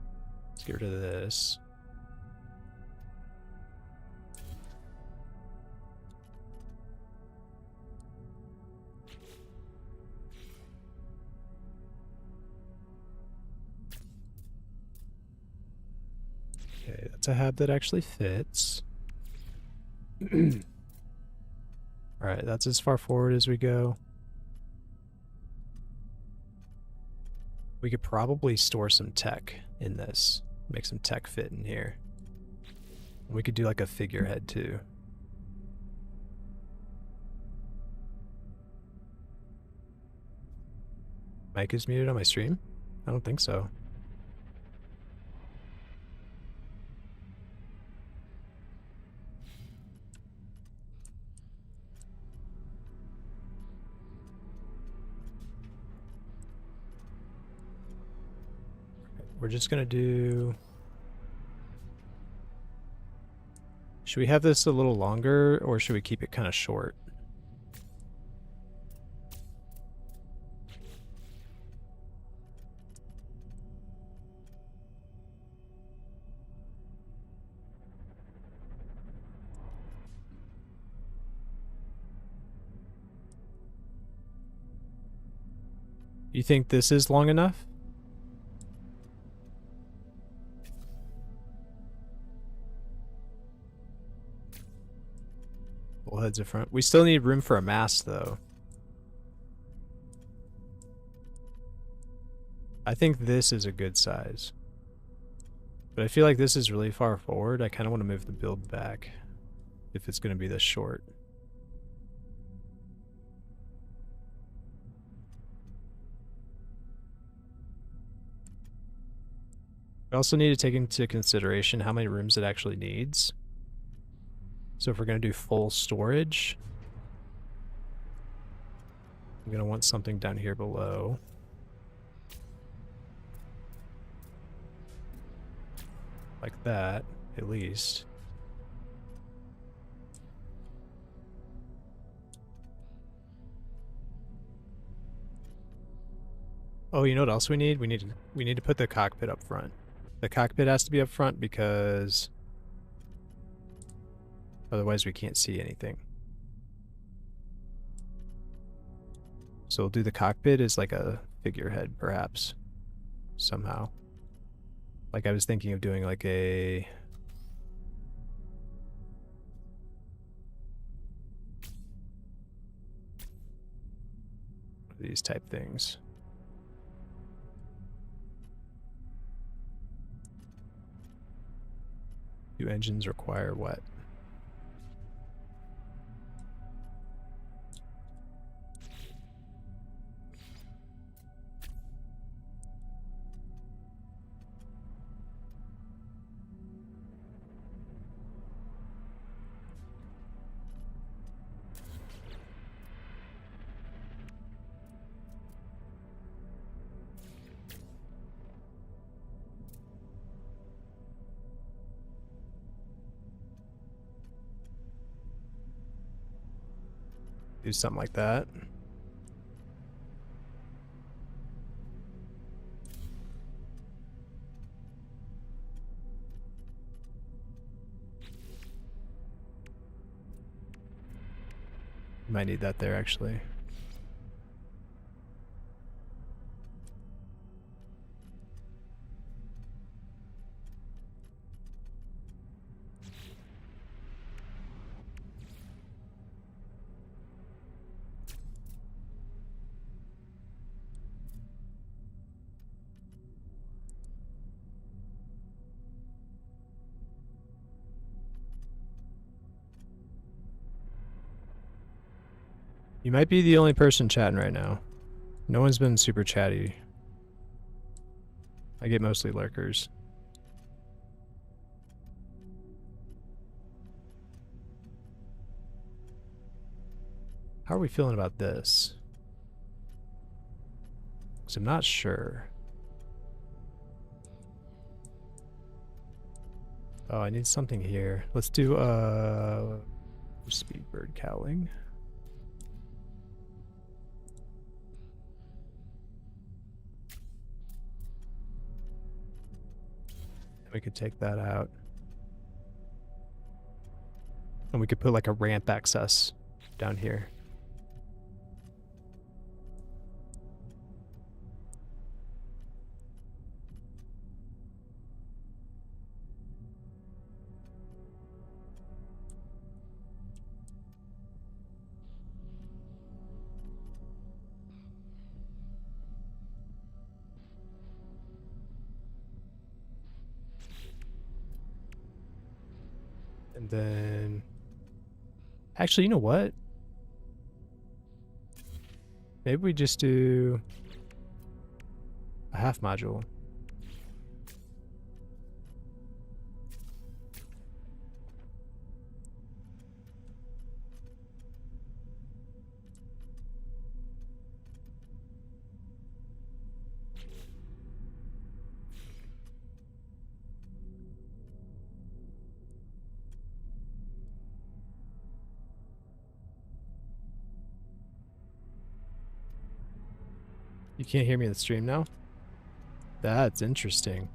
Let's get rid of this. Okay, that's a hab that actually fits. Alright, that's as far forward as we go. We could probably store some tech in this. Make some tech fit in here. We could do like a figurehead too. Mic is muted on my stream? I don't think so. We're just gonna do... Should we have this a little longer, or should we keep it kind of short? You think this is long enough? Bullheads at front. We still need room for a mast, though. I think this is a good size. But I feel like this is really far forward. I kind of want to move the build back if it's going to be this short. We also need to take into consideration how many rooms it actually needs. So if we're going to do full storage, I'm going to want something down here below. Like that, at least. Oh, you know what else we need? We need to put the cockpit up front. The cockpit has to be up front because otherwise we can't see anything. So we'll do the cockpit as like a figurehead, perhaps. Somehow. Like I was thinking of doing like a... these type things. Do engines require what? Do something like that. Might need that there, actually. You might be the only person chatting right now. No one's been super chatty. I get mostly lurkers. How are we feeling about this? Because I'm not sure. Oh, I need something here. Let's do speed bird cowling. We could take that out. And we could put like a ramp access down here. And then, actually, you know what? Maybe we just do a half module. You can't hear me in the stream now? That's interesting.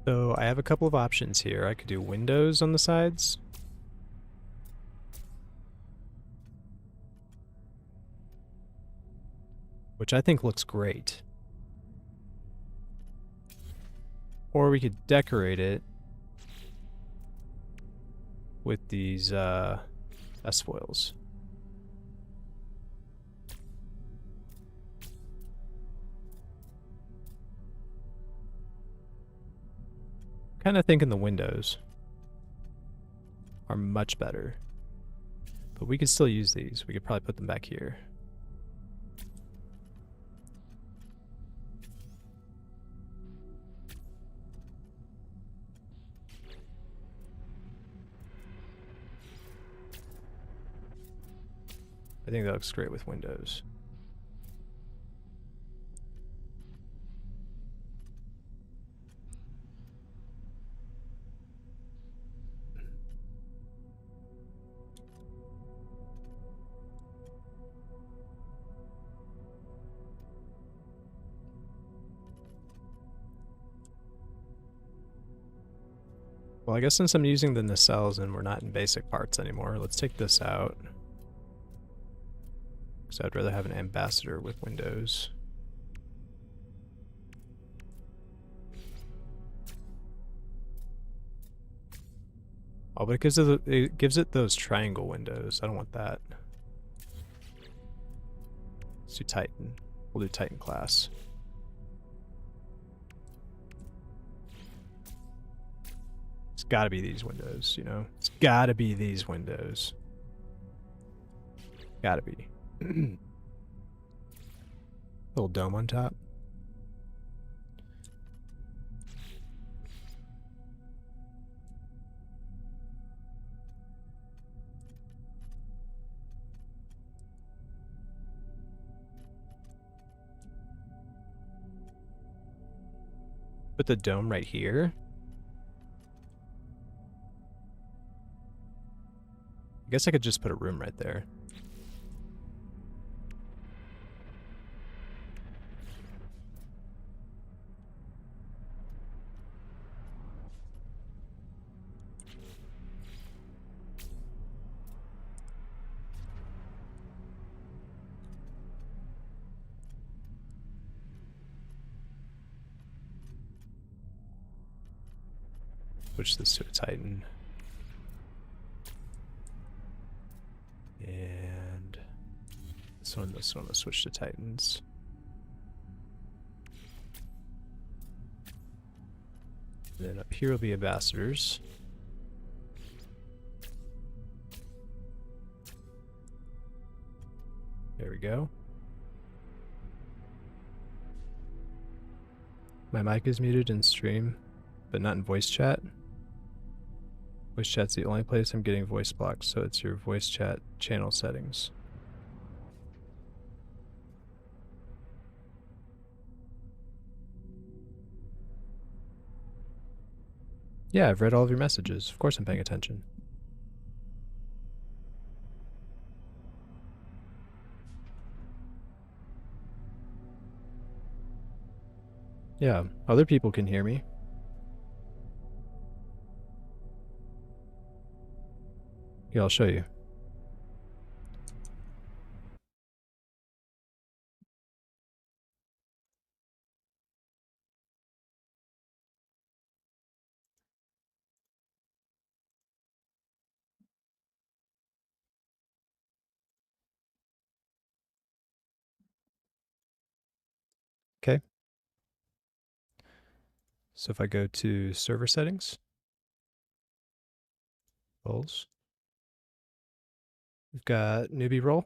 So I have a couple of options here. I could do windows on the sides. Which I think looks great. Or we could decorate it with these S-foils. Kind of thinking the windows are much better. But we could still use these. We could probably put them back here. I think that looks great with windows. Well, I guess since I'm using the nacelles and we're not in basic parts anymore, let's take this out. Because I'd rather have an ambassador with windows. Oh, but it gives it those triangle windows. I don't want that. Let's do Titan. We'll do Titan class. It's gotta be these windows, you know? It's gotta be these windows. Gotta be. Little dome on top. Put the dome right here. I guess I could just put a room right there. Switch this to a Titan. And this one, let's switch to Titans. And then up here will be ambassadors. There we go. My mic is muted in stream, but not in voice chat. Voice chat's the only place I'm getting voice blocked, so it's your voice chat channel settings. Yeah, I've read all of your messages. Of course I'm paying attention. Yeah, other people can hear me. Yeah, I'll show you. Okay. So if I go to server settings, roles, we've got newbie role.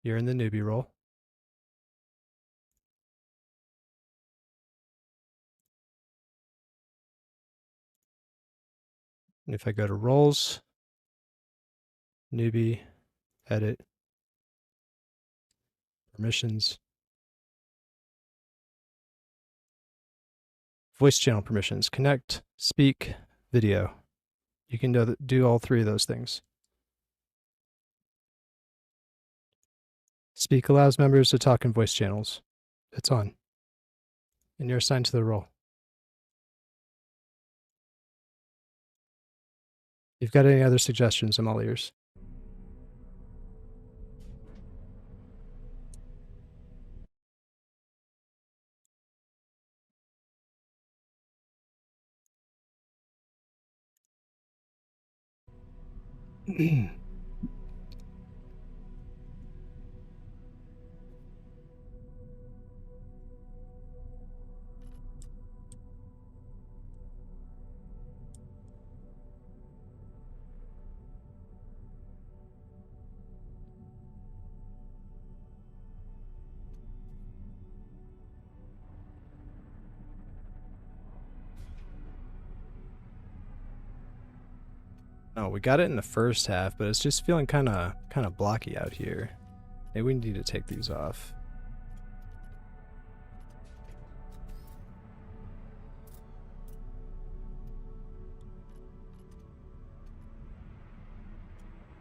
You're in the newbie role. And if I go to roles, newbie, edit, permissions, voice channel permissions, connect, speak, video. You can do all three of those things. Speak allows members to talk in voice channels. It's on. And you're assigned to the role. If you've got any other suggestions, I'm all ears. Oh, we got it in the first half, but it's just feeling kind of blocky out here. Maybe we need to take these off.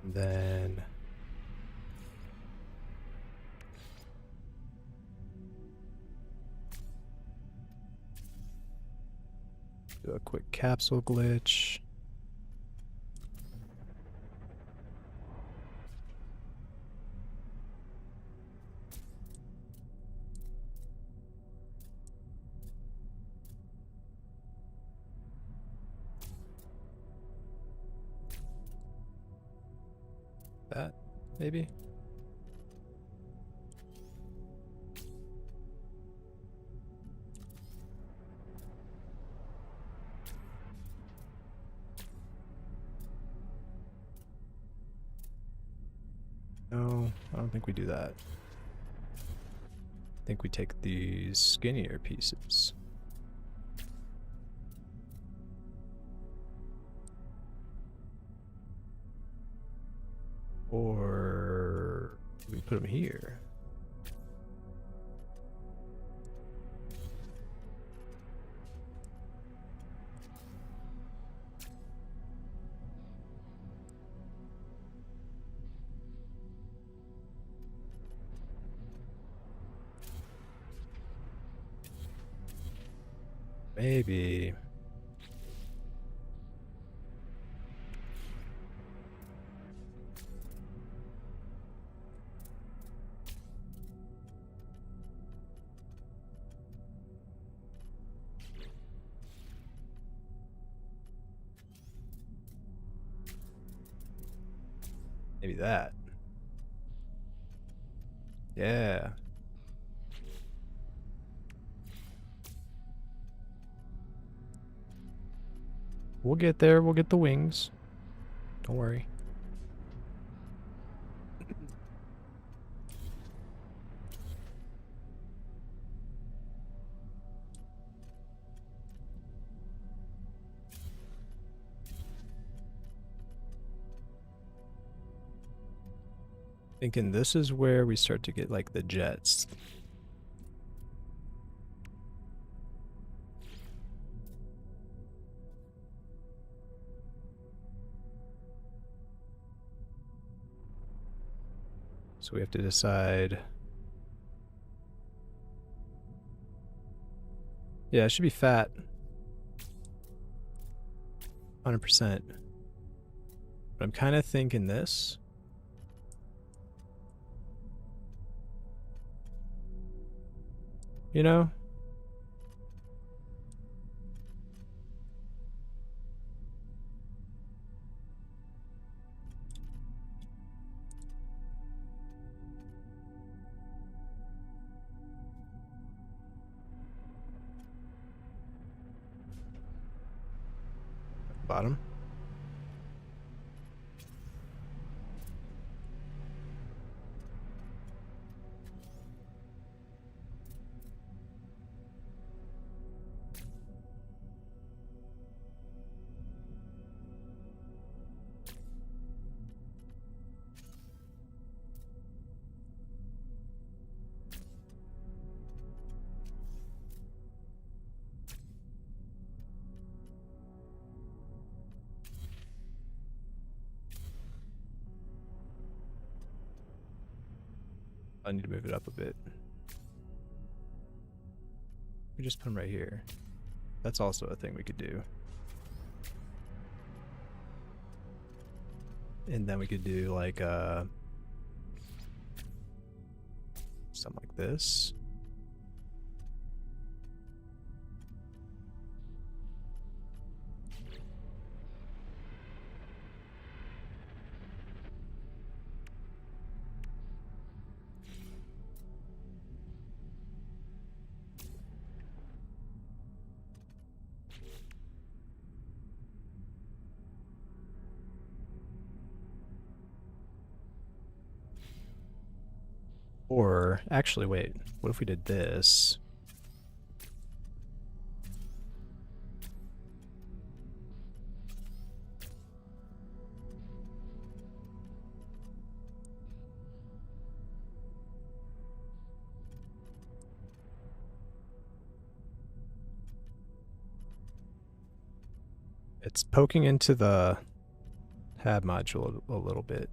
And then do a quick capsule glitch. That, maybe? No, I don't think we do that. I think we take these skinnier pieces. Or we put them here. Maybe. Maybe that. Yeah. We'll get there. We'll get the wings. Don't worry. Thinking this is where we start to get like the jets. So we have to decide. Yeah, it should be fat. 100%. But I'm kind of thinking this. You know? Bottom. I need to move it up a bit. We just put them right here. That's also a thing we could do. And then we could do like something like this. Or actually, wait, what if we did this? It's poking into the hab module a little bit.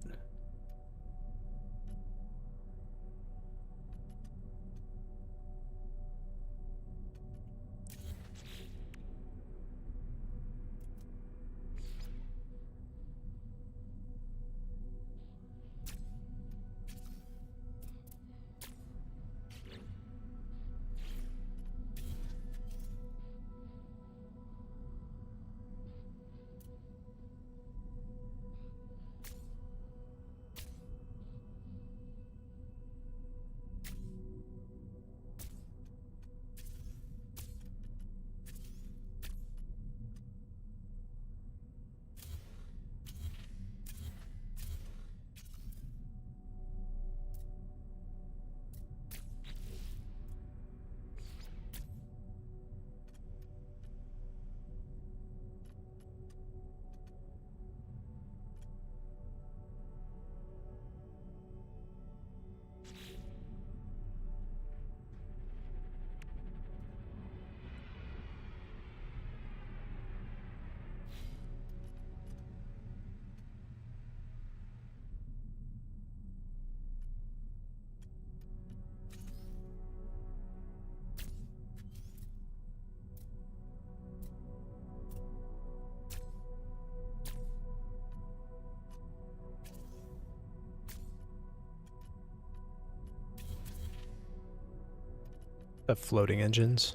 The floating engines.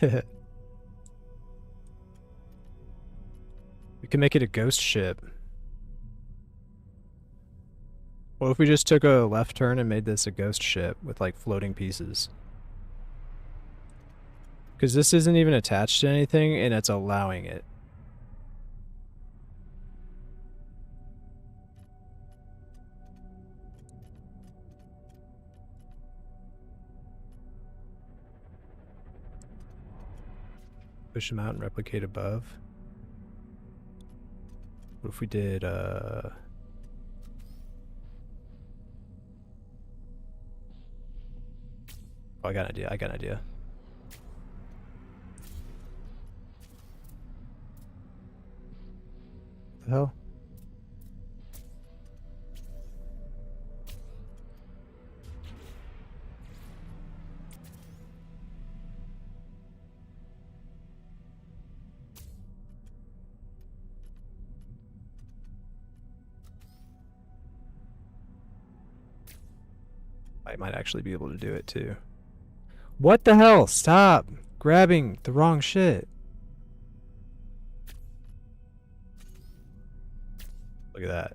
We can make it a ghost ship. What if we just took a left turn and made this a ghost ship with like floating pieces? Because this isn't even attached to anything and it's allowing it. Push them out and replicate above. What if we did, oh, I got an idea. What the hell? I might actually be able to do it too. What the hell? Stop grabbing the wrong shit. Look at that.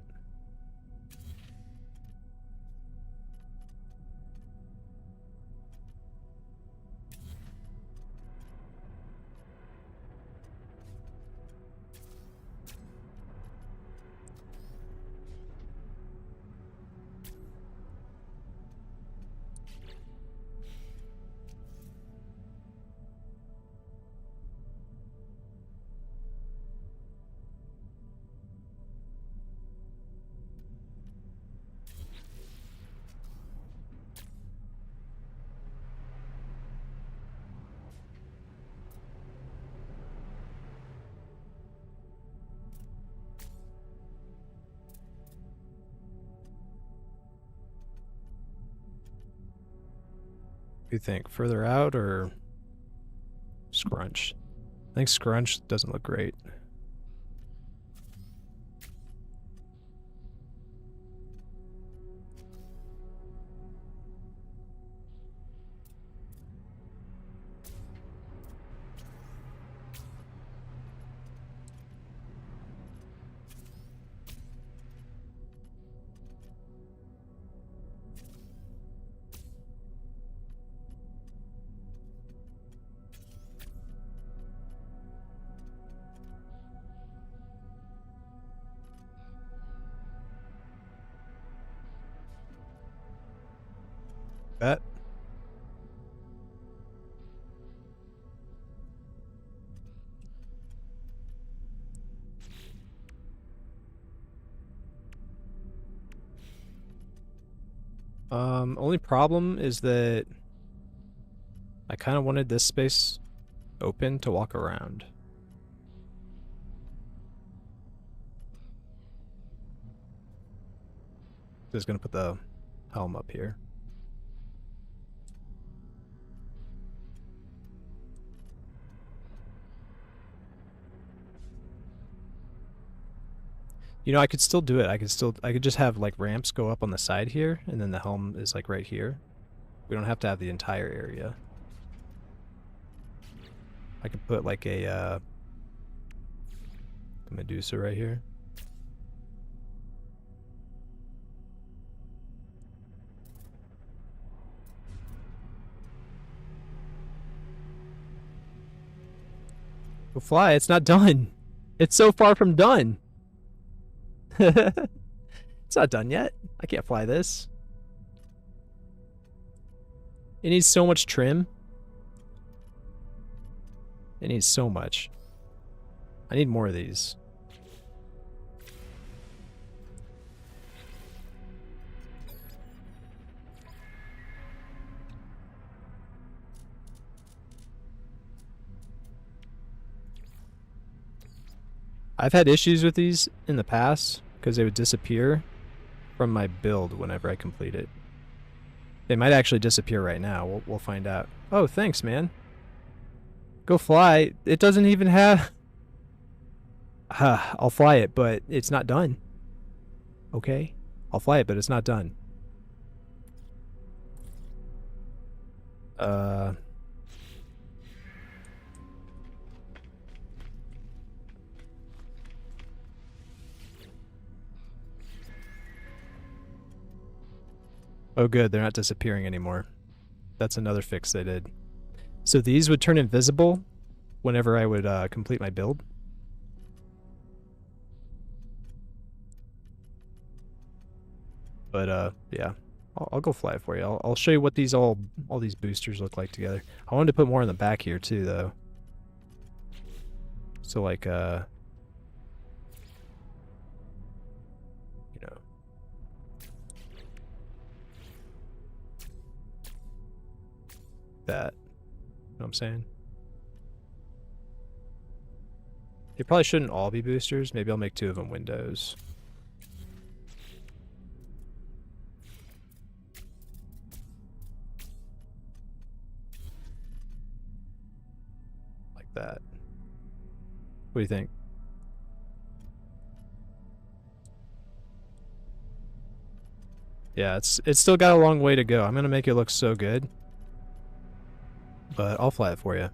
You think further out or scrunch? I think scrunch doesn't look great. Bet. Only problem is that I kind of wanted this space open to walk around. Just gonna put the helm up here. You know, I could still do it. I could just have like ramps go up on the side here, and then the helm is like right here. We don't have to have the entire area. I could put like a Medusa right here. Go fly, it's not done. It's so far from done. It's not done yet. I can't fly this. It needs so much trim. It needs so much. I need more of these. I've had issues with these in the past because they would disappear from my build whenever I complete it. They might actually disappear right now. We'll find out. Oh, thanks, man. Go fly. It doesn't even have... I'll fly it, but it's not done. Okay? I'll fly it, but it's not done. Uh... Oh good, they're not disappearing anymore. That's another fix they did. So these would turn invisible whenever I would complete my build. But yeah, I'll go fly it for you. I'll show you what these all these boosters look like together. I wanted to put more in the back here too, though. So like you know, that. You know what I'm saying? They probably shouldn't all be boosters. Maybe I'll make 2 of them windows. Like that. What do you think? Yeah, it's still got a long way to go. I'm gonna make it look so good. But I'll fly it for you.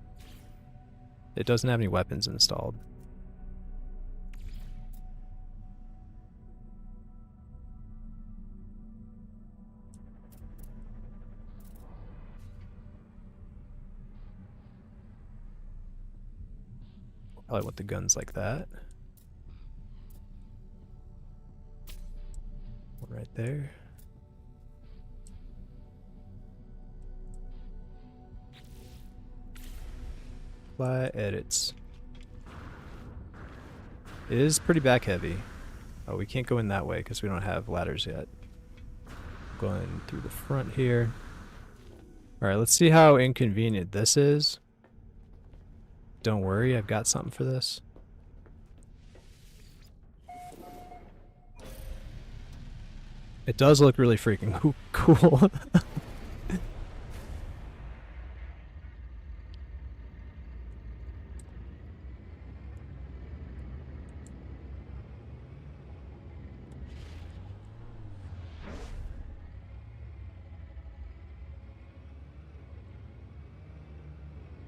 It doesn't have any weapons installed. Probably want the guns like that. One right there. Fly edits. It is pretty back heavy. Oh, we can't go in that way because we don't have ladders yet. Going through the front here. Alright, let's see how inconvenient this is. Don't worry, I've got something for this. It does look really freaking cool.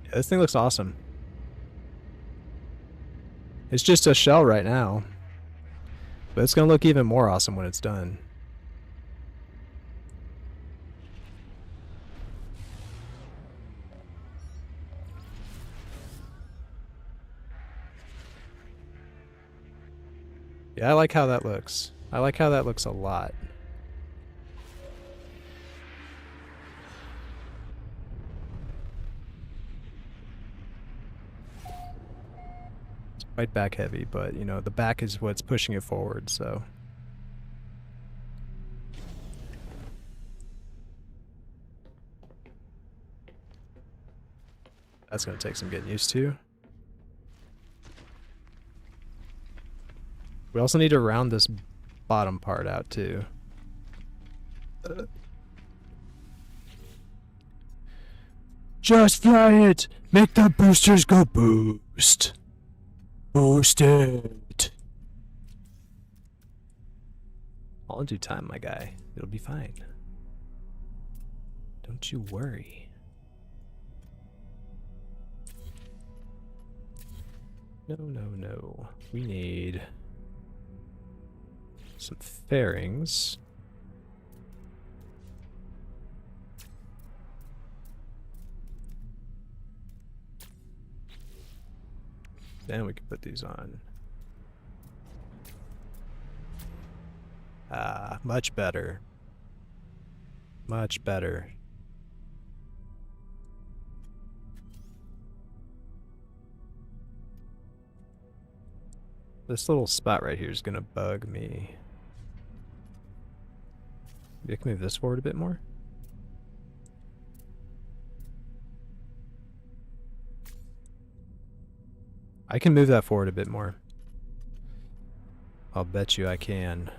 Yeah, this thing looks awesome. It's just a shell right now. But it's going to look even more awesome when it's done. Yeah, I like how that looks. I like how that looks a lot. It's quite back heavy, but you know, the back is what's pushing it forward, so. That's going to take some getting used to. We also need to round this bottom part out too. Just fly it! Make the boosters go boost! Boost it! All in due time, my guy. It'll be fine. Don't you worry. No, no, no. We need some fairings. Then we can put these on. Ah, much better. Much better. This little spot right here is gonna bug me. Maybe I can move this forward a bit more. I can move that forward a bit more. I'll bet you I can.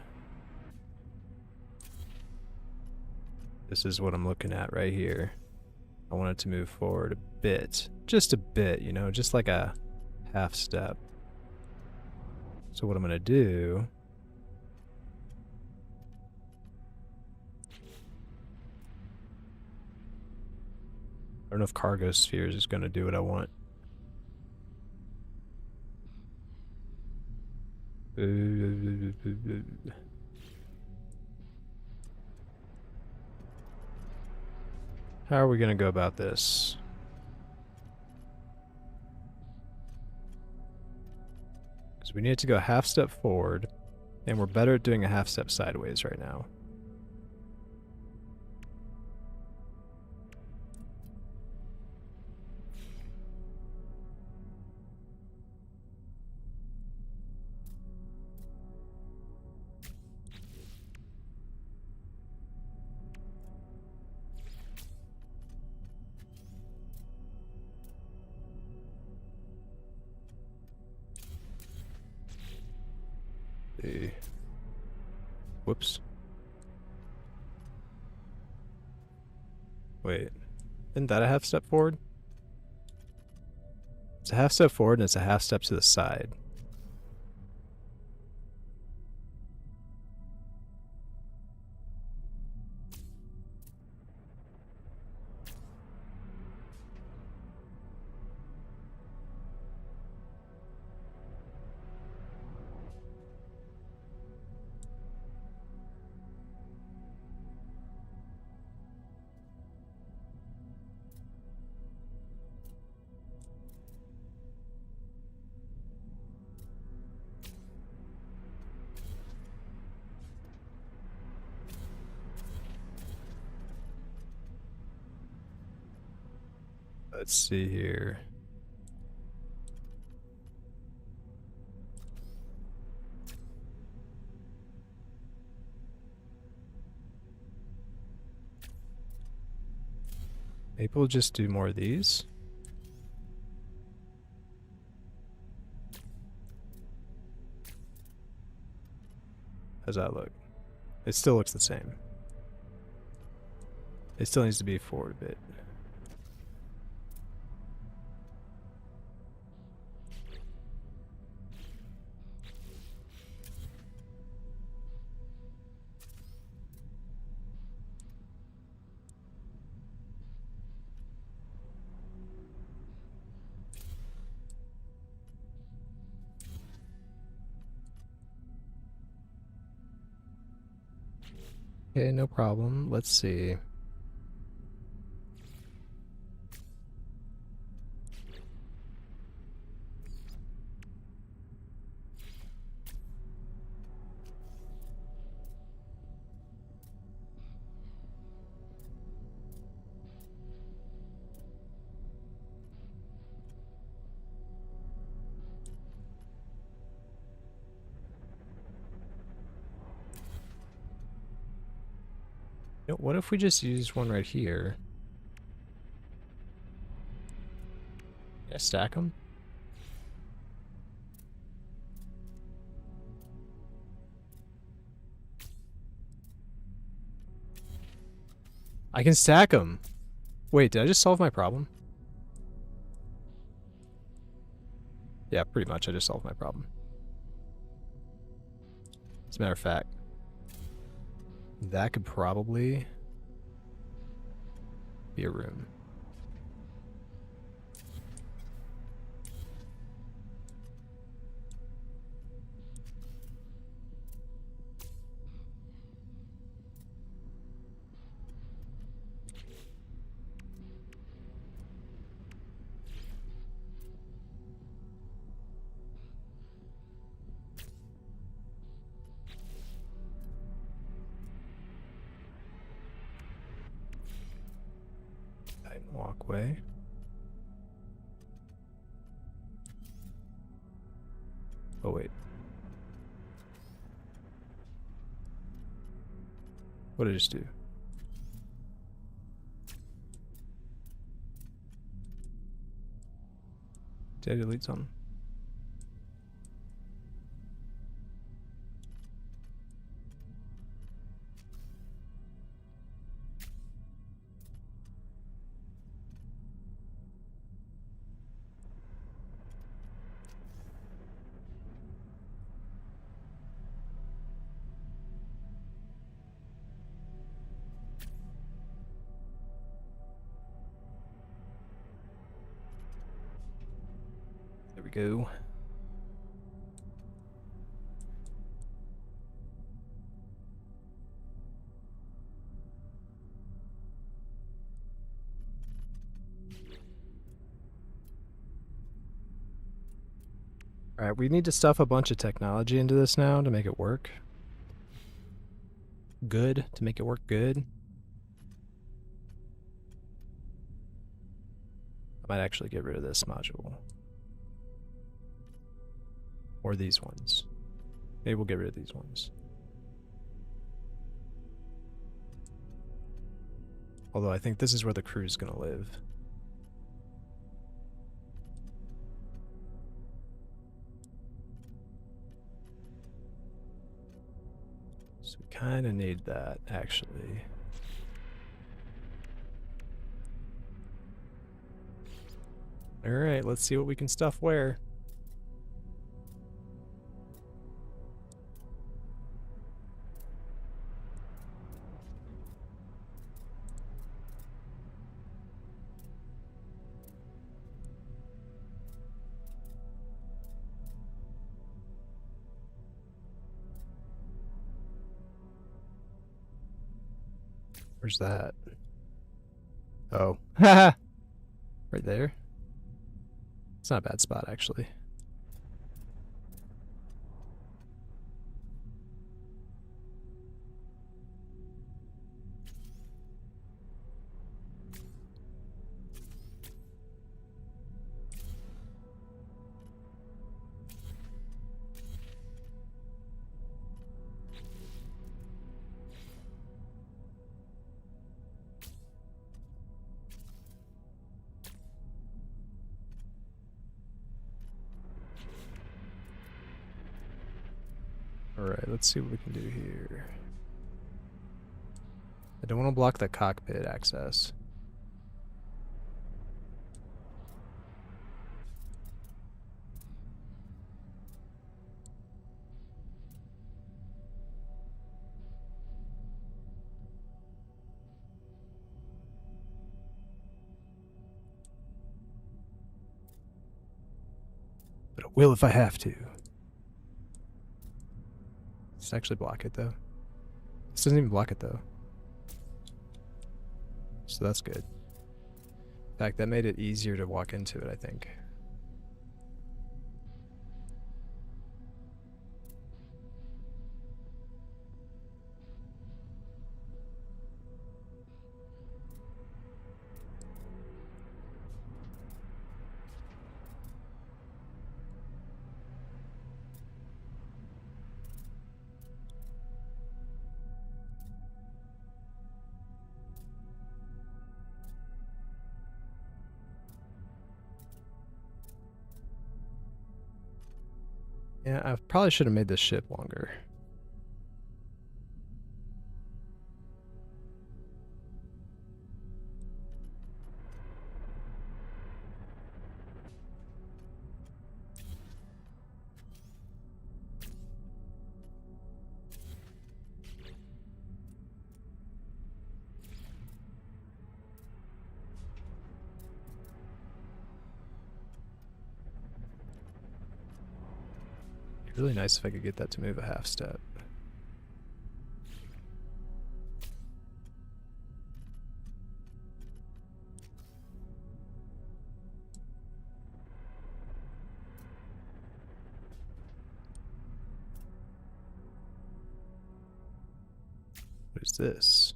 This is what I'm looking at right here. I want it to move forward a bit. Just a bit, you know, just like a half step. So what I'm going to do don't know if cargo spheres is going to do what I want. How are we going to go about this? Because we need to go a half step forward, and we're better at doing a half step sideways right now. Whoops. Wait. Isn't that a half step forward? It's a half step forward and it's a half step to the side. Let's see here. Maybe we'll just do more of these. How's that look? It still looks the same. It still needs to be forward a bit. Okay, no problem. Let's see. What if we just use one right here? Can I stack them? I can stack them. Wait, did I just solve my problem? Yeah, pretty much I just solved my problem. As a matter of fact, that could probably be a room. Walkway. Oh wait. What did I just do? Did I delete something? we go. Alright, we need to stuff a bunch of technology into this now to make it work. Good, to make it work good. I might actually get rid of this module. Or these ones. Maybe we'll get rid of these ones. Although I think this is where the crew's gonna live. So we kind of need that, actually. Alright, let's see what we can stuff where. Where's that? Oh. Haha! Right there. It's not a bad spot, actually. Alright, let's see what we can do here. I don't want to block the cockpit access. But I will if I have to. Let's actually block it, though. This doesn't even block it, though. So that's good. In fact, that made it easier to walk into it, I think. Yeah, I probably should have made this ship longer. It'd be really nice if I could get that to move a half step. What is this?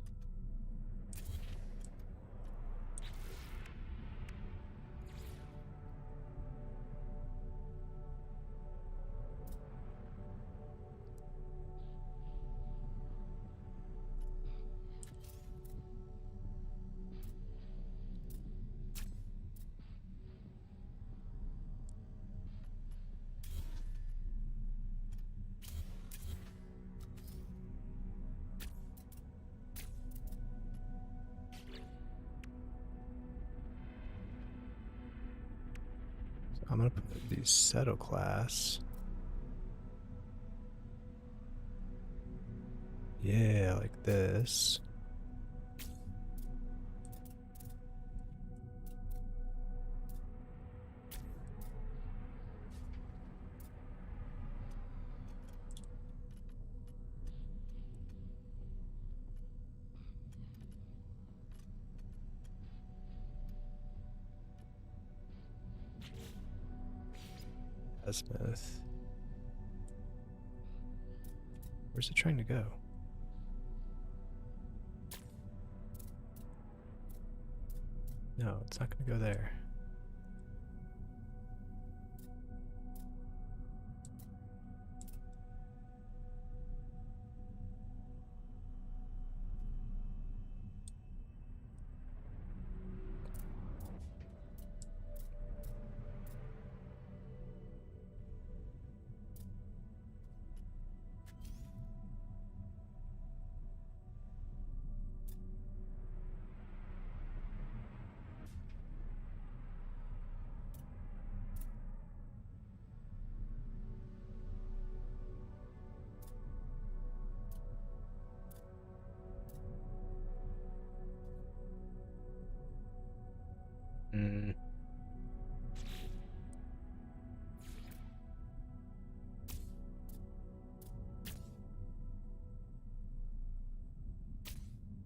I'm gonna put these Seto class. Yeah, like this. Azimuth. Where's it trying to go? No, it's not going to go there. Hmm.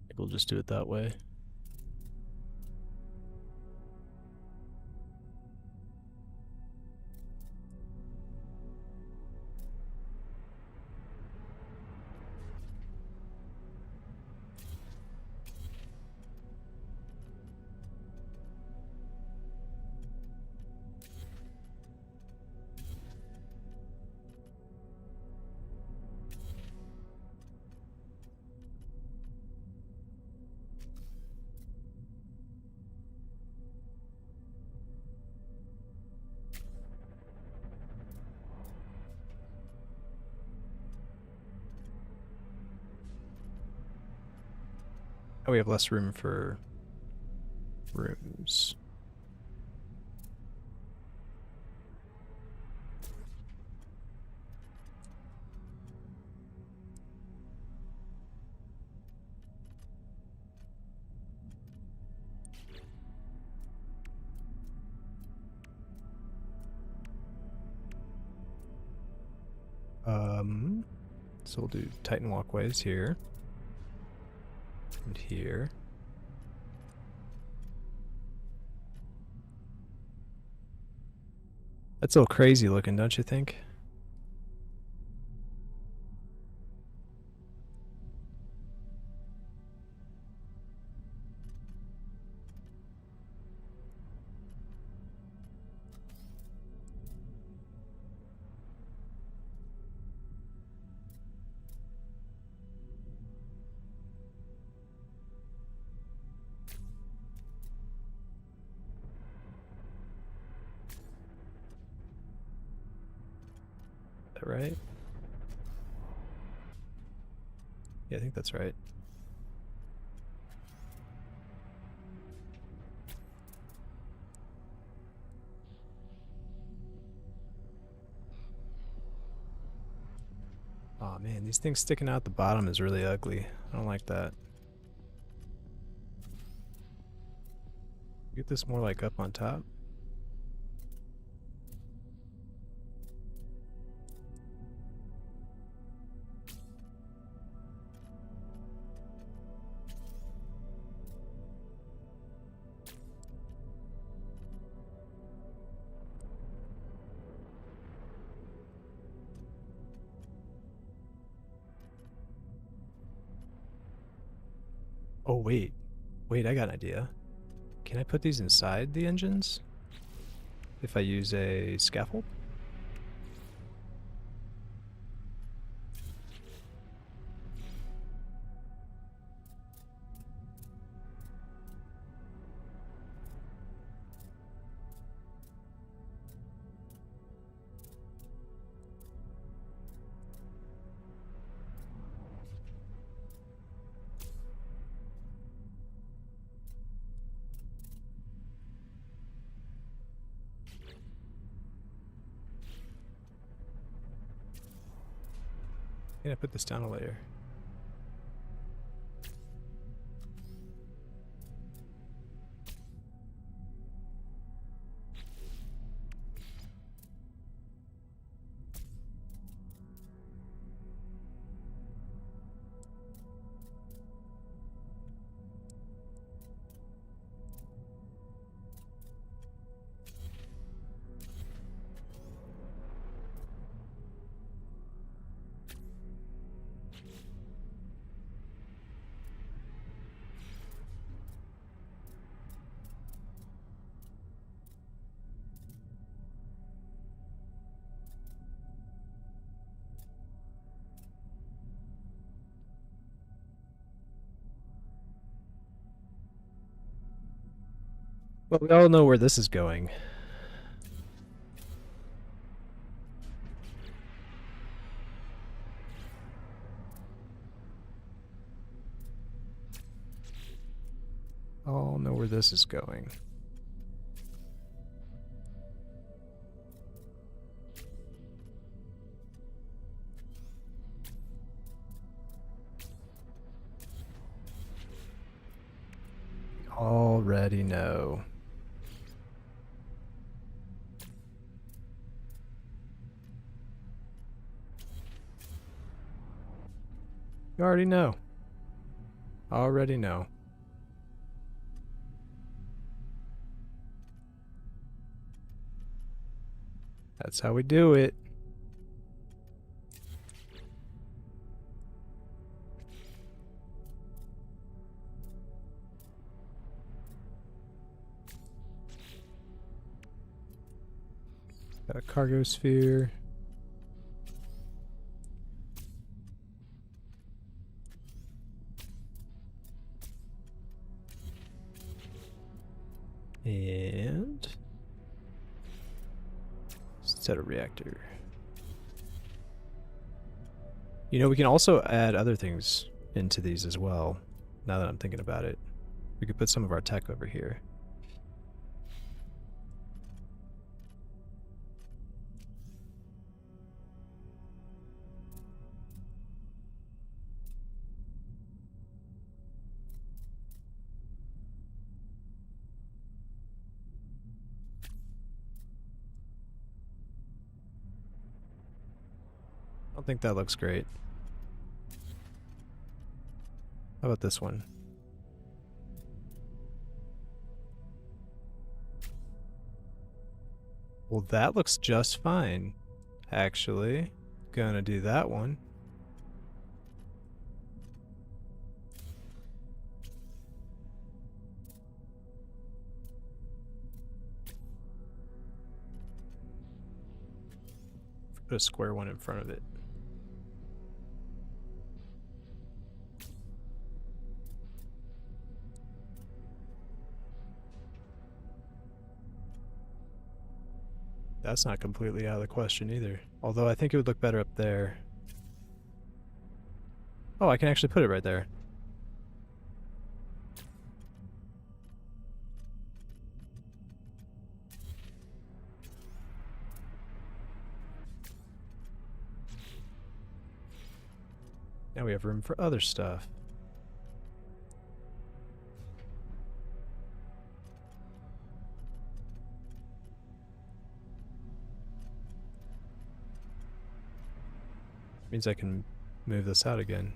Maybe we'll just do it that way. Oh, we have less room for rooms. So we'll do Titan walkways here and here. That's a little crazy looking, don't you think? Is that right? Yeah, I think that's right. Oh man, these things sticking out the bottom is really ugly. I don't like that. Get this more like up on top. Oh wait, I got an idea. Can I put these inside the engines if I use a scaffold? Can I put this down a layer? Well, we all know where this is going. All know where this is going. We already know. You already know. Already know. That's how we do it. Got a cargo sphere. And set a reactor. You know, we can also add other things into these as well, now that I'm thinking about it. We could put some of our tech over here. I don't think that looks great. How about this one? Well, that looks just fine, actually. Gonna do that one. Put a square one in front of it. That's not completely out of the question either. Although I think it would look better up there. Oh, I can actually put it right there. Now we have room for other stuff. Means I can move this out again.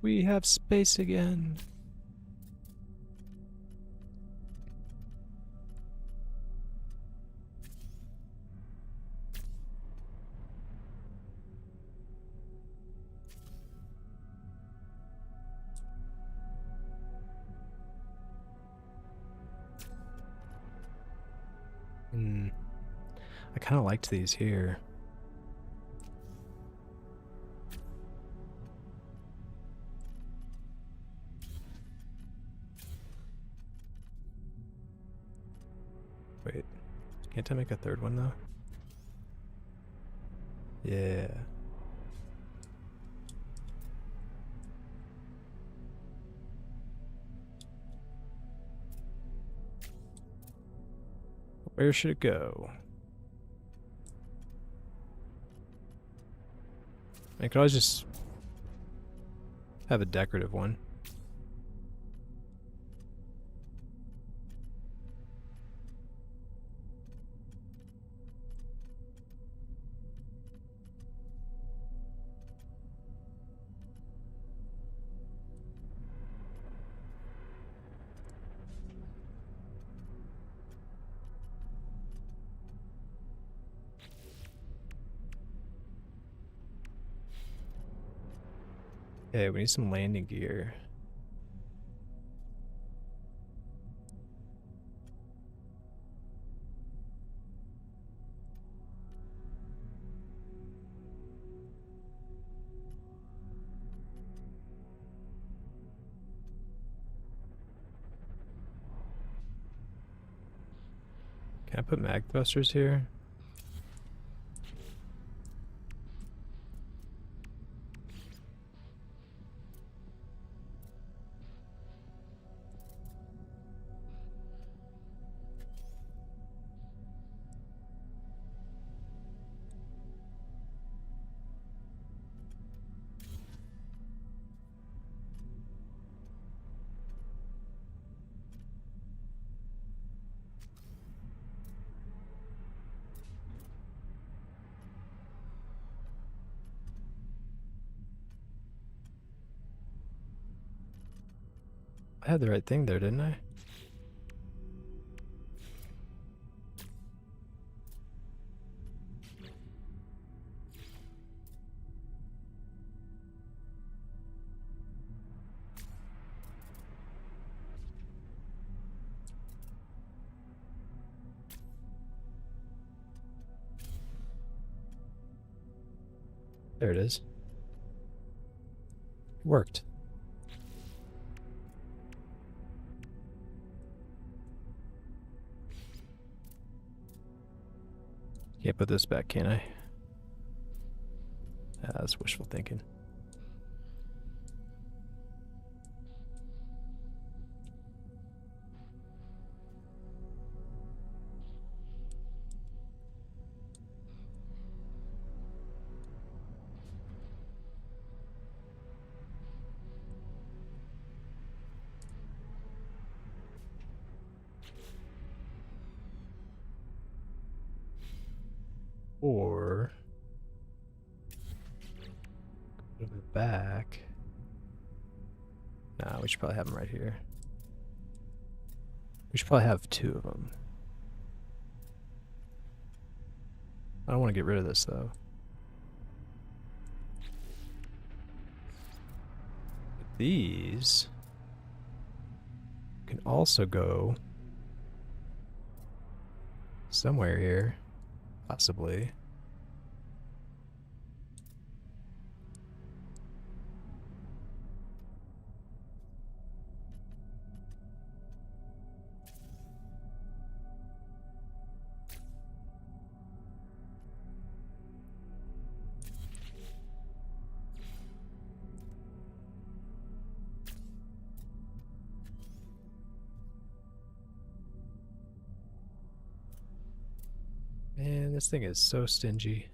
We have space again. I kind of liked these here. Wait, can't I make a third one though? Yeah. Where should it go? I could always just have a decorative one. Okay, we need some landing gear. Can I put mag thrusters here? I had the right thing there, didn't I? There it is. It worked. Can't put this back, can I? Ah, that's wishful thinking. Or move it back. Nah, we should probably have them right here. We should probably have two of them. I don't want to get rid of this though. But these can also go somewhere here, possibly. Man, this thing is so stingy.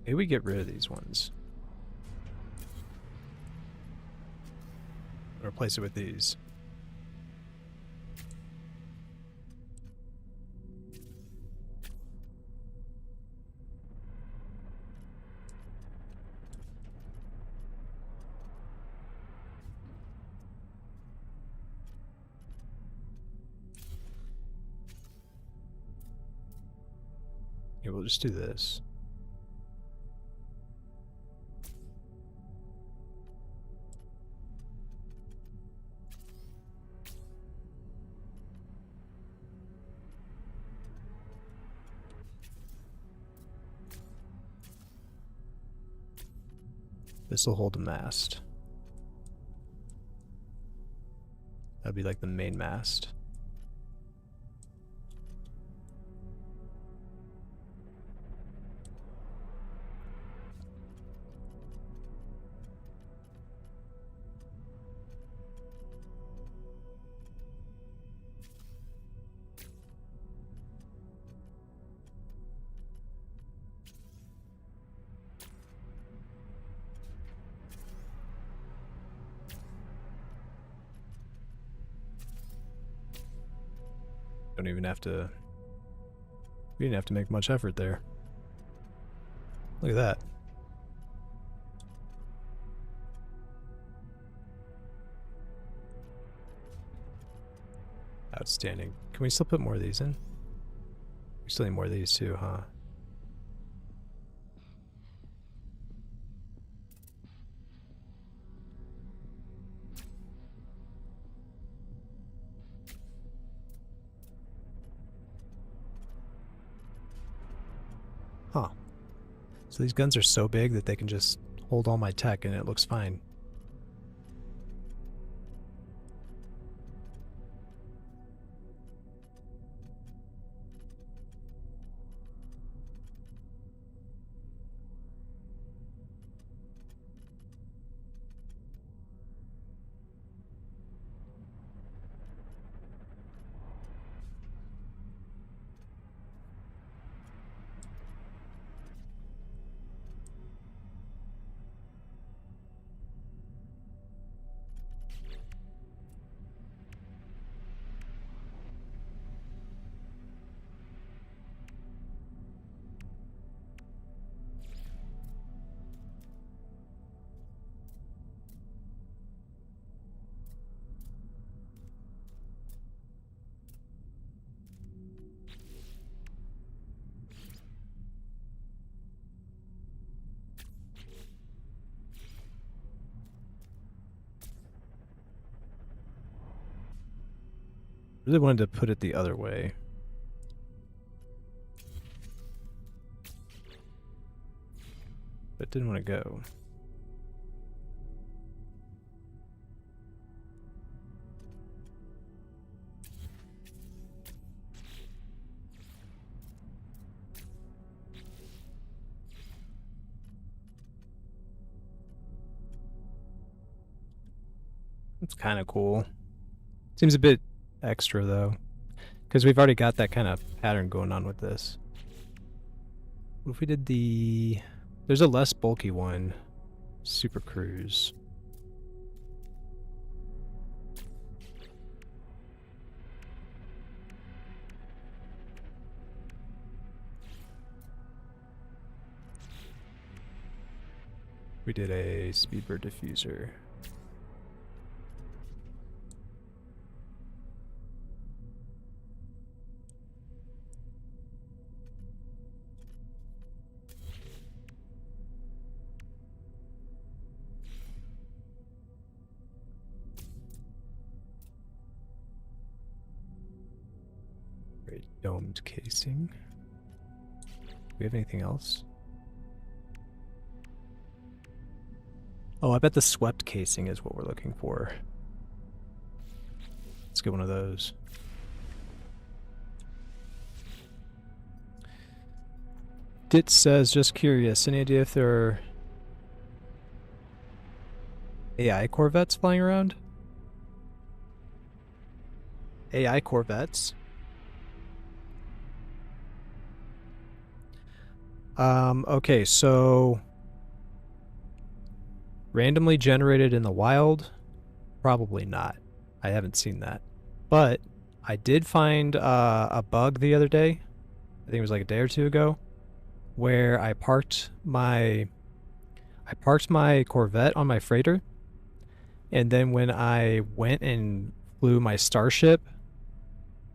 Maybe we get rid of these ones. Replace it with these. Yeah, we'll just do this. This will hold the mast. That'd be like the main mast. Don't even have to... We didn't have to make much effort there. Look at that. Outstanding. Can we still put more of these in? We still need more of these too, huh? So these guns are so big that they can just hold all my tech and it looks fine. Really wanted to put it the other way. But didn't want to go. It's kind of cool. Seems a bit extra though, because we've already got that kind of pattern going on with this. What if we did the... There's a less bulky one. Super Cruise. We did a Speedbird diffuser. Great domed casing. Do we have anything else? Oh, I bet the swept casing is what we're looking for. Let's get one of those. Dit says, just curious, any idea if there are AI Corvettes flying around? AI Corvettes? Okay, so... randomly generated in the wild? Probably not. I haven't seen that. But I did find a bug the other day. I think it was like a day or two ago, where I parked my Corvette on my freighter, and then when I went and flew my Starship,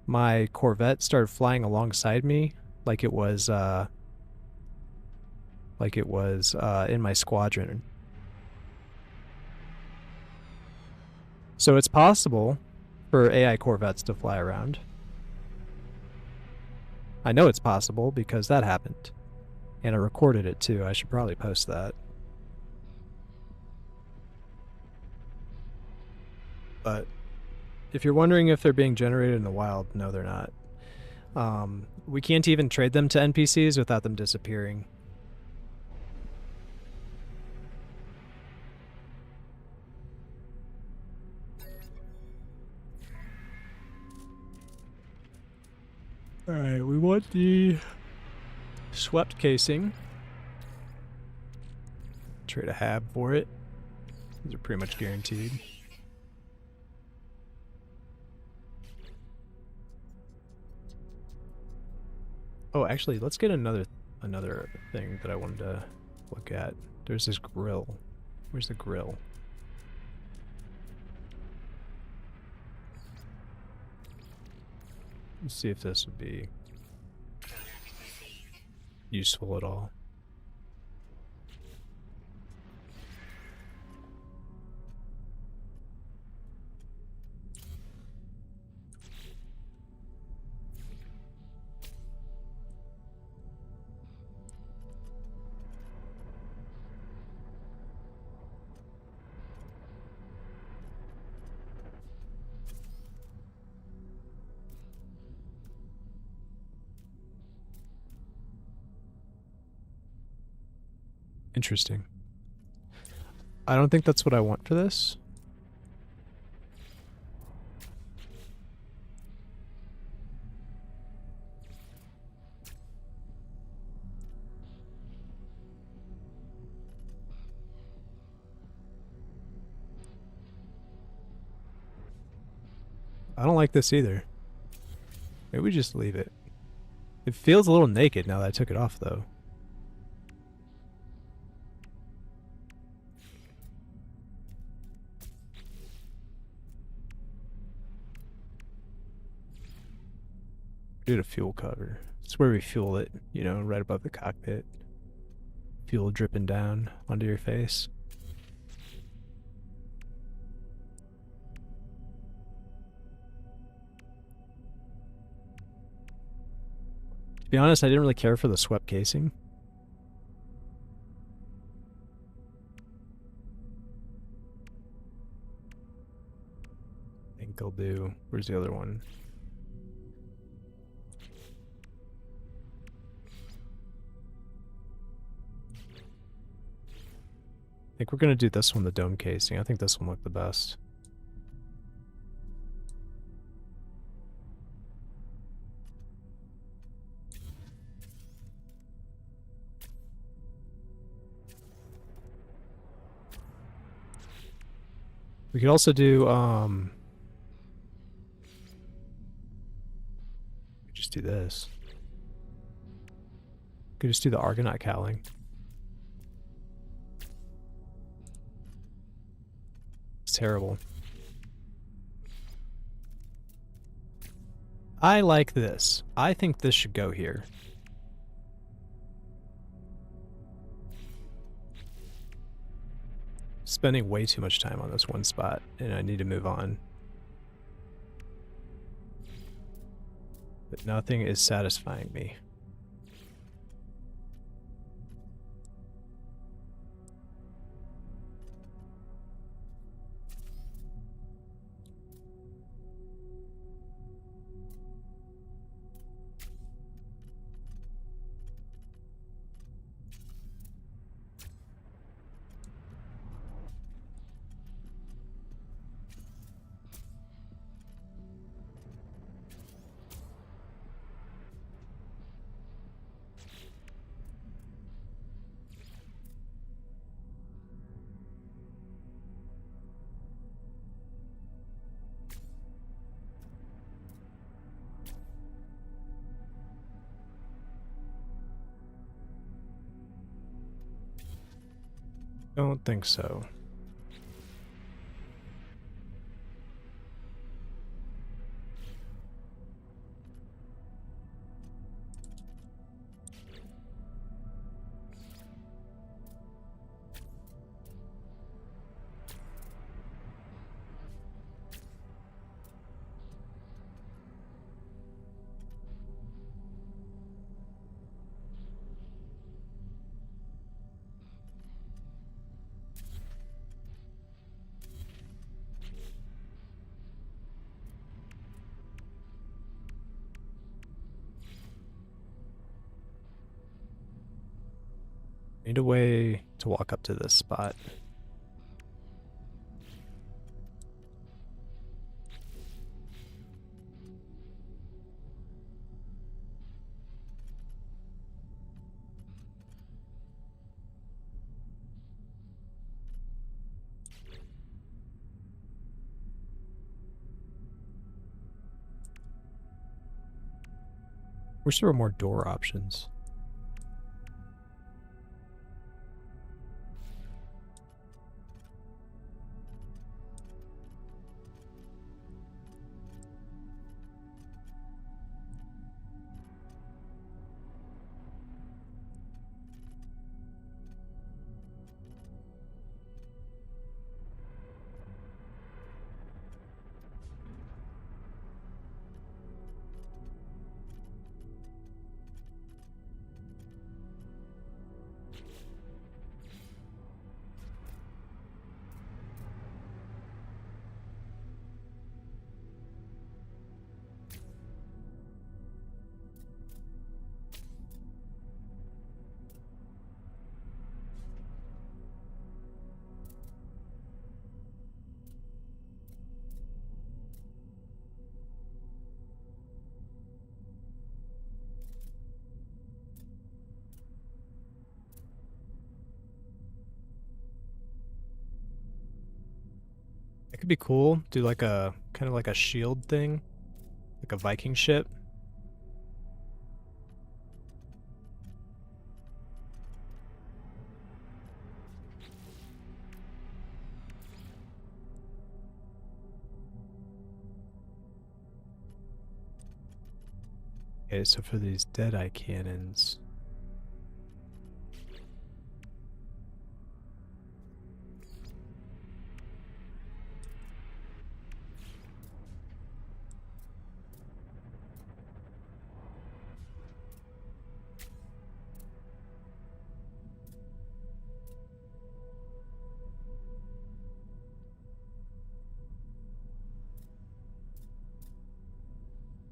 my Corvette started flying alongside me like it was in my squadron. So it's possible for AI Corvettes to fly around. I know it's possible because that happened. And I recorded it too. I should probably post that. But if you're wondering if they're being generated in the wild, no, they're not. We can't even trade them to NPCs without them disappearing. Alright, we want the swept casing. Trade a hab for it. These are pretty much guaranteed. Oh, actually, let's get another thing that I wanted to look at. There's this grill. Where's the grill? Let's see if this would be useful at all. Interesting. I don't think that's what I want for this. I don't like this either. Maybe we just leave it. It feels a little naked now that I took it off, though. Did a fuel cover. It's where we fuel it, you know, right above the cockpit. Fuel dripping down onto your face. To be honest, I didn't really care for the swept casing. I think I'll do... Where's the other one? I think we're going to do this one, the dome casing. I think this one looked the best. We could also do, just do this. We could just do the Argonaut cowling. It's terrible. I like this. I think this should go here. Spending way too much time on this one spot, and I need to move on. But nothing is satisfying me. Don't think so. Need a way to walk up to this spot. Wish there were more door options. could be cool. Do like a kind of like a shield thing, like a Viking ship. Okay, so for these Deadeye cannons.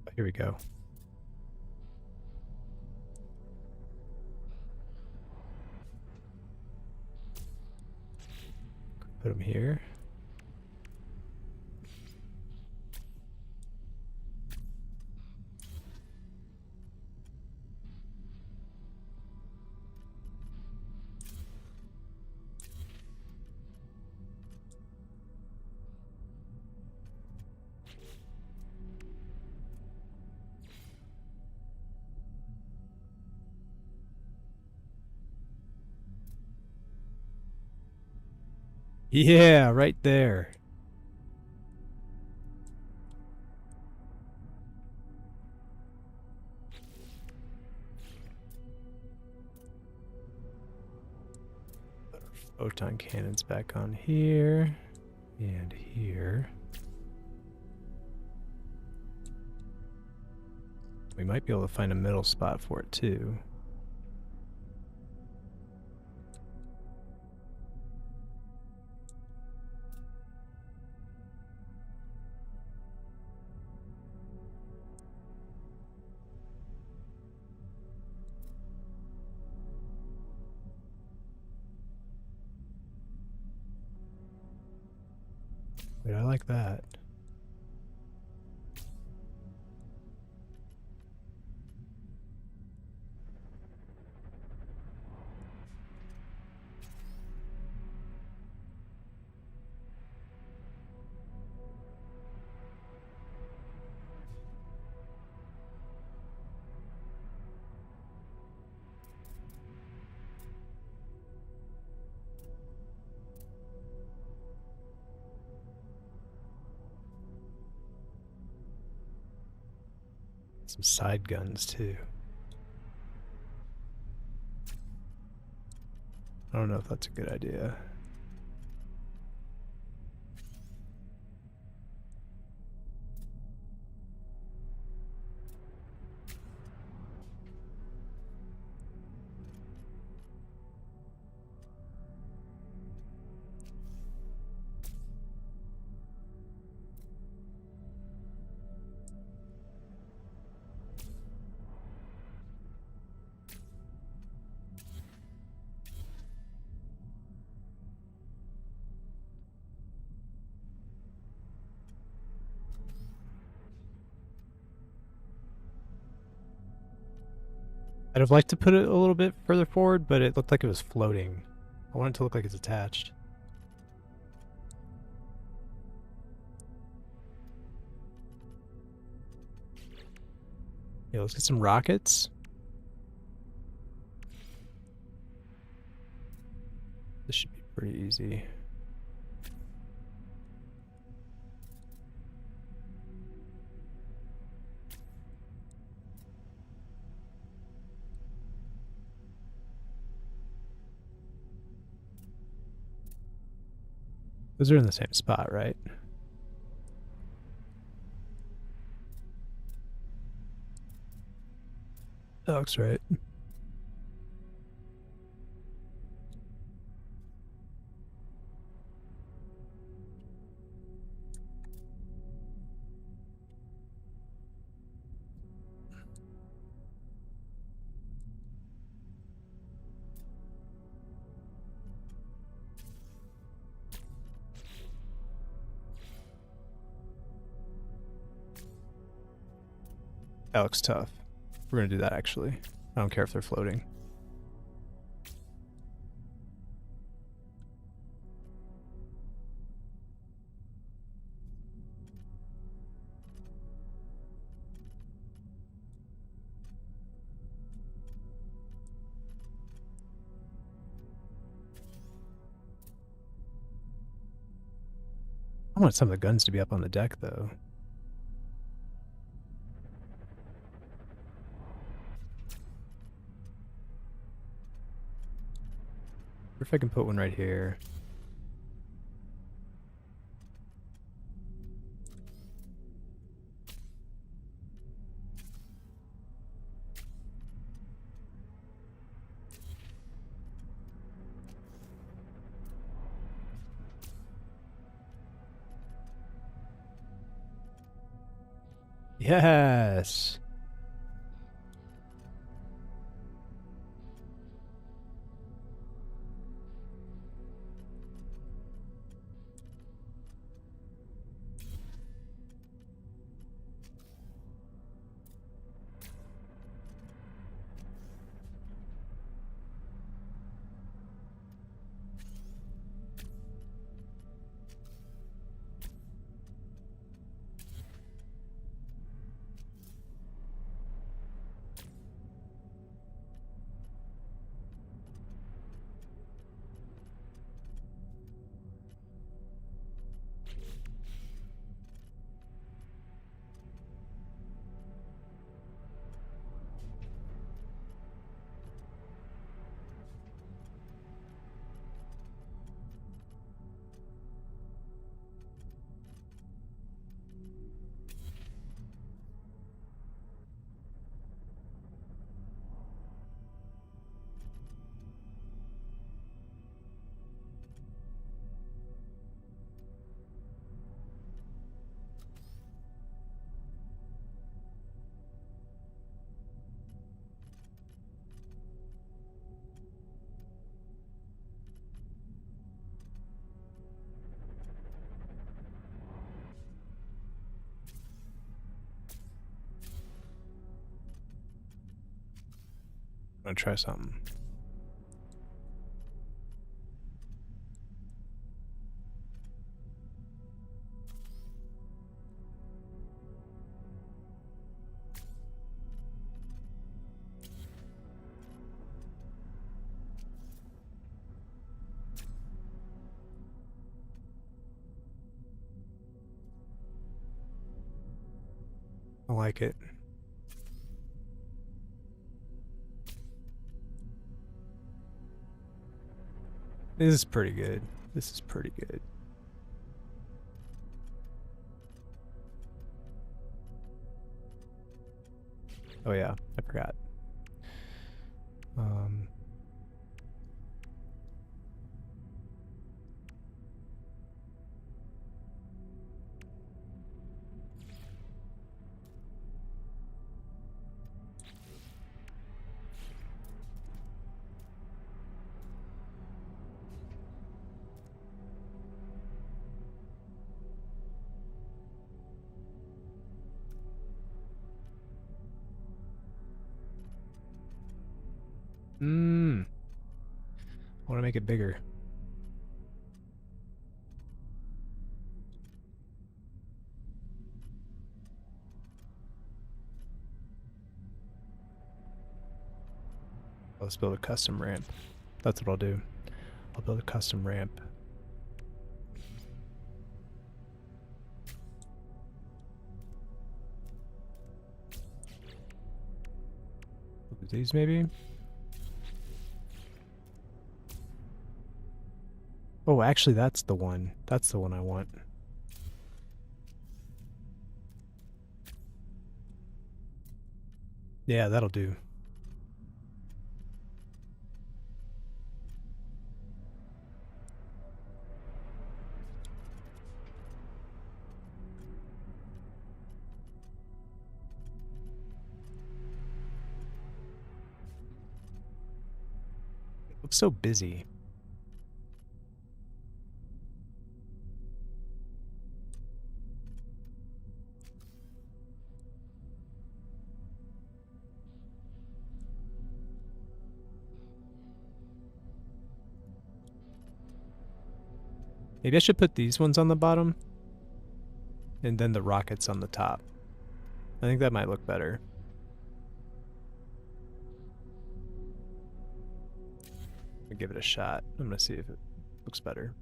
Oh, here we go. Put them here. Yeah, right there. Put our photon cannons back on here and here. We might be able to find a middle spot for it too. Wait, I like that. Some side guns too. I don't know if that's a good idea. I'd have liked to put it a little bit further forward, but it looked like it was floating. I want it to look like it's attached. Yeah, let's get some rockets. This should be pretty easy. Those are in the same spot, right? That looks right. That looks tough. We're gonna do that actually. I don't care if they're floating. I want some of the guns to be up on the deck, though. Or if I can put one right here. Yes! I'm gonna try something. I like it. This is pretty good. This is pretty good. Oh yeah, I forgot. I want to make it bigger. Let's build a custom ramp. That's what I'll do. I'll build a custom ramp. These maybe? Oh, actually that's the one. That's the one I want. Yeah, that'll do. Looks so busy. Maybe I should put these ones on the bottom and then the rockets on the top. I think that might look better. I'll give it a shot. I'm gonna see if it looks better.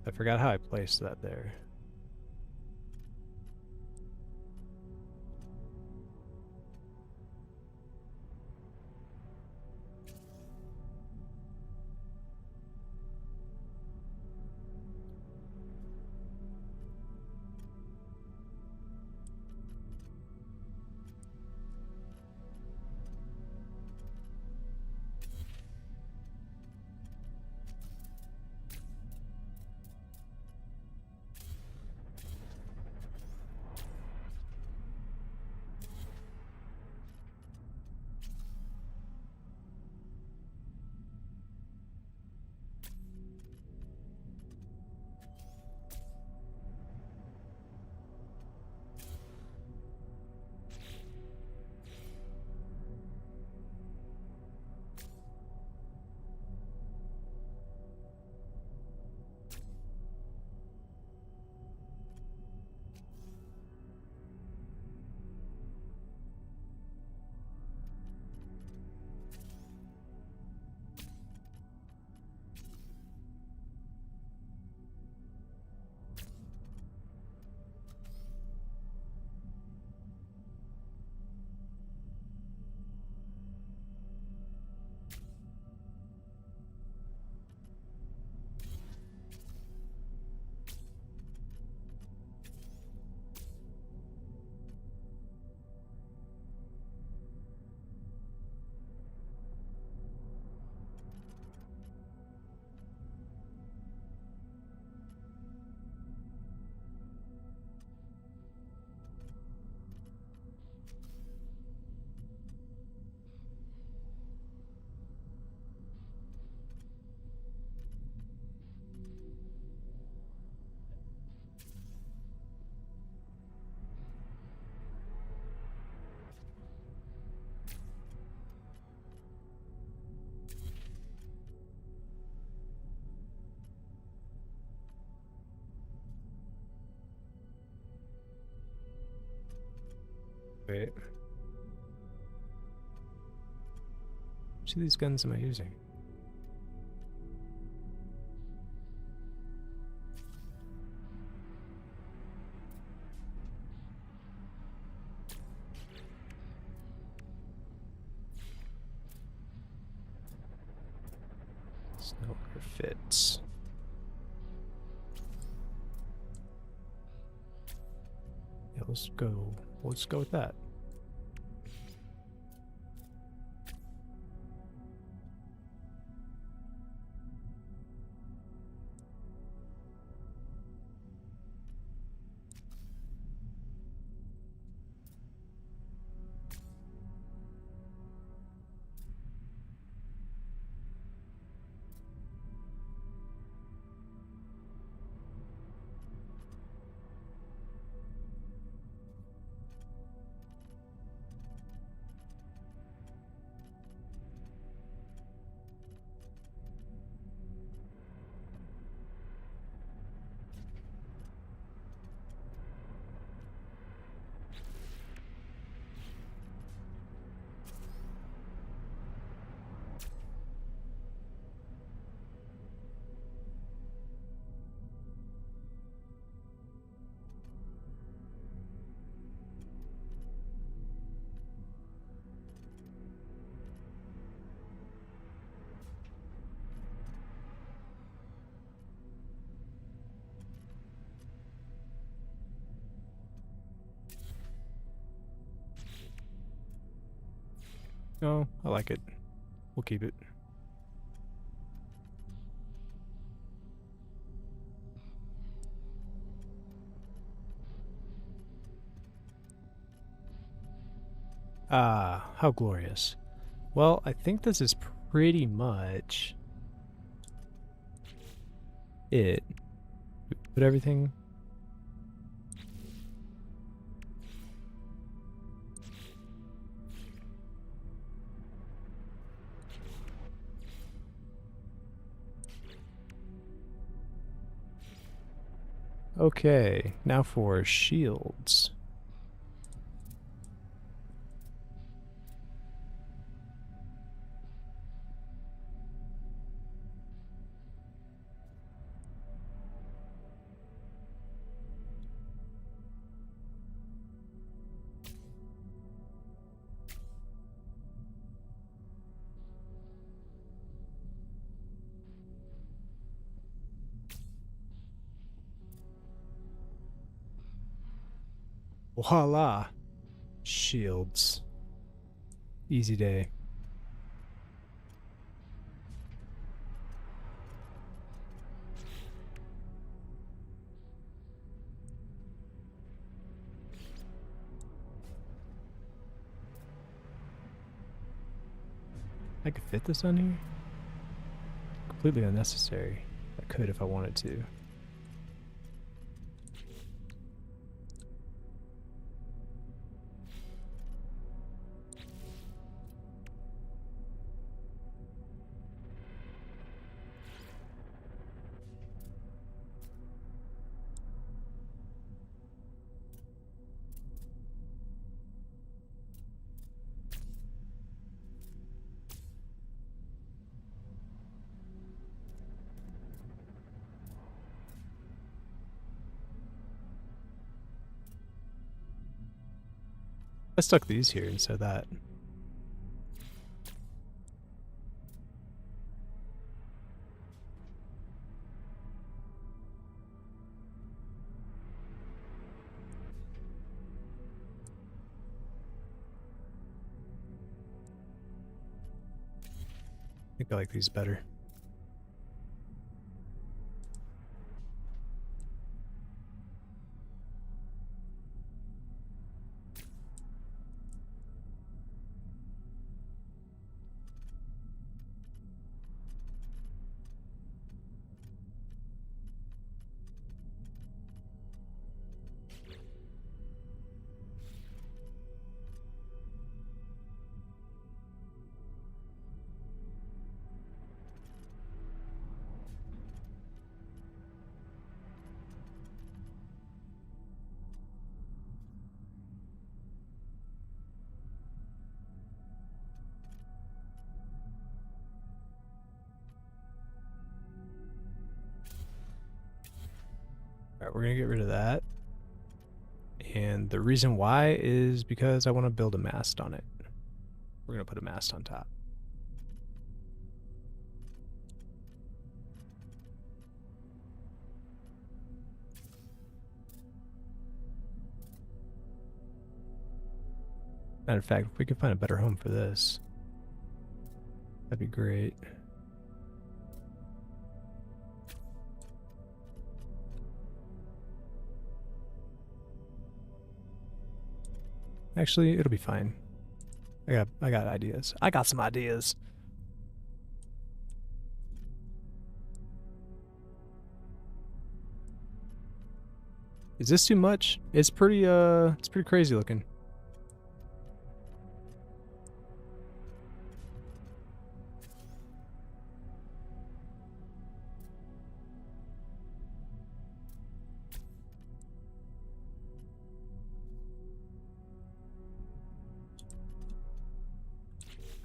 I forgot how I placed that there. Wait. Which of these guns am I using? Snow fits. Yeah, let's go. Let's go with that. No, I like it. We'll keep it. Ah, how glorious. Well, I think this is pretty much it. Put everything. Okay, now for shields. Voila! Shields. Easy day. I could fit this on here? Completely unnecessary. I could if I wanted to. I stuck these here instead of that. I think I like these better. Alright, we're gonna get rid of that. And the reason why is because I want to build a mast on it. We're gonna put a mast on top. Matter of fact, if we could find a better home for this, that'd be great. Actually, it'll be fine. I got ideas. I got some ideas. Is this too much? It's pretty crazy looking.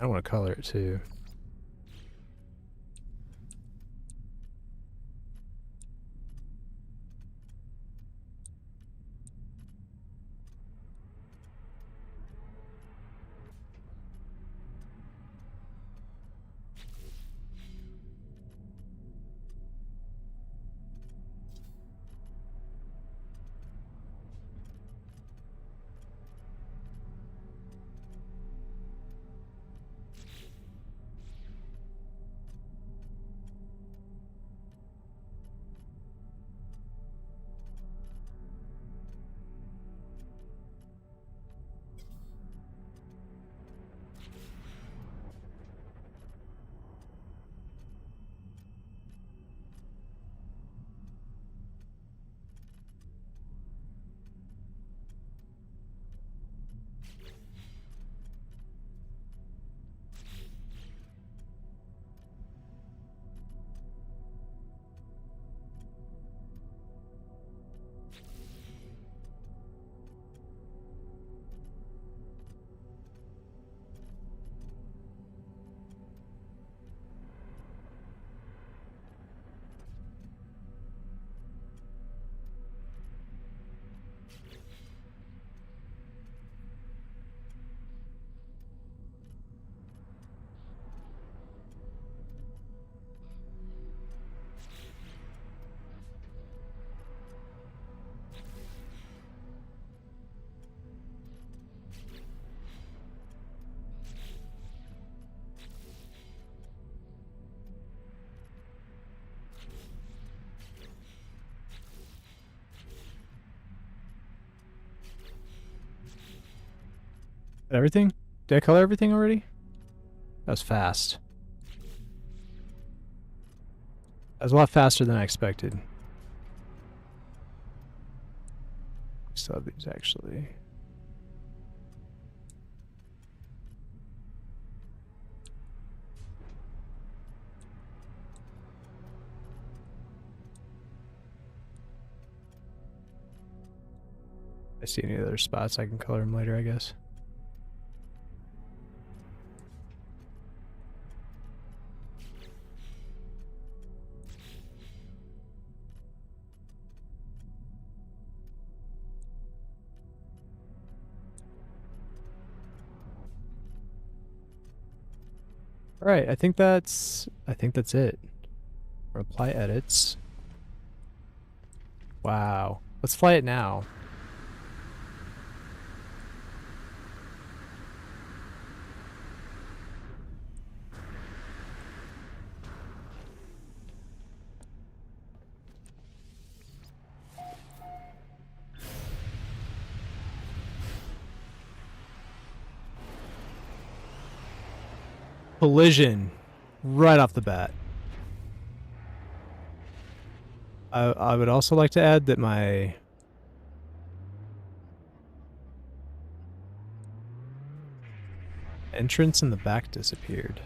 I want to color it too. Everything? Did I color everything already? That was fast. That was a lot faster than I expected. Still have these actually. I see any other spots I can color them later, I guess. All right, I think that's it. Apply edits. Wow. Let's fly it now. Collision right off the bat. I would also like to add that my entrance in the back disappeared.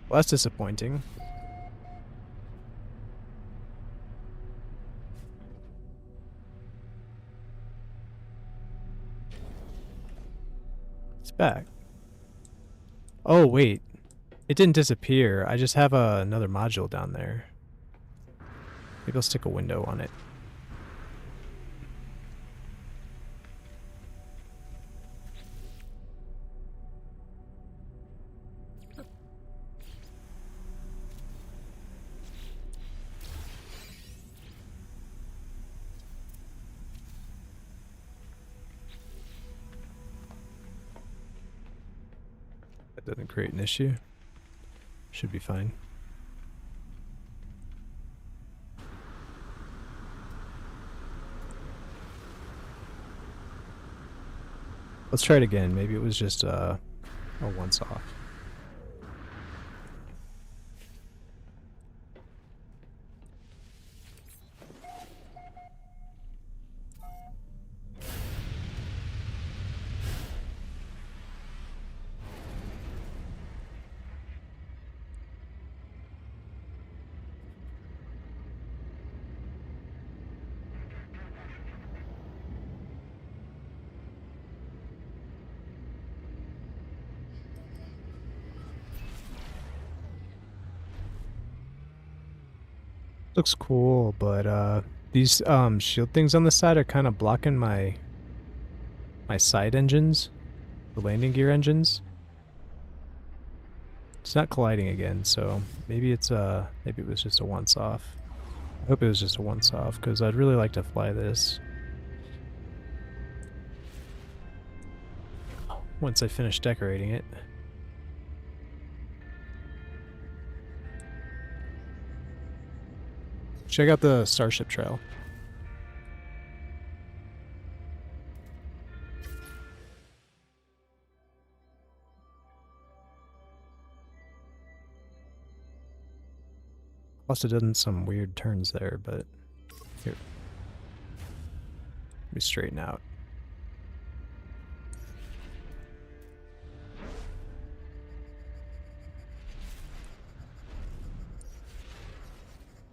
Well, that's disappointing. It's back. Oh, wait. It didn't disappear. I just have another module down there. Maybe I'll stick a window on it. That doesn't create an issue. Should be fine. Let's try it again. Maybe it was just a once off. Looks cool, but these shield things on the side are kind of blocking my side engines, the landing gear engines. It's not colliding again, so maybe it's maybe it was just a once off. I hope it was just a once off because I'd really like to fly this once I finish decorating it. Check out the Starship Trail. Must have done some weird turns there, but here. Let me straighten out.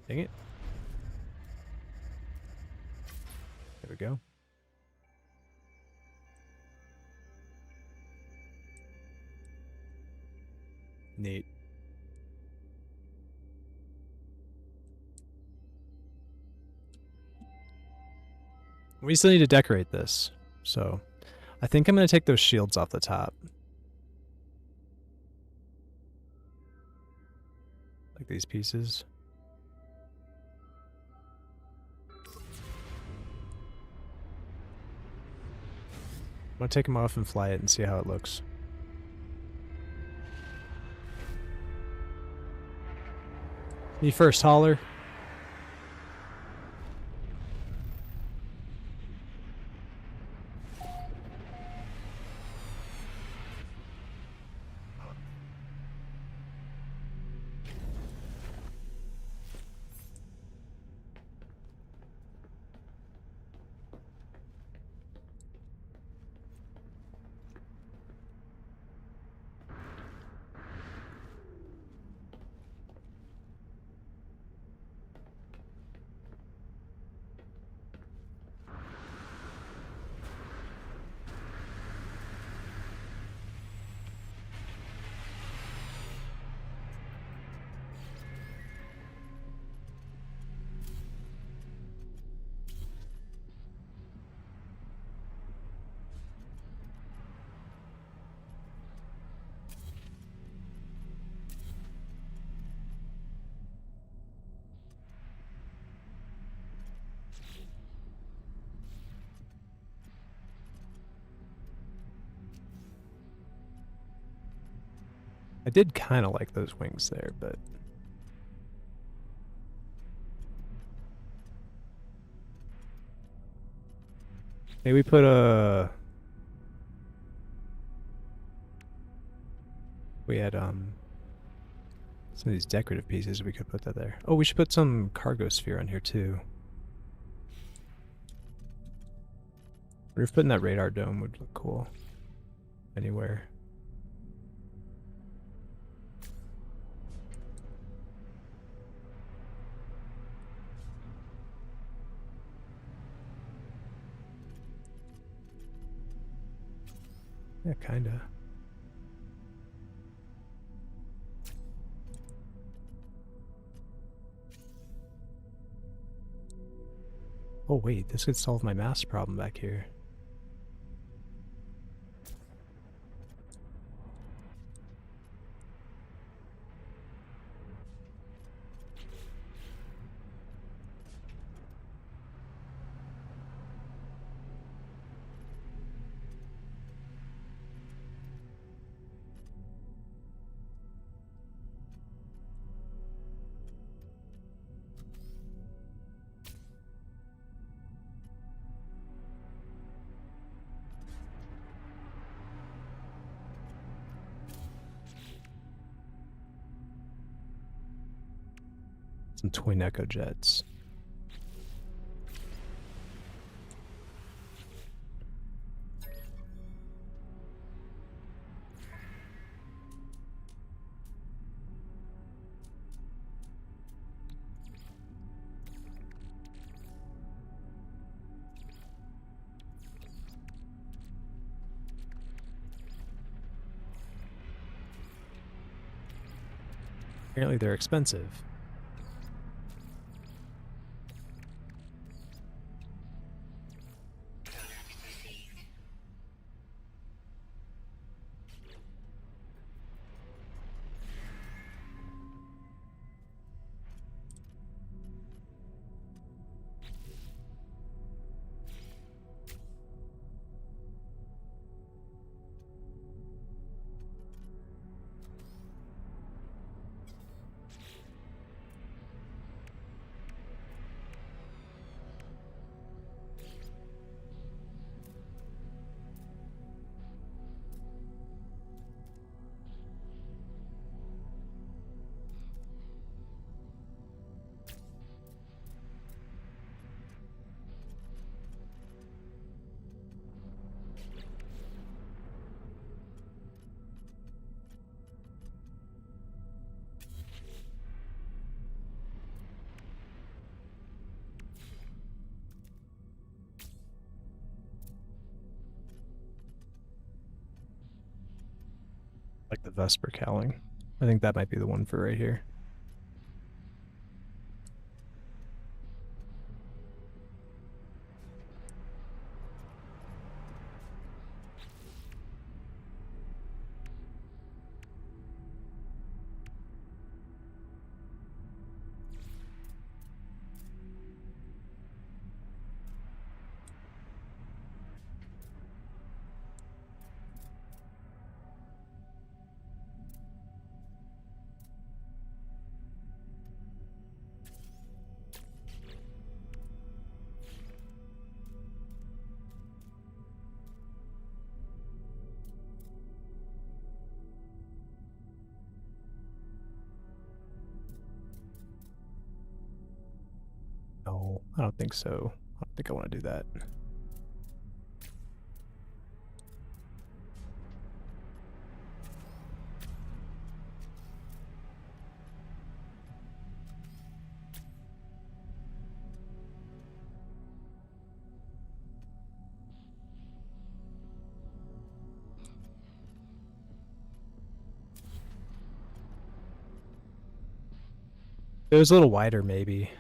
Dang it. There we go. Neat. We still need to decorate this, so I think I'm going to take those shields off the top. Like these pieces. I'm going to take them off and fly it and see how it looks. Me first, Holler. I did kind of like those wings there, but maybe put a. We had some of these decorative pieces. We could put that there. Oh, we should put some cargo sphere on here too. Or if putting that radar dome would look cool anywhere. Yeah, kinda. Oh wait, this could solve my mass problem back here. Some twin echo jets. Apparently they're expensive. Like the Vesper cowling. I think that might be the one for right here. No, I don't think so. I don't think I want to do that. If it was a little wider, maybe.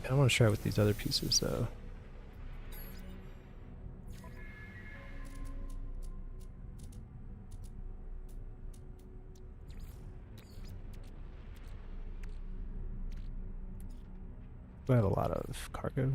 I want to try it with these other pieces though. I have a lot of cargo.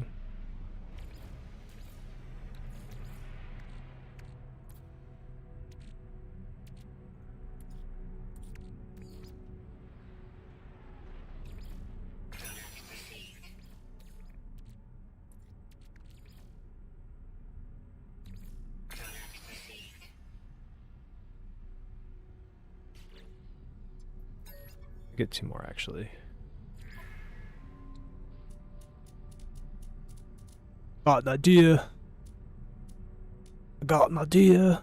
Get 2 more actually. Got an idea. I got an idea.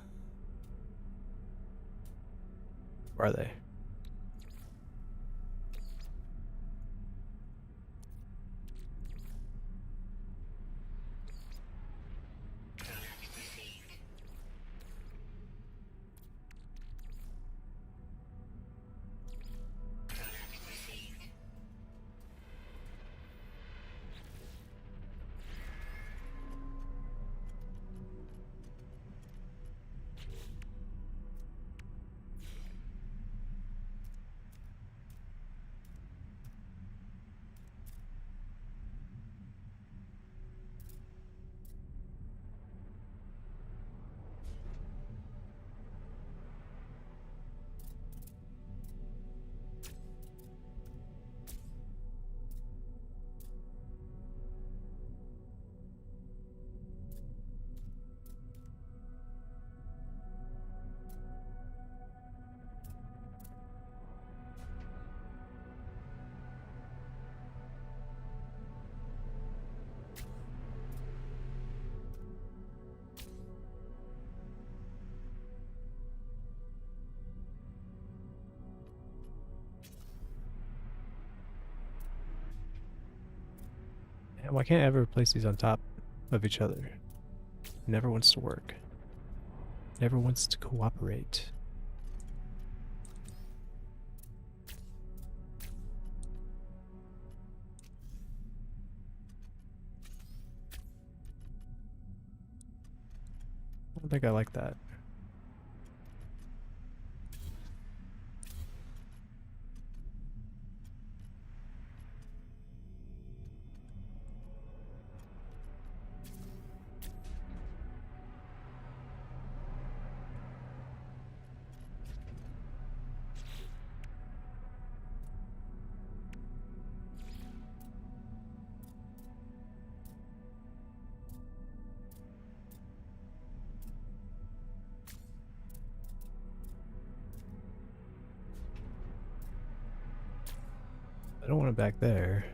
Where are they? Man, why can't I ever place these on top of each other? Never wants to work. Never wants to cooperate. I don't think I like that. I don't want it back there.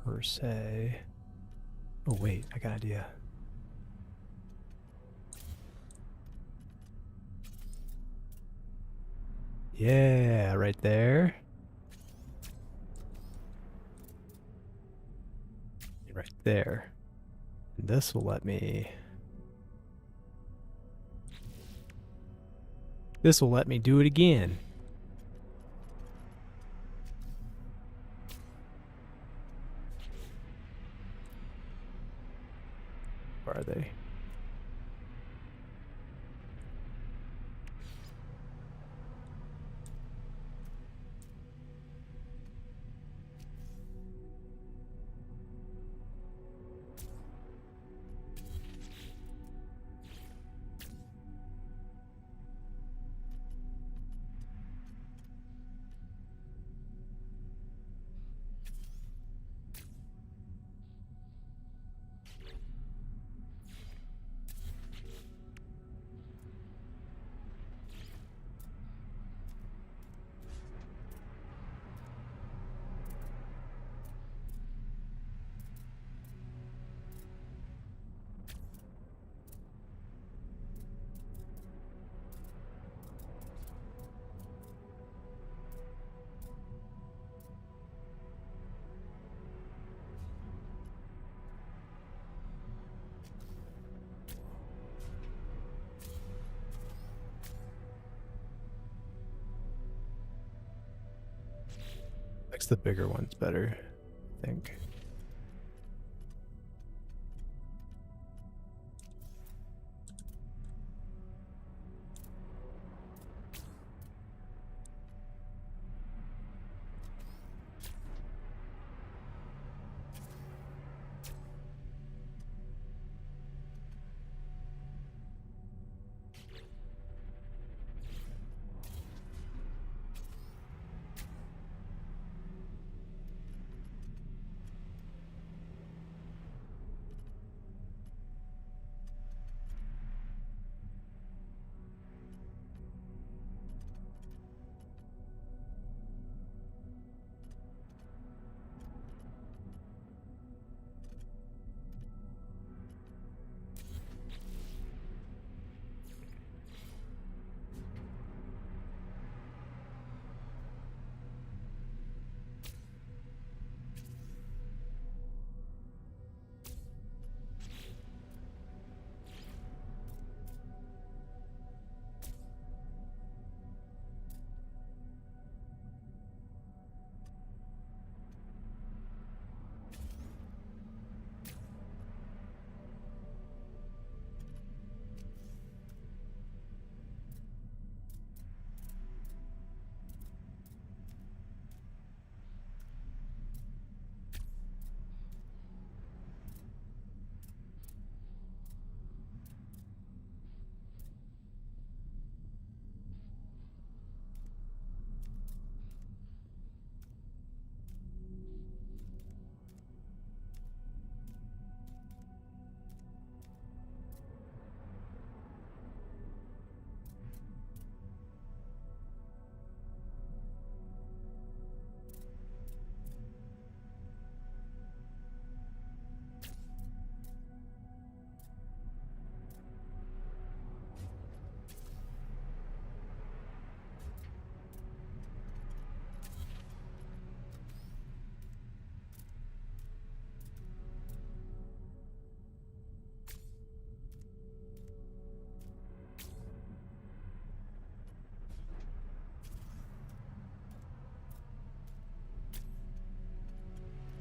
Per se. Oh wait, I got an idea. Yeah, right there. Right there. And this will let me... This will let me do it again. Where are they? Likes the bigger ones better, I think.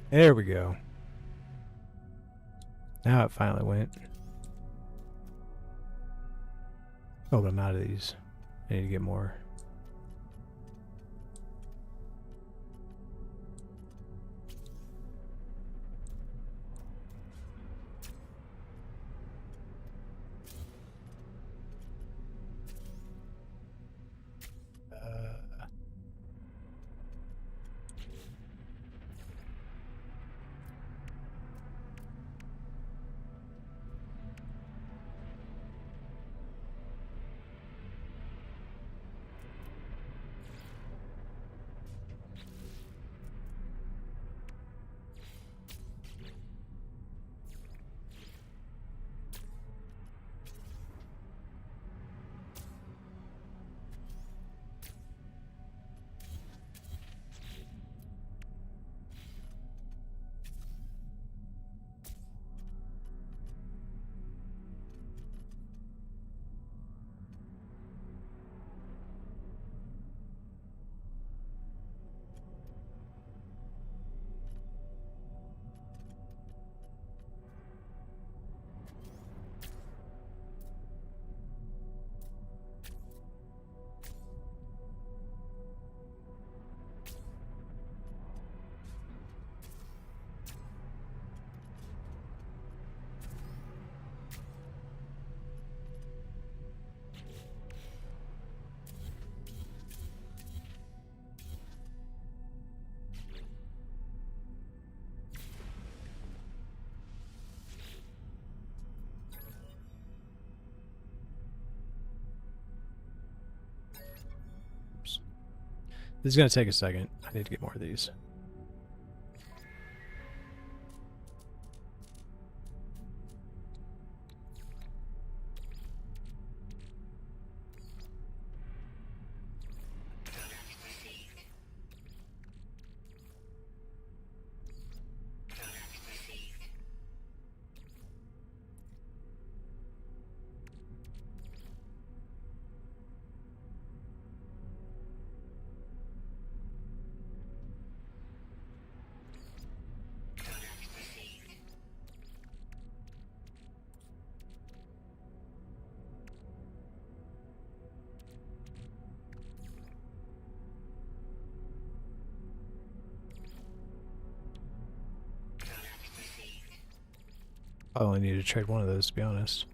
There we go. Now it finally went. Oh, but I'm out of these. I need to get more. This is going to take a second. I need to get more of these. I only need to trade one of those, to be honest.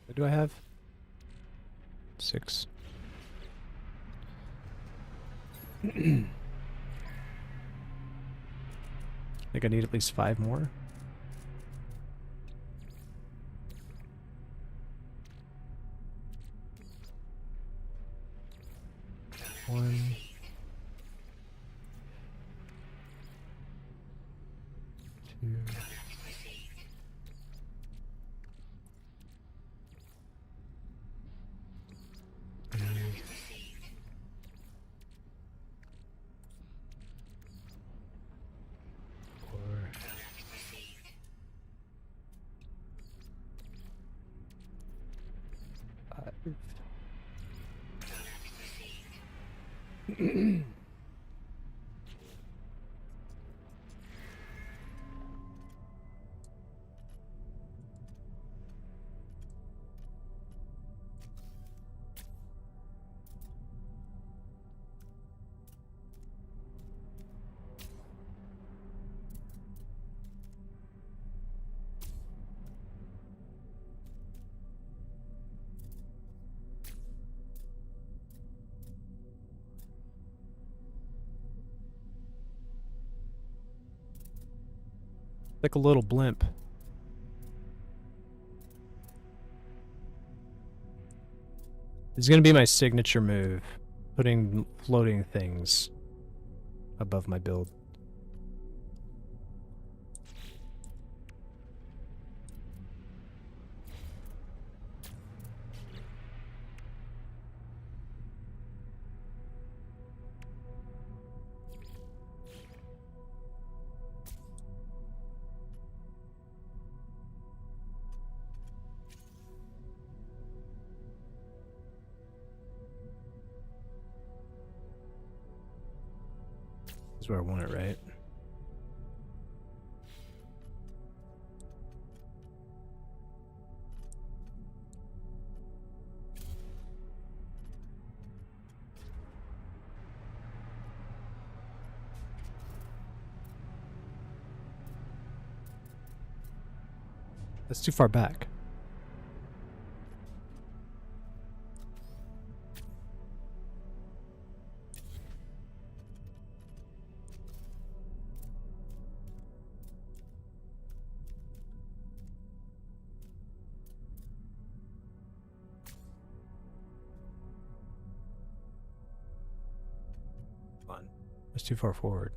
What do I have? 6. I think I need at least 5 more. One. 2. 3. 4. 5. Like a little blimp. It's gonna be my signature move, putting floating things above my build. That's where I want it, right? That's too far back. That's too far forward.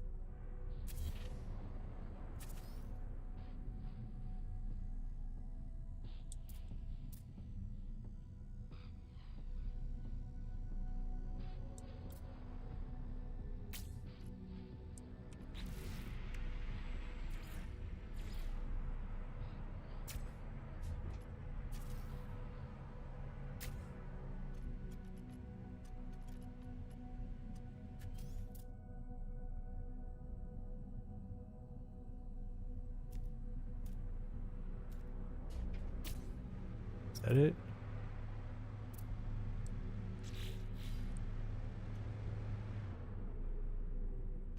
Is that it?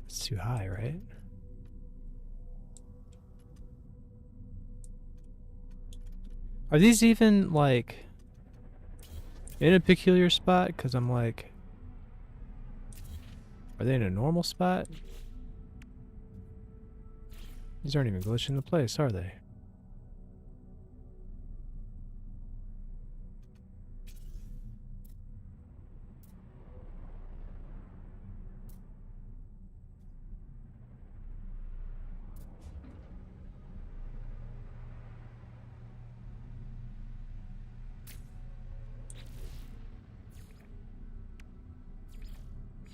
It's too high, right? Are these even, like, in a peculiar spot? Because I'm like... Are they in a normal spot? These aren't even glitching into place, are they?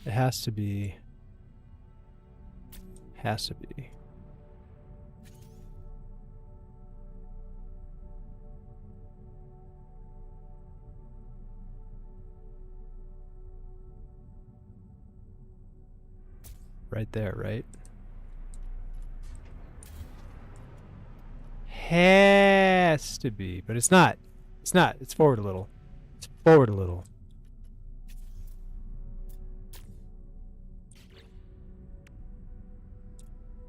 It has to be. Has to be. Right there, right? Has has to be, but it's not. It's not. It's forward a little. It's forward a little.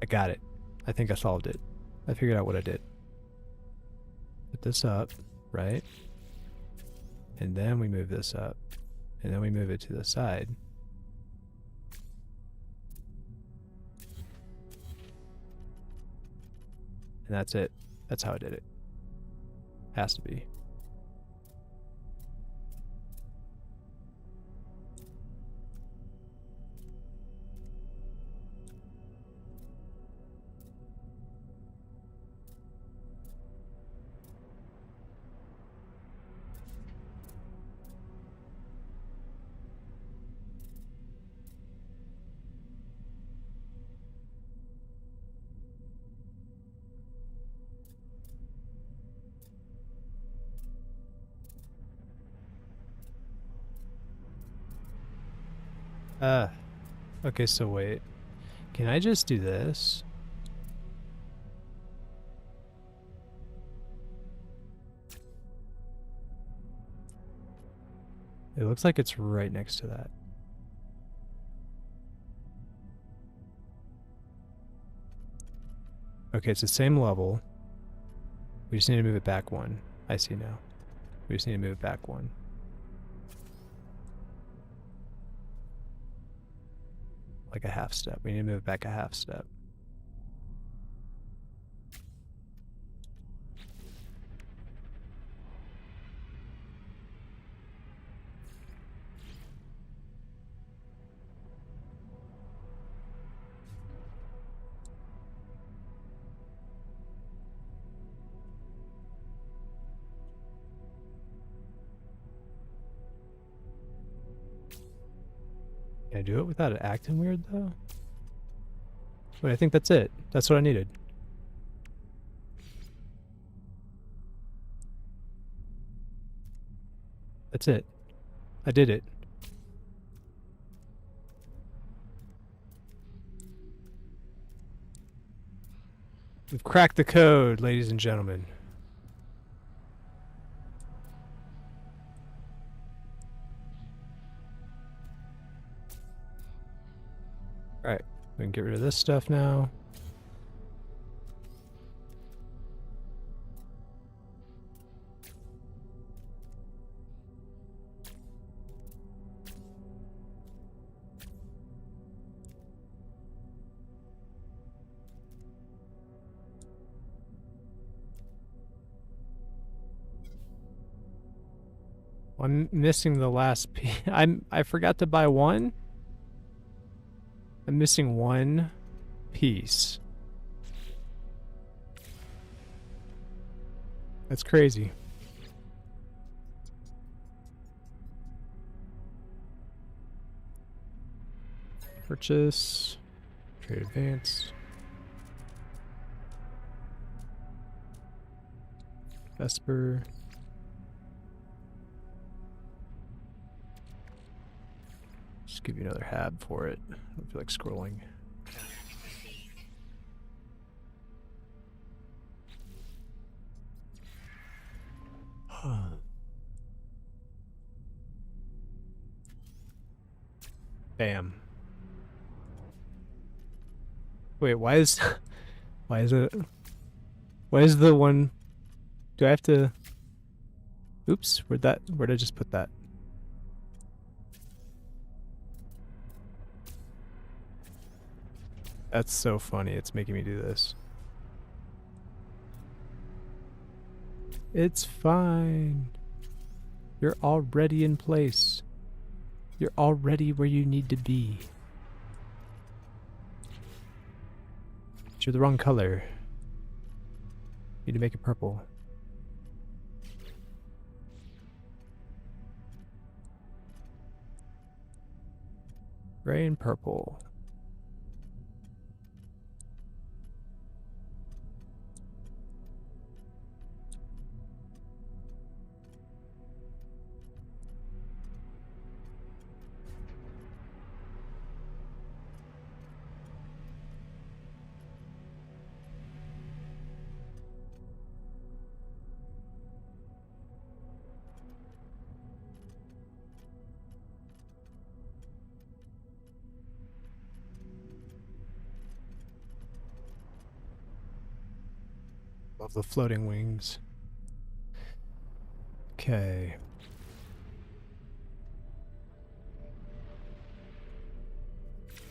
I got it. I think I solved it. I figured out what I did. Put this up, right? And then we move this up. And then we move it to the side. And that's it. That's how I did it. Has to be. Okay, so wait. Can I just do this? It looks like it's right next to that. Okay, it's the same level. We just need to move it back one. I see now. We just need to move it back one. Like a half step. We need to move it back a half step. Can I do it without it acting weird, though? Wait, I think that's it. That's what I needed. That's it. I did it. We've cracked the code, ladies and gentlemen. Alright, we can get rid of this stuff now. I'm missing the last piece. I forgot to buy one. I'm missing one piece. That's crazy. Purchase. Trade advance. Vesper. Just give you another hab for it. I don't feel like scrolling. Bam. Wait, why is why is it why is the one do I have to oops, where'd I just put that? That's so funny, it's making me do this. It's fine. You're already in place. You're already where you need to be. But you're the wrong color. You need to make it purple. Gray and purple. Love the floating wings. Okay.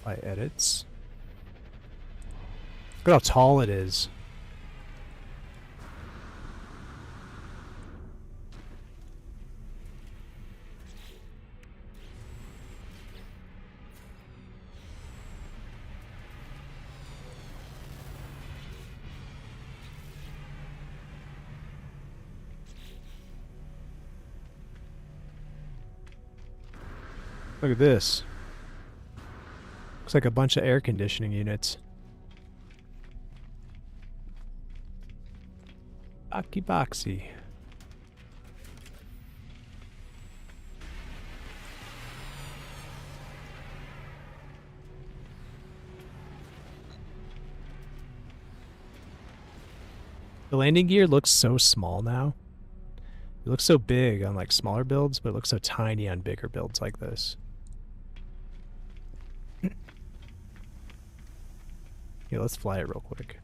By edits. Look at how tall it is. Look at this. Looks like a bunch of air conditioning units. Boxy boxy. The landing gear looks so small now. It looks so big on like smaller builds, but it looks so tiny on bigger builds like this. Yeah, let's fly it real quick.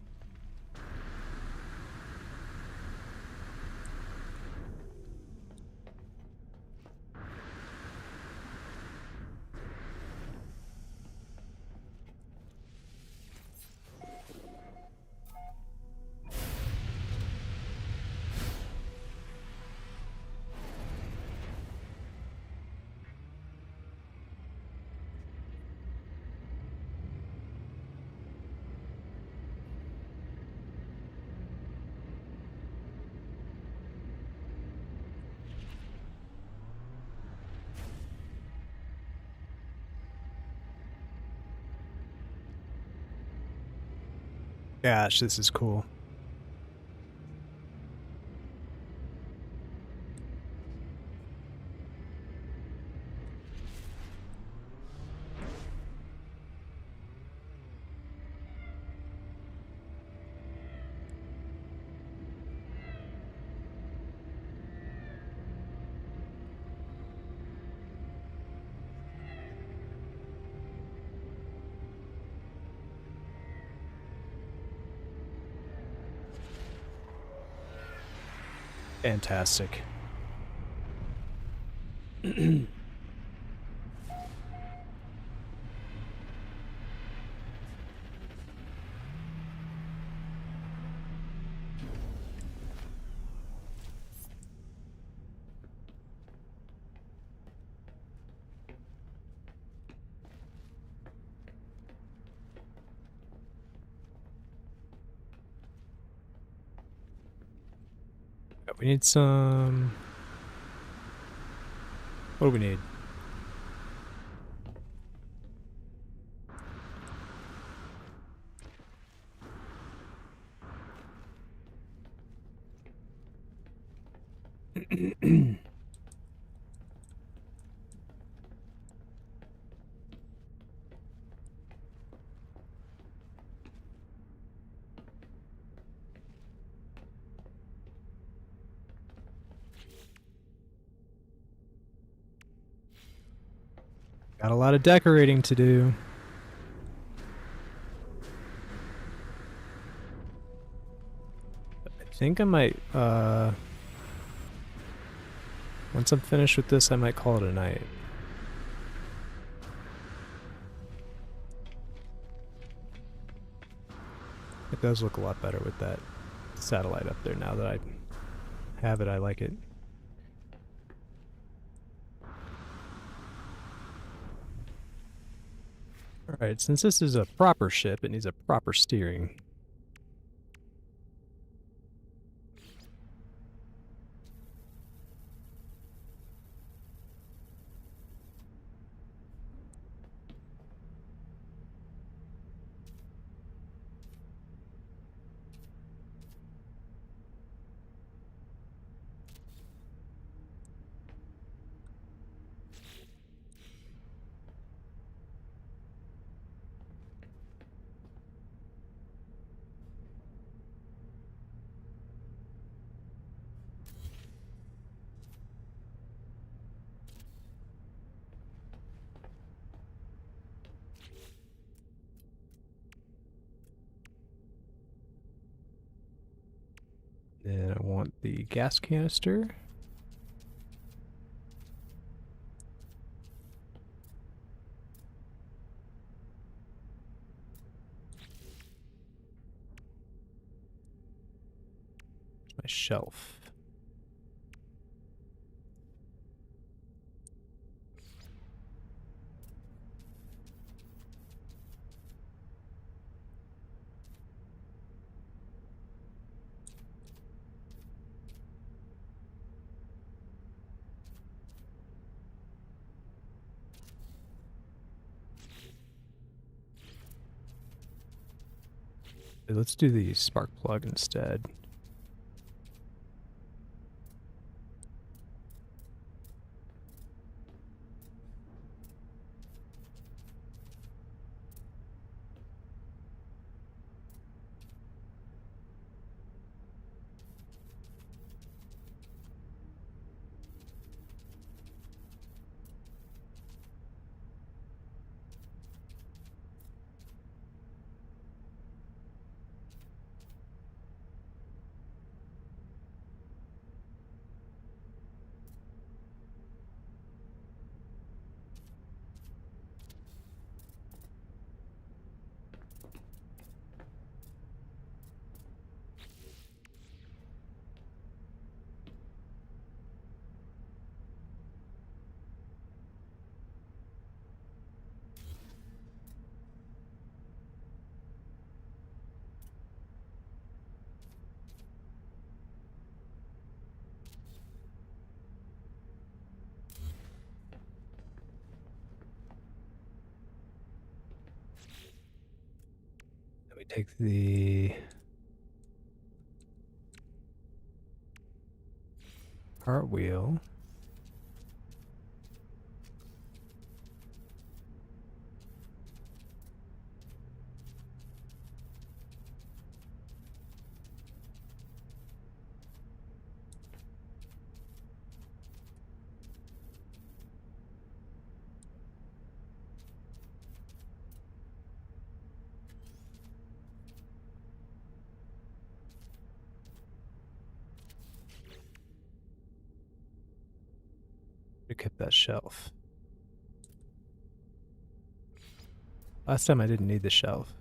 Gosh, this is cool. Fantastic. We need some... What do we need? Got a lot of decorating to do. I think I might, once I'm finished with this, I might call it a night. It does look a lot better with that satellite up there now that I have it. I like it. Alright, since this is a proper ship, it needs a proper steering. the gas canister. My shelf. Let's do the spark plug instead. Then we take the cartwheel. We kept that shelf. Last time I didn't need the shelf.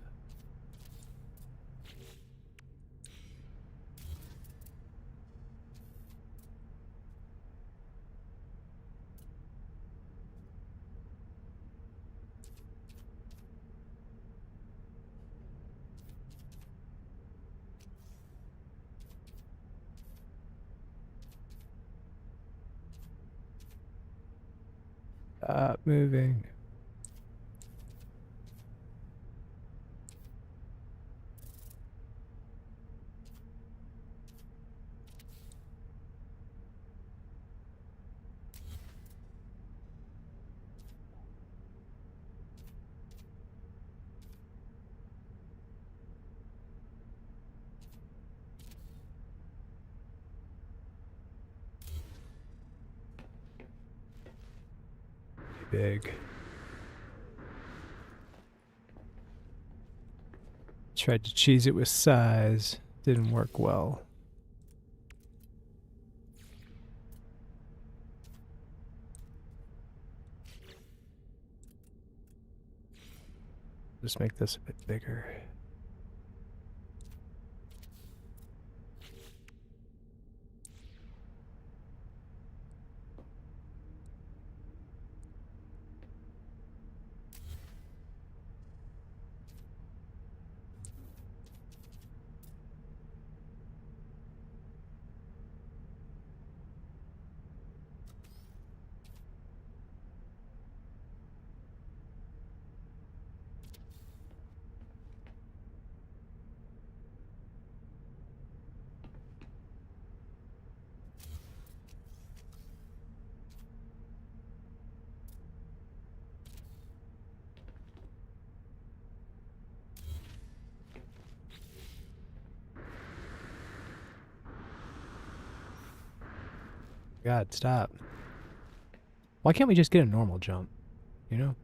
Stop moving. Big. Tried to cheese it with size. Didn't work well. Just make this a bit bigger. God, stop. Why can't we just get a normal jump? You know?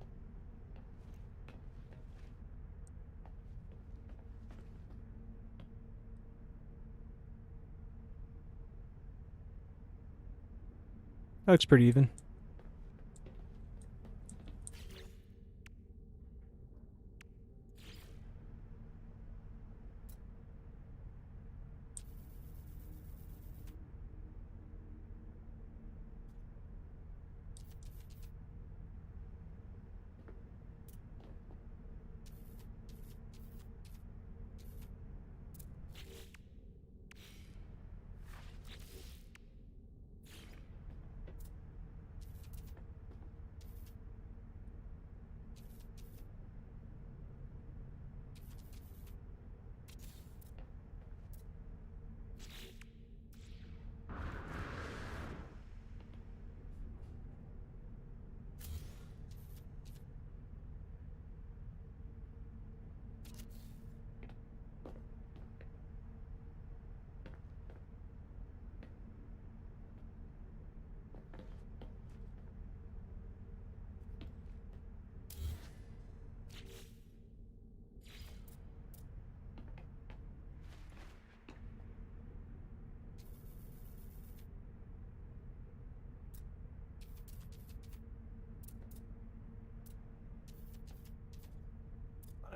That looks pretty even.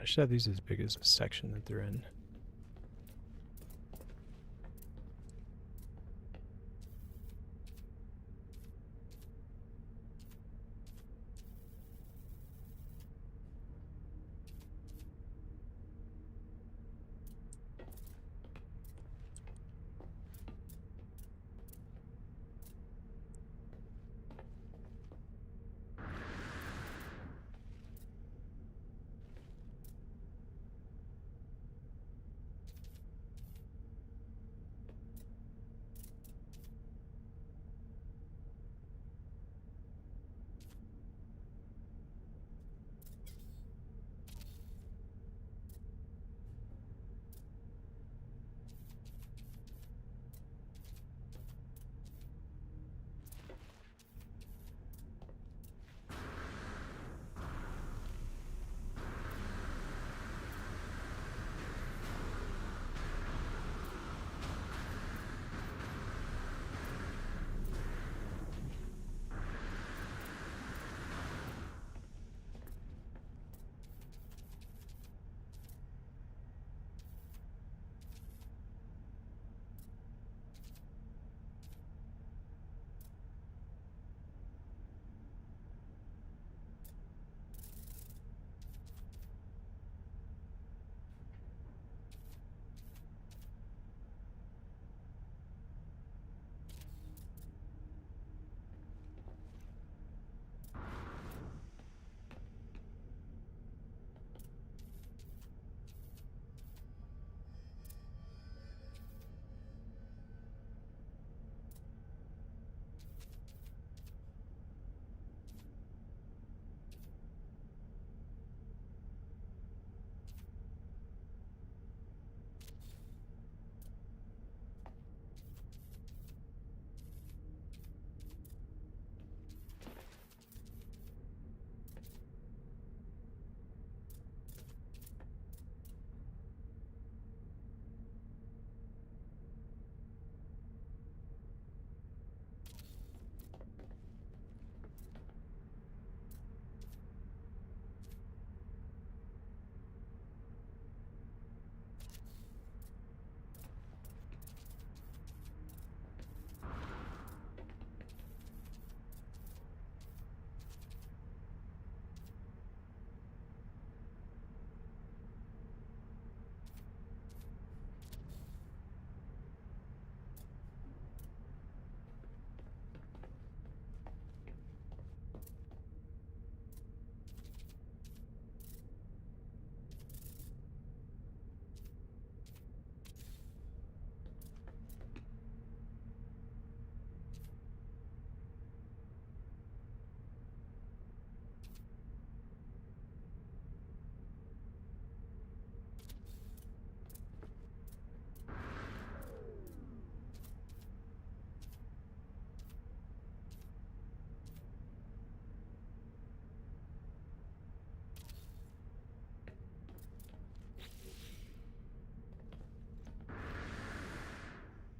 I should have these as big as the section that they're in.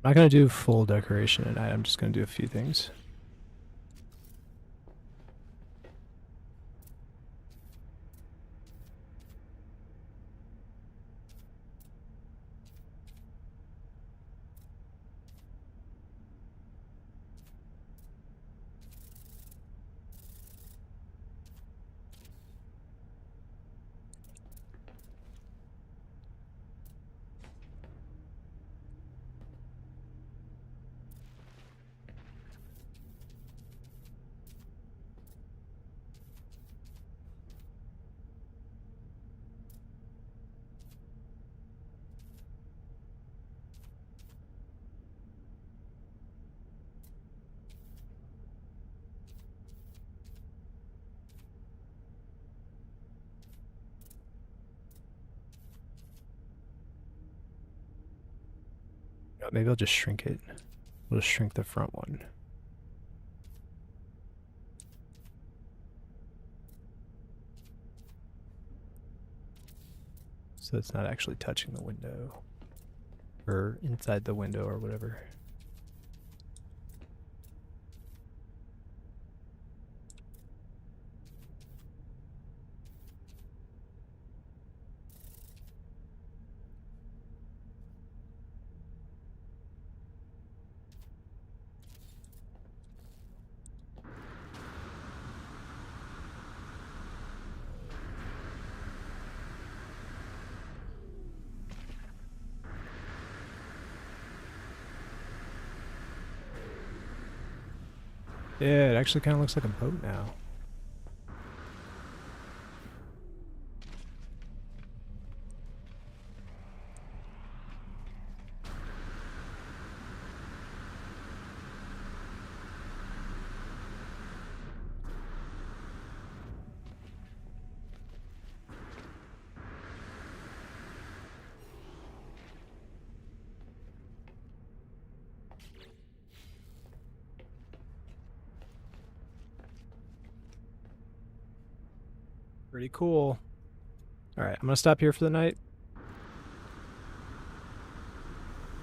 I'm not going to do full decoration tonight. I'm just going to do a few things. Maybe I'll just shrink it. We'll just shrink the front one. So it's not actually touching the window. Or inside the window or whatever. Yeah, it actually kind of looks like a boat now. Pretty cool. Alright, I'm going to stop here for the night.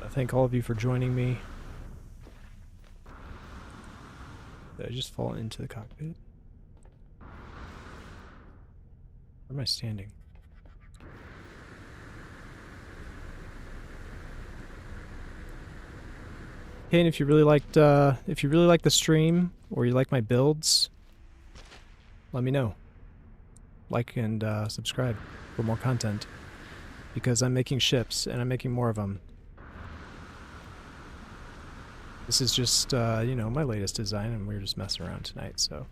I thank all of you for joining me. Did I just fall into the cockpit? Where am I standing? Okay, and if you really liked the stream or you like my builds, let me know. Like and subscribe for more content, because I'm making ships and I'm making more of them. This is just you know, my latest design, and we were just messing around tonight, so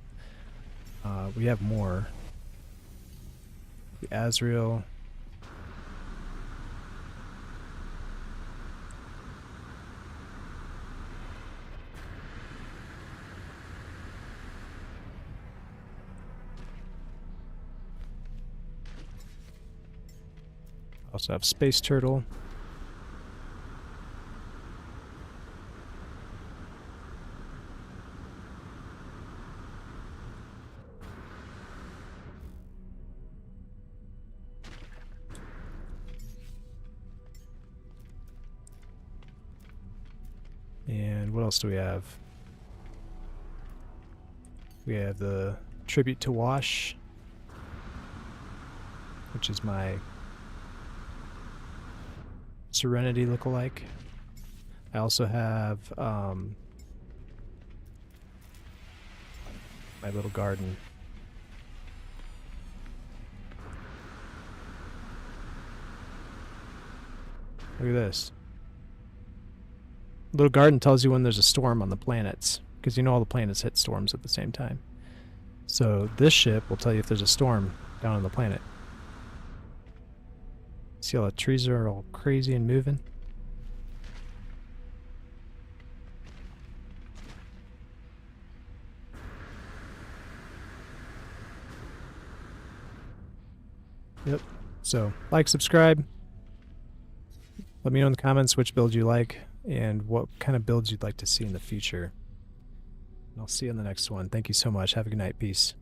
we have more. The Azrael. Also have Space Turtle. And what else do we have? We have the Tribute to Wash, which is my Serenity lookalike. I also have my little garden. Look at this. Little garden tells you when there's a storm on the planets, because you know all the planets hit storms at the same time. So this ship will tell you if there's a storm down on the planet. See all the trees are all crazy and moving? Yep. So, like, subscribe. Let me know in the comments which build you like and what kind of builds you'd like to see in the future. And I'll see you in the next one. Thank you so much. Have a good night. Peace.